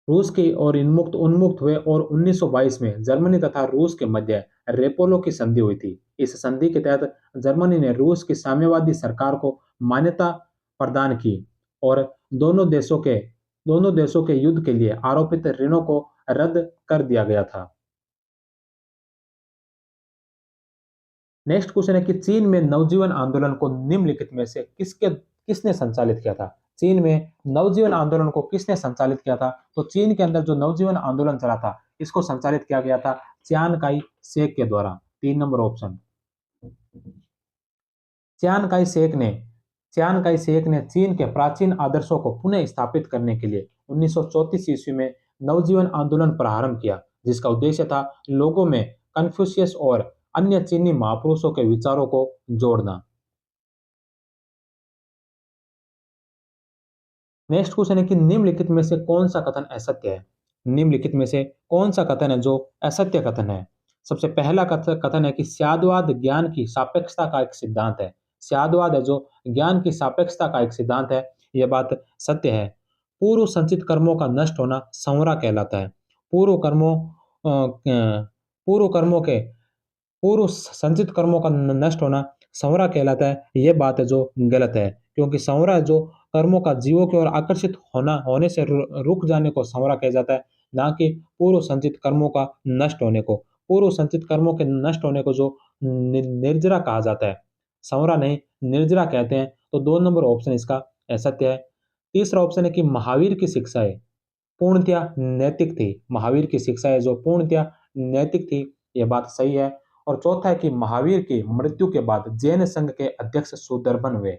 A: रूस की ओर उन्मुक्त हुए और 1922 में जर्मनी तथा रूस के मध्य रेपोलो की संधि हुई थी। इस संधि के तहत जर्मनी ने रूस की साम्यवादी सरकार को मान्यता प्रदान की और दोनों देशों के युद्ध के लिए आरोपित ऋणों को रद्द कर दिया गया था। नेक्स्ट क्वेश्चन है कि चीन में नवजीवन आंदोलन को निम्नलिखित में से किसने संचालित किया था? चीन में नवजीवन आंदोलन को किसने संचालित किया था? तो चीन के अंदर जो नवजीवन आंदोलन चला था, इसको संचालित किया गया था चियान काई शेक के द्वारा। 3 number option. Chiyaan Kai Shek ने चियान काई शेक ने चीन के प्राचीन आदर्शों को पुनः स्थापित करने के लिए 1934 ईस्वी में नवजीवन आंदोलन प्रारंभ किया, जिसका उद्देश्य था लोगों में कन्फ्यूशियस और अन्य चीनी महापुरुषों के विचारों को जोड़ना। नेक्स्ट क्वेश्चन है कि निम्नलिखित में से कौन सा कथन असत्य है? निम्नलिखित में से कौन सा कथन है जो असत्य कथन है? सबसे पहला कथन है कि स्यादवाद ज्ञान की सापेक्षता का एक सिद्धांत है। स्यादवाद है जो ज्ञान की सापेक्षता का एक सिद्धांत है, यह बात सत्य है। पूर्व संचित कर्मों का नष्ट होना संवरा कहलाता है। पूर्व कर्मों पूर्व कर्मों के पूर्व संचित कर्मों का नष्ट होना संवरा कहलाता है। यह बात है जो गलत है, क्योंकि संवरा जो कर्मों का जीवों की ओर आकर्षित होने से रुक जाने को संवरा कहा जाता है, ना कि पूर्व संचित कर्मों का नष्ट होने को। पूर्व संचित कर्मों के नष्ट होने को जो निर्जरा कहा जाता है, संवरा नहीं निर्जरा कहते हैं। तो 2 नंबर ऑप्शन इसका असत्य है। तीसरा ऑप्शन है कि महावीर की शिक्षाएं पूर्णतया नैतिक थी। महावीर की शिक्षाएं जो पूर्णतया नैतिक थी, यह बात सही है। और चौथा है कि महावीर की मृत्यु के बाद जैन संघ के अध्यक्ष सुधर्मन हुए।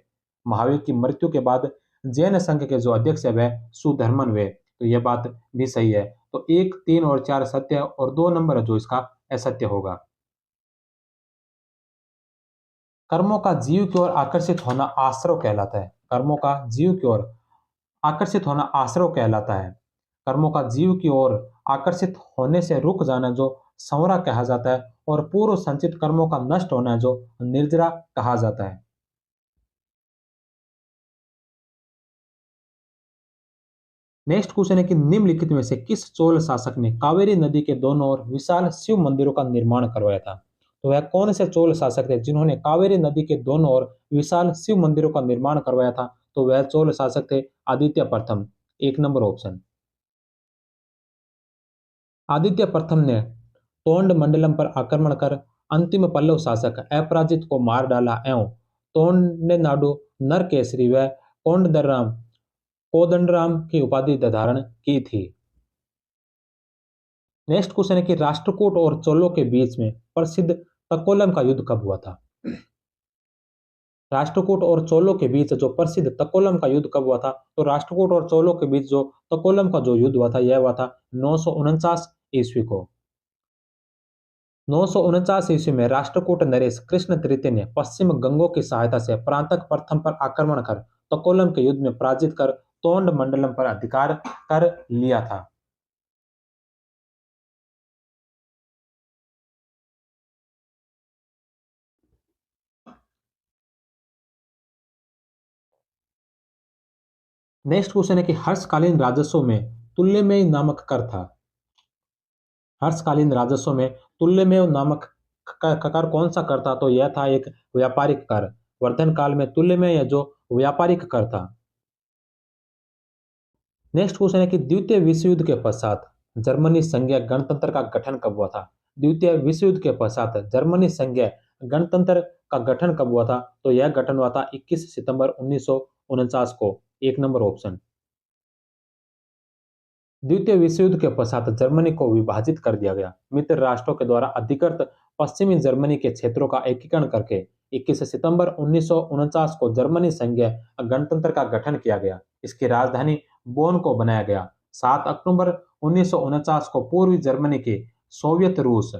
A: महावीर की मृत्यु के बाद जैन संघ के जो अध्यक्ष है वह सुधर्मन हुए, तो यह बात भी सही है। तो 1, 3 और 4 सत्य है और 2 नंबर है जो इसका असत्य होगा। कर्मों का जीव की ओर आकर्षित होना आश्रव कहलाता है। कर्मों का जीव की ओर आकर्षित होना आश्रव कहलाता है। कर्मों का जीव की ओर आकर्षित होने से रुक जाना जो संवरा कहा जाता है और पूर्व संचित कर्मों का नष्ट होना जो निर्जरा कहा जाता है। नेक्स्ट क्वेश्चन है कि निम्नलिखित में से किस चोल शासक ने कावेरी नदी के दोनों ओर विशाल शिव मंदिरों का निर्माण करवाया था? तो वह कौन से चोल शासक थे जिन्होंने कावेरी नदी के दोनों ओर विशाल शिव मंदिरों का निर्माण करवाया था? तो वह चोल शासक थे आदित्य प्रथम। 1 नंबर ऑप्शन। आदित्य प्रथम ने तोंड मंडलम पर आक्रमण कर अंतिम पल्लव शासक अपराजित को मार डाला एवं तोंडनाडु नरकेसरी व कोदंडराम की उपाधि धारण की थी। नेक्स्ट क्वेश्चन है कि राष्ट्रकूट और चोलों के बीच में प्रसिद्ध तकोलम का युद्ध कब हुआ था? राष्ट्रकूट और चोलों के बीच जो प्रसिद्ध तकोलम का युद्ध कब हुआ था? तो राष्ट्रकूट और चोलों के बीच जो तकोलम का जो युद्ध हुआ था, यह हुआ था 949 ईस्वी को। 949 ईस्वी में राष्ट्रकूट नरेश कृष्ण तृतीय ने पश्चिम गंगों की सहायता से प्रांतक प्रथम पर आक्रमण कर तकोलम के युद्ध में पराजित कर तोंड मंडलम पर अधिकार कर लिया था। नेक्स्ट क्वेश्चन है कि हर्षकालीन राजस्व में तुल्यमेय नामक कर था। हर्षकालीन राजस्व में तुल्यमेव नामक कर कौन सा कर था? तो यह था एक व्यापारिक कर। वर्धन काल में तुल्यमेय जो व्यापारिक कर था। नेक्स्ट क्वेश्चन है कि द्वितीय विश्व युद्ध के पश्चात जर्मनी संघीय गणतंत्र का गठन कब हुआ था? द्वितीय विश्व युद्ध के पश्चात जर्मनी संघीय गणतंत्र का गठन कब हुआ था? तो यह गठन हुआ था 21 सितंबर 1949 को। एक नंबर ऑप्शन। द्वितीय विश्व युद्ध के पश्चात जर्मनी को विभाजित कर दिया गया। मित्र राष्ट्रों के द्वारा अधिकृत पश्चिमी जर्मनी के क्षेत्रों का एकीकरण करके 21 सितंबर 1949 को जर्मनी संघीय गणतंत्र का गठन किया गया। इसकी राजधानी बोन को बनाया गया। 7 अक्टूबर 1949 को पूर्वी जर्मनी के सोवियत रूस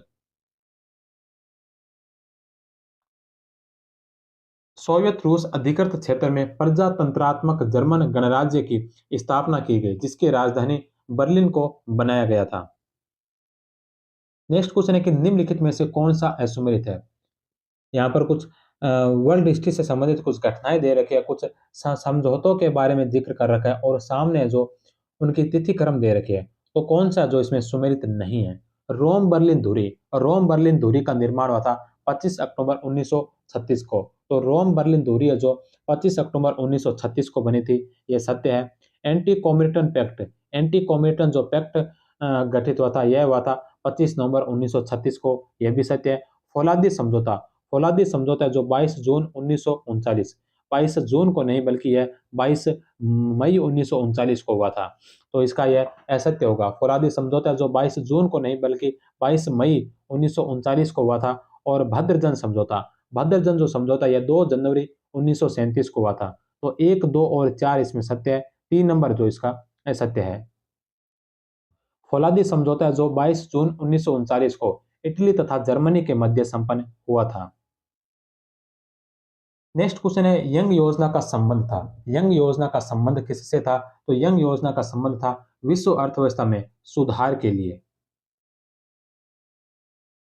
A: अधिकृत क्षेत्र में प्रजातंत्रात्मक जर्मन गणराज्य की स्थापना की गई, जिसकी राजधानी बर्लिन को बनाया गया था। नेक्स्ट क्वेश्चन है कि निम्नलिखित में से कौन सा असुमेलित है? यहाँ पर कुछ वर्ल्ड हिस्ट्री से संबंधित कुछ घटनाएं दे रखी है, कुछ समझौतों के बारे में जिक्र कर रखा है और सामने जो उनकी तिथि क्रम दे रखी है। तो कौन सा जो इसमें सुमेलित नहीं है? रोम बर्लिन धुरी। और रोम बर्लिन धुरी का निर्माण हुआ था 25 अक्टूबर 1936 को। तो रोम बर्लिन धुरी है जो 25 अक्टूबर 1936 को बनी थी, यह सत्य है। एंटी कॉमिटन पैक्ट, एंटी कॉमिटन जो पैक्ट गठित हुआ था, यह हुआ था 25 नवंबर 1936 को, यह भी सत्य है। फौलादी समझौता, फौलादी समझौता जो 22 जून 1939, 22 जून को नहीं बल्कि यह 22 मई 1939 को हुआ था। तो इसका यह असत्य होगा। फौलादी समझौता जो 22 जून को नहीं बल्कि 22 मई 1939 को हुआ था। और भद्रजन समझौता, भद्रजन जो समझौता यह 2 जनवरी 1937 को हुआ था। तो 1, 2 और 4 इसमें सत्य है। 3 नंबर जो इसका असत्य है। फौलादी समझौता जो 22 जून 1939 को इटली तथा जर्मनी के मध्य संपन्न हुआ था। नेक्स्ट क्वेश्चन है यंग योजना का संबंध था। यंग योजना का संबंध किससे था? तो यंग योजना का संबंध था विश्व अर्थव्यवस्था में सुधार के लिए।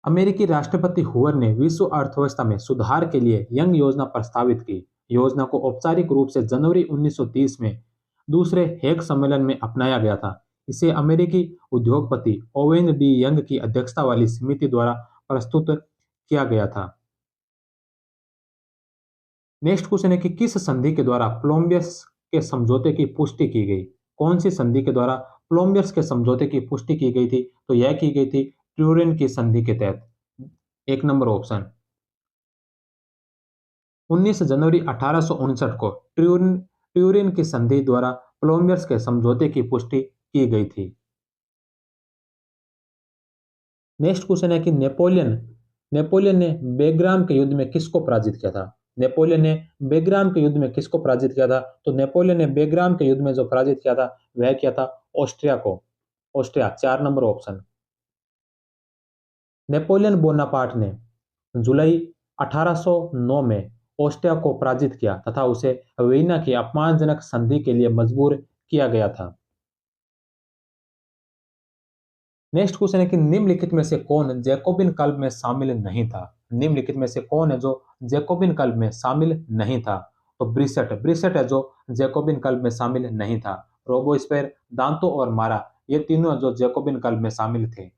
A: अमेरिकी राष्ट्रपति हुवर ने विश्व अर्थव्यवस्था में सुधार के लिए यंग योजना प्रस्तावित की। योजना को औपचारिक रूप से जनवरी 1930 में दूसरे हेग सम्मेलन में अपनाया गया था। इसे अमेरिकी उद्योगपति ओवेन डी यंग की अध्यक्षता वाली समिति द्वारा प्रस्तुत किया गया था। नेक्स्ट क्वेश्चन है कि किस संधि के द्वारा प्लोम्बियस के समझौते की पुष्टि की गई? कौन सी संधि के द्वारा प्लोम्बियस के समझौते की पुष्टि की गई थी? तो यह की गई थी ट्यूरिन की संधि के तहत। एक नंबर ऑप्शन। 19 जनवरी 1859 को ट्यूरिन ट्यूरिन की संधि द्वारा प्लोम्बियस के समझौते की पुष्टि की गई थी। नेक्स्ट क्वेश्चन है कि नेपोलियन नेपोलियन ने बेग्राम के युद्ध में किसको पराजित किया था? नेपोलियन ने बेग्राम के युद्ध में किसको पराजित किया था? तो नेपोलियन ने बेग्राम के युद्ध में जो पराजित किया था वह किया था ऑस्ट्रिया को। Austria. 4 number option. Napoleon Bonaparte ने जुलाई 1809 में ऑस्ट्रिया को पराजित किया तथा उसे वीना की अपमानजनक संधि के लिए मजबूर किया गया था। नेक्स्ट क्वेश्चन है कि निम्नलिखित में से कौन जैकोबिन क्लब में शामिल नहीं था? निम्नलिखित में से कौन है जो जैकोबिन क्लब में शामिल नहीं था? तो ब्रिसेट, ब्रिसेट है जो जैकोबिन क्लब में शामिल नहीं था। रोबोस्पेर, दांतो और मारा, ये तीनों जो जैकोबिन क्लब में शामिल थे।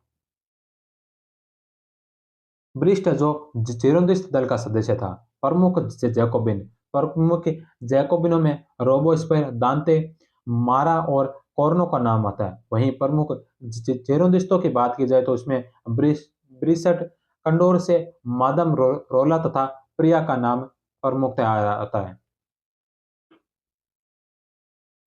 A: ब्रिस्ट है जो जीरोनिस्ट दल का सदस्य था। प्रमुख जैकोबिन, प्रमुख जैकोबिनों में रोबोस्पेर, दांते, मारा और कॉर्नो का नाम आता है। वहीं प्रमुख जेरोनिस्टों की बात की जाए तो इसमें ब्रिसट, कंडोर से मादम रोला तथा प्रिया का नाम प्रमुखतः आता है।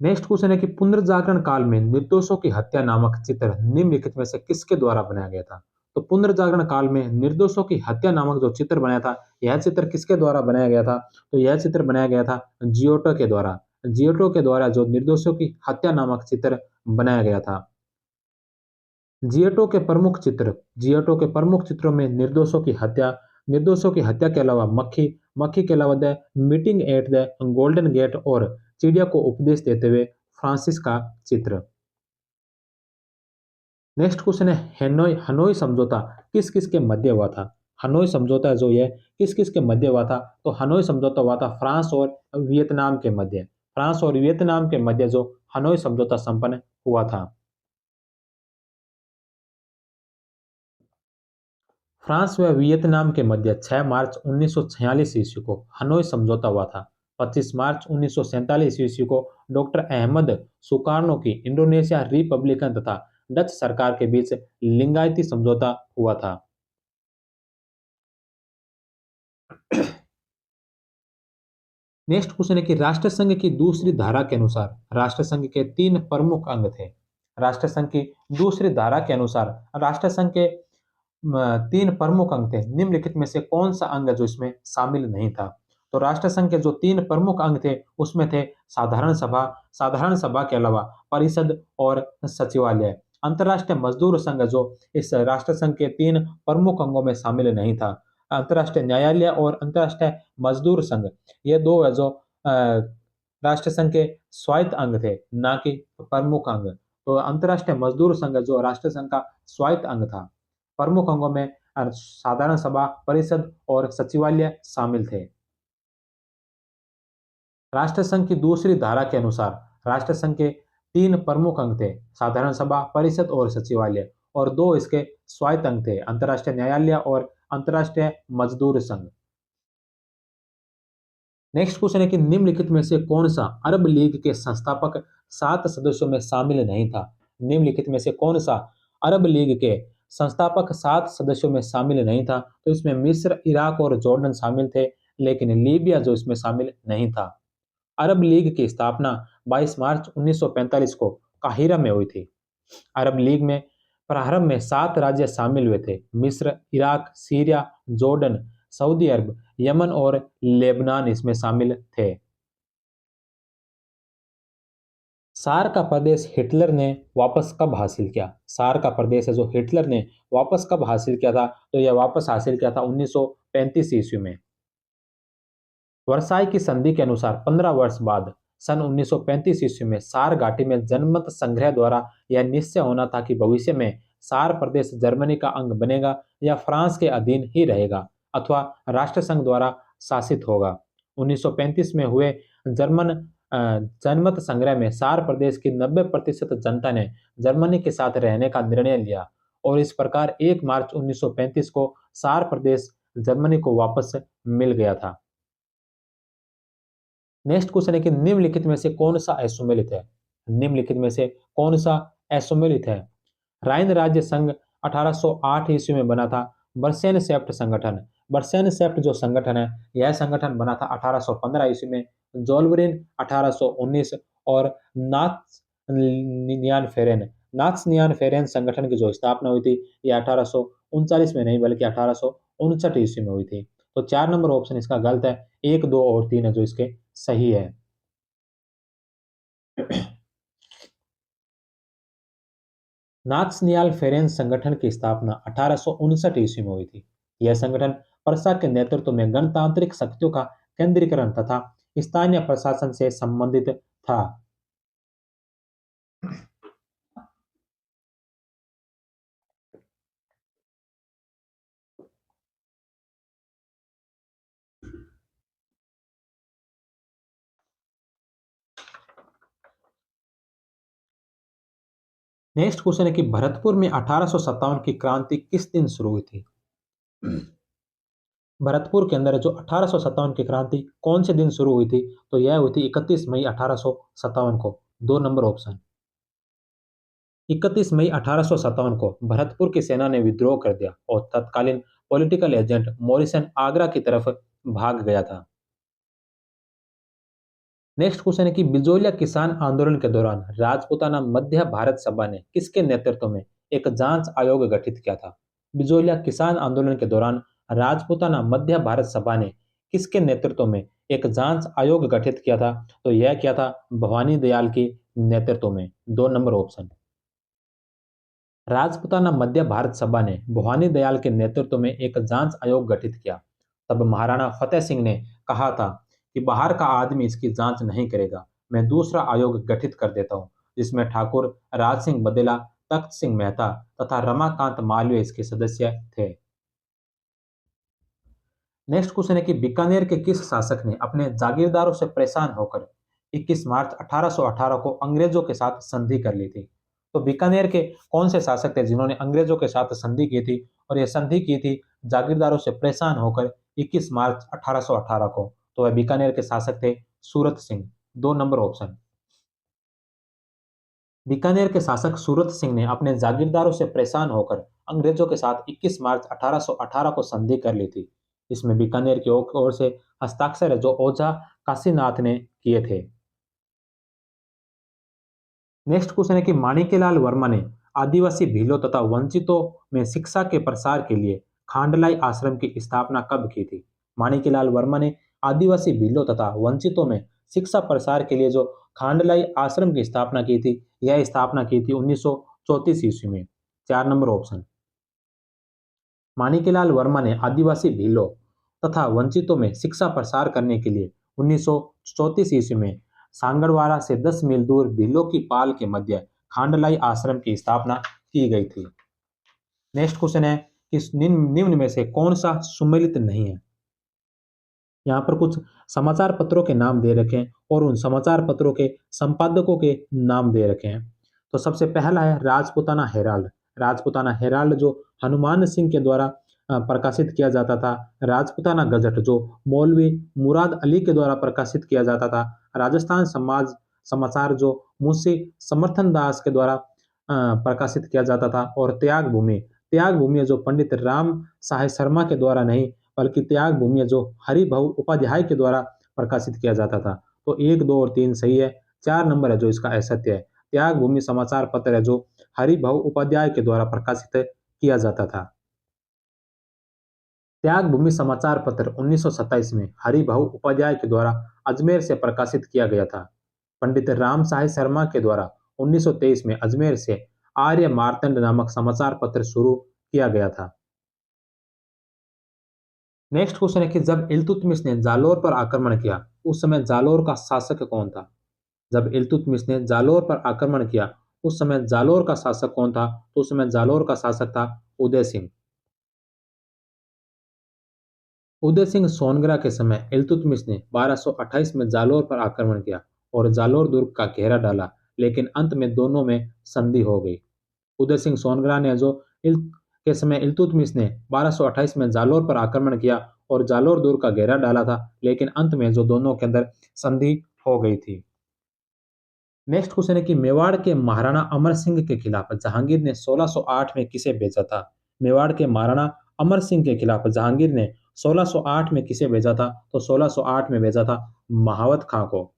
A: नेक्स्ट क्वेश्चन है कि पुनर्जागरण काल में निर्दोषों की हत्या नामक चित्र निम्नलिखित में से किसके द्वारा बनाया गया था? तो पुनर्जागरण काल में निर्दोषों की हत्या नामक जो चित्र बनाया था, यह चित्र किसके द्वारा बनाया गया था? तो यह चित्र बनाया गया था जियोटो के द्वारा। जियोटो के द्वारा जो निर्दोषों की हत्या नामक चित्र बनाया गया था। जियोटो के प्रमुख चित्र, जियोटो के प्रमुख चित्रों में निर्दोषों की हत्या के अलावा मक्खी, मक्खी के अलावा the meeting at the golden gate और चिड़िया को उपदेश देते हुए फ्रांसिस का चित्र। नेक्स्ट क्वेश्चन है हनोई हनोई समझौता किस किस के मध्य हुआ था? हनोई समझौता जो है किस किस के मध्य हुआ था? तो हनोई समझौता हुआ था फ्रांस और वियतनाम के मध्य। फ्रांस और वियतनाम के मध्य जो हनोई समझौता संपन्न हुआ था। फ्रांस व वियतनाम के मध्य 6 मार्च 1946 ईस्वी को हनोई समझौता हुआ था। 25 मार्च 1947 ईस्वी को डॉक्टर अहमद सुकार्नो की इंडोनेशिया रिपब्लिकन तथा डच सरकार के बीच लिंगायती समझौता हुआ था। नेक्स्ट क्वेश्चन है कि राष्ट्रसंघ की दूसरी धारा के अनुसार राष्ट्रसंघ के तीन प्रमुख अंग थे। राष्ट्रसंघ की दूसरी धारा के अनुसार राष्ट्रसंघ के तीन प्रमुख अंग थे। निम्नलिखित में से कौन सा अंग है जो इसमें शामिल नहीं था? तो राष्ट्रसंघ के जो तीन प्रमुख अंग थे उसमें थे साधारण सभा के अलावा परिषद और सचिवालय। अंतर्राष्ट्रीय मजदूर संघ जो इस राष्ट्रसंघ के तीन प्रमुख अंगों में शामिल नहीं था। अंतर्राष्ट्रीय न्यायालय और अंतर्राष्ट्रीय मजदूर संघ, ये दो है जो राष्ट्रसंघ के स्वायत्त अंग थे, ना कि प्रमुख अंग। तो अंतर्राष्ट्रीय मजदूर संघ जो राष्ट्रसंघ का स्वायत्त अंग था। प्रमुख अंगों में साधारण सभा, परिषद और सचिवालय शामिल थे। राष्ट्रसंघ की दूसरी धारा के अनुसार राष्ट्रसंघ के तीन प्रमुख अंग थे, साधारण सभा, परिषद और सचिवालय, और दो इसके स्वायत्त अंग थे, अंतर्राष्ट्रीय न्यायालय और अंतर्राष्ट्रीय मजदूर संघ। नेक्स्ट क्वेश्चन है कि निम्नलिखित में से कौन सा अरब लीग के संस्थापक 7 सदस्यों में शामिल नहीं था? निम्नलिखित में से कौन सा अरब लीग के संस्थापक 7 सदस्यों में शामिल नहीं था? तो इसमें मिस्र, इराक और जॉर्डन शामिल थे, लेकिन लीबिया जो इसमें शामिल नहीं था। अरब लीग की स्थापना 22 मार्च 1945 को काहिरा में हुई थी। अरब लीग में प्रारंभ में 7 राज्य शामिल हुए थे। मिस्र, इराक, सीरिया, जॉर्डन, सऊदी अरब, यमन और लेबनान इसमें शामिल थे। सार का प्रदेश हिटलर ने वापस कब हासिल किया? सार का प्रदेश है जो हिटलर ने वापस कब हासिल किया था? तो यह वापस हासिल किया था 1935 ईस्वी में। वर्साई की संधि के अनुसार 15 वर्ष बाद सन 1935 ईस्वी में सार घाटी में जनमत संग्रह द्वारा यह निश्चय होना था कि भविष्य में सार प्रदेश जर्मनी का अंग बनेगा या फ्रांस के अधीन ही रहेगा अथवा राष्ट्रसंघ द्वारा शासित होगा। 1935 में हुए जर्मन जनमत संग्रह में सार प्रदेश की 90% जनता ने जर्मनी के साथ रहने का निर्णय लिया और इस प्रकार 1 मार्च 1935 को सार प्रदेश जर्मनी को वापस मिल गया था। नेक्स्ट क्वेश्चन है कि निम्नलिखित में से कौन सा असुमेलित है? निम्नलिखित में से कौन सा असुमेलित है? राइन राज्य संघ 1808 ईस्वी में बना था। बर्सेन सेफ्ट संगठन, बर्सेन सेफ्ट जो संगठन है यह संगठन बना था 1815 ईस्वी में। जोल्वरिन 1819 और नात्स नियान फेरेन संगठन की जो स्थापना हुई थी यह 1839 में नहीं बल्कि 1859 ईस्वी में हुई थी। तो 4 नंबर ऑप्शन इसका गलत है। 1, 2 और 3 है जो इसके सही है। नात्सनियाल फेरेंस संगठन की स्थापना 1859 ईस्वी में हुई थी। यह संगठन प्रशा के नेतृत्व में गणतांत्रिक शक्तियों का केंद्रीकरण तथा स्थानीय प्रशासन से संबंधित था। नेक्स्ट क्वेश्चन है कि भरतपुर में 1857 की क्रांति किस दिन शुरू हुई थी? भरतपुर के अंदर जो 1857 की क्रांति कौन से दिन शुरू हुई थी? तो यह हुई थी 31 मई 1857 को। 2 नंबर ऑप्शन। 31 मई 1857 को भरतपुर की सेना ने विद्रोह कर दिया और तत्कालीन पॉलिटिकल एजेंट मॉरिसन आगरा की तरफ भाग गया था। नेक्स्ट क्वेश्चन है कि बिजोलिया किसान आंदोलन के दौरान राजपूताना मध्य भारत सभा ने किसके नेतृत्व में एक जांच आयोग गठित किया था? बिजोलिया किसान आंदोलन के दौरान राजपूताना मध्य भारत सभा ने किसके नेतृत्व में एक जांच आयोग गठित किया था? तो यह किया था भवानी दयाल के नेतृत्व में। 2 नंबर ऑप्शन। राजपूताना मध्य भारत सभा ने भवानी दयाल के नेतृत्व में एक जांच आयोग गठित किया। तब महाराणा फतेह सिंह ने कहा था कि बाहर का आदमी इसकी जांच नहीं करेगा, मैं दूसरा आयोग गठित कर देता हूं जिसमें ठाकुर राज सिंह बदेला, तख्त सिंह मेहता तथा रमाकांत मालवीय इसके सदस्य थे। नेक्स्ट क्वेश्चन है कि बीकानेर के किस शासक ने अपने जागीरदारों से परेशान होकर 21 मार्च 1818 को अंग्रेजों के साथ संधि कर ली थी? तो बीकानेर के कौन से शासक थे जिन्होंने अंग्रेजों के साथ संधि की थी और यह संधि की थी जागीरदारों से परेशान होकर 21 मार्च 1818 को? तो वह बीकानेर के शासक थे सूरत सिंह। 2 number option. बीकानेर के शासक सूरत सिंह ने अपने जागीरदारों से परेशान होकर अंग्रेजों के साथ 21 मार्च 1818 को संधि कर ली थी। इसमें बीकानेर की ओर से हस्ताक्षर है जो ओझा काशीनाथ ने किए थे। नेक्स्ट क्वेश्चन है कि माणिक्यलाल वर्मा ने आदिवासी भीलों तथा वंचितों में शिक्षा के प्रसार के लिए खांडलाई आश्रम की स्थापना कब की थी? माणिक्यलाल वर्मा ने आदिवासी भीलों तथा वंचितों में शिक्षा प्रसार के लिए जो खांडलाई आश्रम की स्थापना की थी, यह स्थापना की थी 1934 ईस्वी में। 4 नंबर ऑप्शन। माणिक्यलाल वर्मा ने आदिवासी भीलों तथा वंचितों में शिक्षा प्रसार करने के लिए 1934 ईस्वी में सांगड़वाड़ा से 10 मील दूर भीलों की पाल के मध्य खांडलाई आश्रम की स्थापना की गई थी। नेक्स्ट क्वेश्चन है कि निम्न में से कौन सा सुमेलित नहीं है? यहाँ पर कुछ समाचार पत्रों के नाम दे रखे हैं और उन समाचार पत्रों के संपादकों के नाम दे रखे हैं। तो सबसे पहला है राजपूताना हेराल्ड। राजपूताना हेराल्ड जो हनुमान सिंह के द्वारा प्रकाशित किया जाता था। राजपूताना गजट जो मौलवी मुराद अली के द्वारा प्रकाशित किया जाता था। राजस्थान समाज समाचार जो मुंशी समर्थन दास के द्वारा प्रकाशित किया जाता था। और त्याग भूमि जो पंडित राम साहे शर्मा के द्वारा नहीं बल्कि त्याग भूमि जो हरिभव उपाध्याय के द्वारा प्रकाशित किया जाता था। तो 1, 2 और 3 सही है। 4 नंबर है जो इसका असत्य है। त्याग भूमि समाचार पत्र है जो हरिभव उपाध्याय के द्वारा प्रकाशित किया जाता था। त्याग भूमि समाचार पत्र 1927 में हरिभव उपाध्याय के द्वारा अजमेर से प्रकाशित किया गया था। पंडित राम साहे शर्मा के द्वारा 1923 में अजमेर से आर्य मार्तंड नामक समाचार पत्र शुरू किया गया था। नेक्स्ट क्वेश्चन है कि जब इल्तुतमिश ने जालोर पर आक्रमण किया उस समय जालोर का शासक कौन था? जब इल्तुतमिश ने जालोर पर आक्रमण किया उस समय जालोर का शासक कौन था? तो उस समय जालोर का शासक था उदय सिंह। उदय सिंह सोनग्रा के समय इल्तुतमिश ने 1228 में जालोर पर आक्रमण किया और जालोर दुर्ग का घेरा डाला, लेकिन अंत में दोनों में संधि हो गई। उदय सिंह सोनग्रा ने जो इल के समय इल्तुतमिश ने 1228 में जालोर पर आक्रमण किया और जालोर दुर्ग का घेरा डाला था, लेकिन अंत में जो दोनों के अंदर संधि हो गई थी। नेक्स्ट क्वेश्चन है कि मेवाड़ के महाराणा अमर सिंह के खिलाफ जहांगीर ने 1608 में किसे भेजा था? मेवाड़ के महाराणा अमर सिंह के खिलाफ जहांगीर ने 1608 में किसे भेजा था? तो 1608 में भेजा था महावत खां को।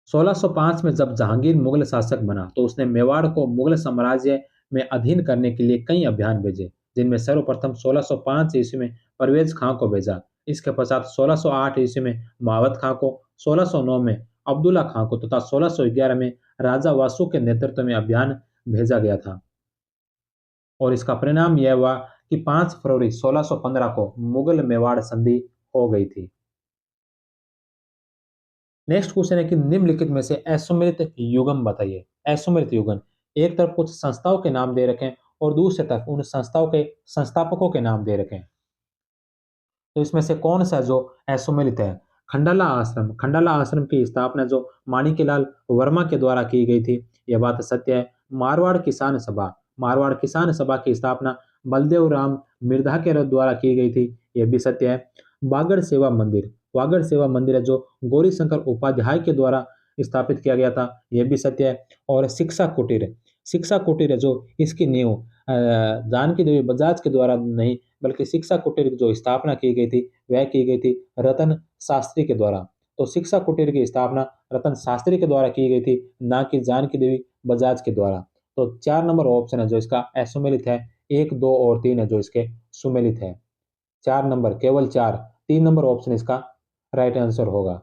A: 1605 में जब जहांगीर मुगल शासक बना तो उसने मेवाड़ को मुगल साम्राज्य में अधीन करने के लिए कई अभियान भेजे, जिनमें सर्वप्रथम 1605 ईस्वी में परवेज खां को भेजा। इसके पश्चात 1608 ईस्वी में महावत खां को, 1609 में अब्दुल्ला खां को तथा 1611 में राजा वासु के नेतृत्व में अभियान भेजा गया था। और इसका परिणाम यह हुआ कि 5 फरवरी 1615 को मुगल मेवाड़ संधि हो गई थी। नेक्स्ट क्वेश्चन है कि निम्नलिखित में से असुमेलित युगम बताइए। असुमेलित युगम, एक तरफ कुछ संस्थाओं के नाम दे रखे हैं और दूसरी तरफ उन संस्थाओं के संस्थापकों के नाम दे रखे हैं। तो इसमें से कौन सा जो असुमेलित है? खंडाला आश्रम की स्थापना जो माणिक्यलाल वर्मा के द्वारा की गई थी, यह बात सत्य है। मारवाड़ किसान सभा की स्थापना बलदेव राम मिर्धा के द्वारा की गई थी, यह भी सत्य है। वागड़ सेवा मंदिर है जो गौरी शंकर उपाध्याय के द्वारा स्थापित किया गया था, यह भी सत्य है। और शिक्षा कुटीर है जो इसकी नींव जानकी देवी बजाज के द्वारा नहीं बल्कि शिक्षा कुटीर की जो स्थापना की गई थी वह की गई थी रतन शास्त्री के द्वारा। तो शिक्षा कुटीर की स्थापना रतन शास्त्री के द्वारा की गई थी, ना कि जानकी देवी बजाज के द्वारा। तो 4 नंबर ऑप्शन है जो इसका असुमेलित है। 1, 2 और 3 है जो इसके सुमेलित है। 4 नंबर, केवल 4। 3 नंबर ऑप्शन इसका राइट आंसर होगा।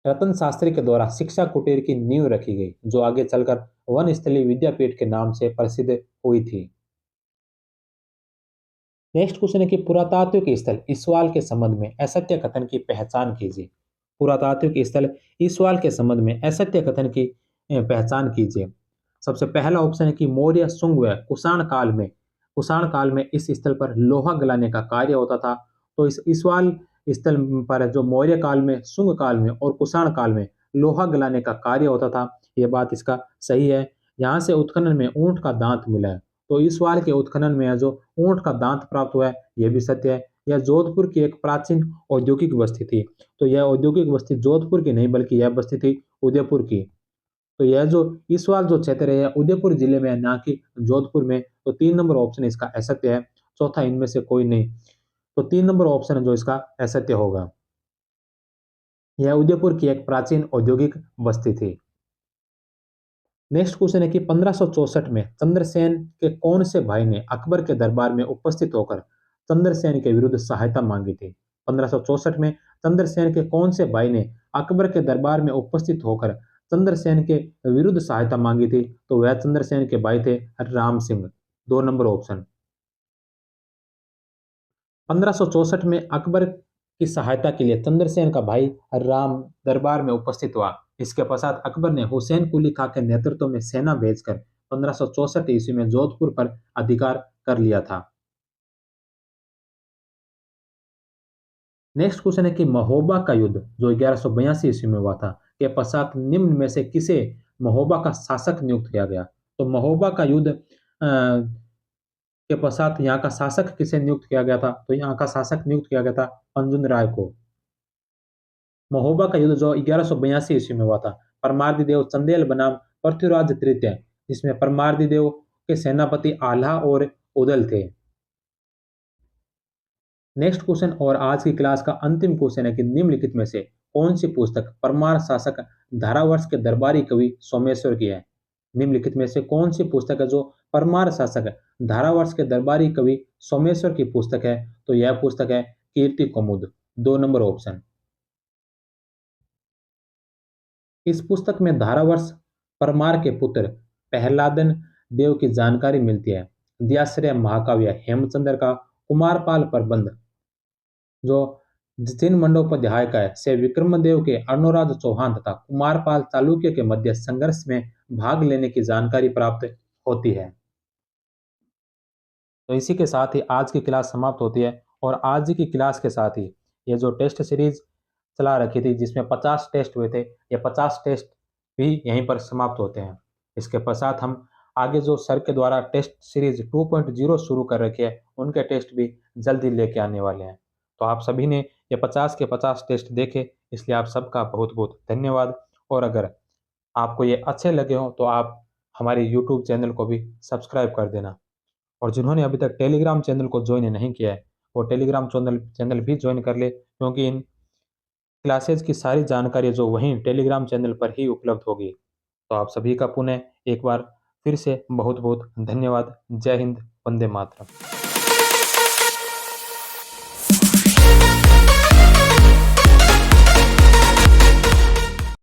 A: रतन शास्त्री के द्वारा शिक्षा कुटीर की नींव रखी गई जो आगे चलकर वनस्थली विद्यापीठ के नाम से प्रसिद्ध हुई थी। नेक्स्ट क्वेश्चन है कि पुरातात्विक स्थल ईसवाल के संबंध में असत्य कथन की पहचान कीजिए। पुरातात्विक स्थल ईसवाल के संबंध में असत्य कथन की पहचान कीजिए। सबसे पहला ऑप्शन है कि मौर्य शुंग व कुषाण काल में इस स्थल पर लोहा गलाने का कार्य होता था। तो इस ईसवाल स्थल पर जो मौर्य काल में, शुंग काल में और कुषाण काल में लोहा गलाने का कार्य होता था, यह बात इसका सही है। यहाँ से उत्खनन में ऊंट का दांत मिला है, तो इस सवाल के उत्खनन में जो ऊंट का दांत प्राप्त हुआ है यह भी सत्य है। यह जोधपुर की एक प्राचीन औद्योगिक बस्ती थी। तो यह औद्योगिक बस्ती जोधपुर की नहीं बल्कि यह बस्ती थी उदयपुर की। तो यह जो इस बार जो क्षेत्र है यह उदयपुर जिले में है, ना कि जोधपुर में। तो 3 नंबर ऑप्शन इसका असत्य है, चौथा इनमें से कोई नहीं। तो 3 नंबर ऑप्शन है जो इसका असत्य होगा। यह उदयपुर की एक प्राचीन औद्योगिक बस्ती थी। नेक्स्ट क्वेश्चन है कि 1564 में चंद्रसेन के कौन से भाई ने अकबर के दरबार में उपस्थित होकर चंद्रसेन के विरुद्ध सहायता मांगी थी? 1564 में चंद्रसेन के कौन से भाई ने अकबर के दरबार में उपस्थित होकर चंद्रसेन के विरुद्ध सहायता मांगी थी? तो वह चंद्रसेन के भाई थे राम सिंह। 2 number option. 1564 में अकबर की सहायता के लिए चंद्रसेन का भाई राम दरबार में उपस्थित हुआ। इसके पश्चात अकबर ने हुसैन कुली खां के नेतृत्व में सेना भेजकर 1564 ईस्वी में जोधपुर पर अधिकार कर लिया था। नेक्स्ट क्वेश्चन है कि महोबा का युद्ध जो 1182 ईस्वी में हुआ था के पश्चात निम्न में से किसे महोबा का शासक नियुक्त किया गया? तो महोबा का युद्ध के पश्चात यहाँ का शासक किसे नियुक्त किया गया था? तो यहाँ का शासक नियुक्त किया गया था अर्जुन राय को। महोबा का युद्ध जो 1182 ईस्वी में हुआ था, परमार्दी देव चंदेल बनाम पृथ्वीराज तृतीय, जिसमें परमार्दी देव के सेनापति आल्हा और उदल थे। नेक्स्ट क्वेश्चन और आज की क्लास का अंतिम क्वेश्चन है कि निम्नलिखित में से कौन सी पुस्तक परमार शासक धारावर्ष के दरबारी कवि सोमेश्वर की है? निम्नलिखित में से कौन सी पुस्तक है जो परमार शासक धारावर्ष के दरबारी कवि सोमेश्वर की पुस्तक है? तो यह पुस्तक है कीर्ति कौमुद। 2 नंबर ऑप्शन। इस पुस्तक में धारावर्ष परमार के पुत्र प्रहलादन देव की जानकारी मिलती है। दयाश्रय महाकाव्य हेमचंद्र का कुमारपाल प्रबंध जो जिन मंडोपाध्याय का है से विक्रमदेव के अर्णोराज चौहान तथा कुमारपाल चालुक्य के मध्य संघर्ष में भाग लेने की जानकारी प्राप्त होती है। तो इसी के साथ ही आज की क्लास समाप्त होती है और आज की क्लास के साथ ही ये जो टेस्ट सीरीज चला रखी थी जिसमें 50 टेस्ट हुए थे, ये 50 टेस्ट भी यहीं पर समाप्त होते हैं। इसके पश्चात हम आगे जो सर के द्वारा टेस्ट सीरीज 2.0 शुरू कर रखे हैं उनके टेस्ट भी जल्दी लेके आने वाले हैं। तो आप सभी ने ये 50 के 50 टेस्ट देखे, इसलिए आप सबका बहुत बहुत धन्यवाद। और अगर आपको ये अच्छे लगे हों तो आप हमारे यूट्यूब चैनल को भी सब्सक्राइब कर देना। और जिन्होंने अभी तक टेलीग्राम चैनल को ज्वाइन नहीं किया है वो टेलीग्राम चैनल भी ज्वाइन कर ले, क्योंकि इन क्लासेज की सारी जानकारी जो वहीं टेलीग्राम चैनल पर ही उपलब्ध होगी। तो आप सभी का पुनः एक बार फिर से बहुत बहुत धन्यवाद। जय हिंद, वंदे मातरम।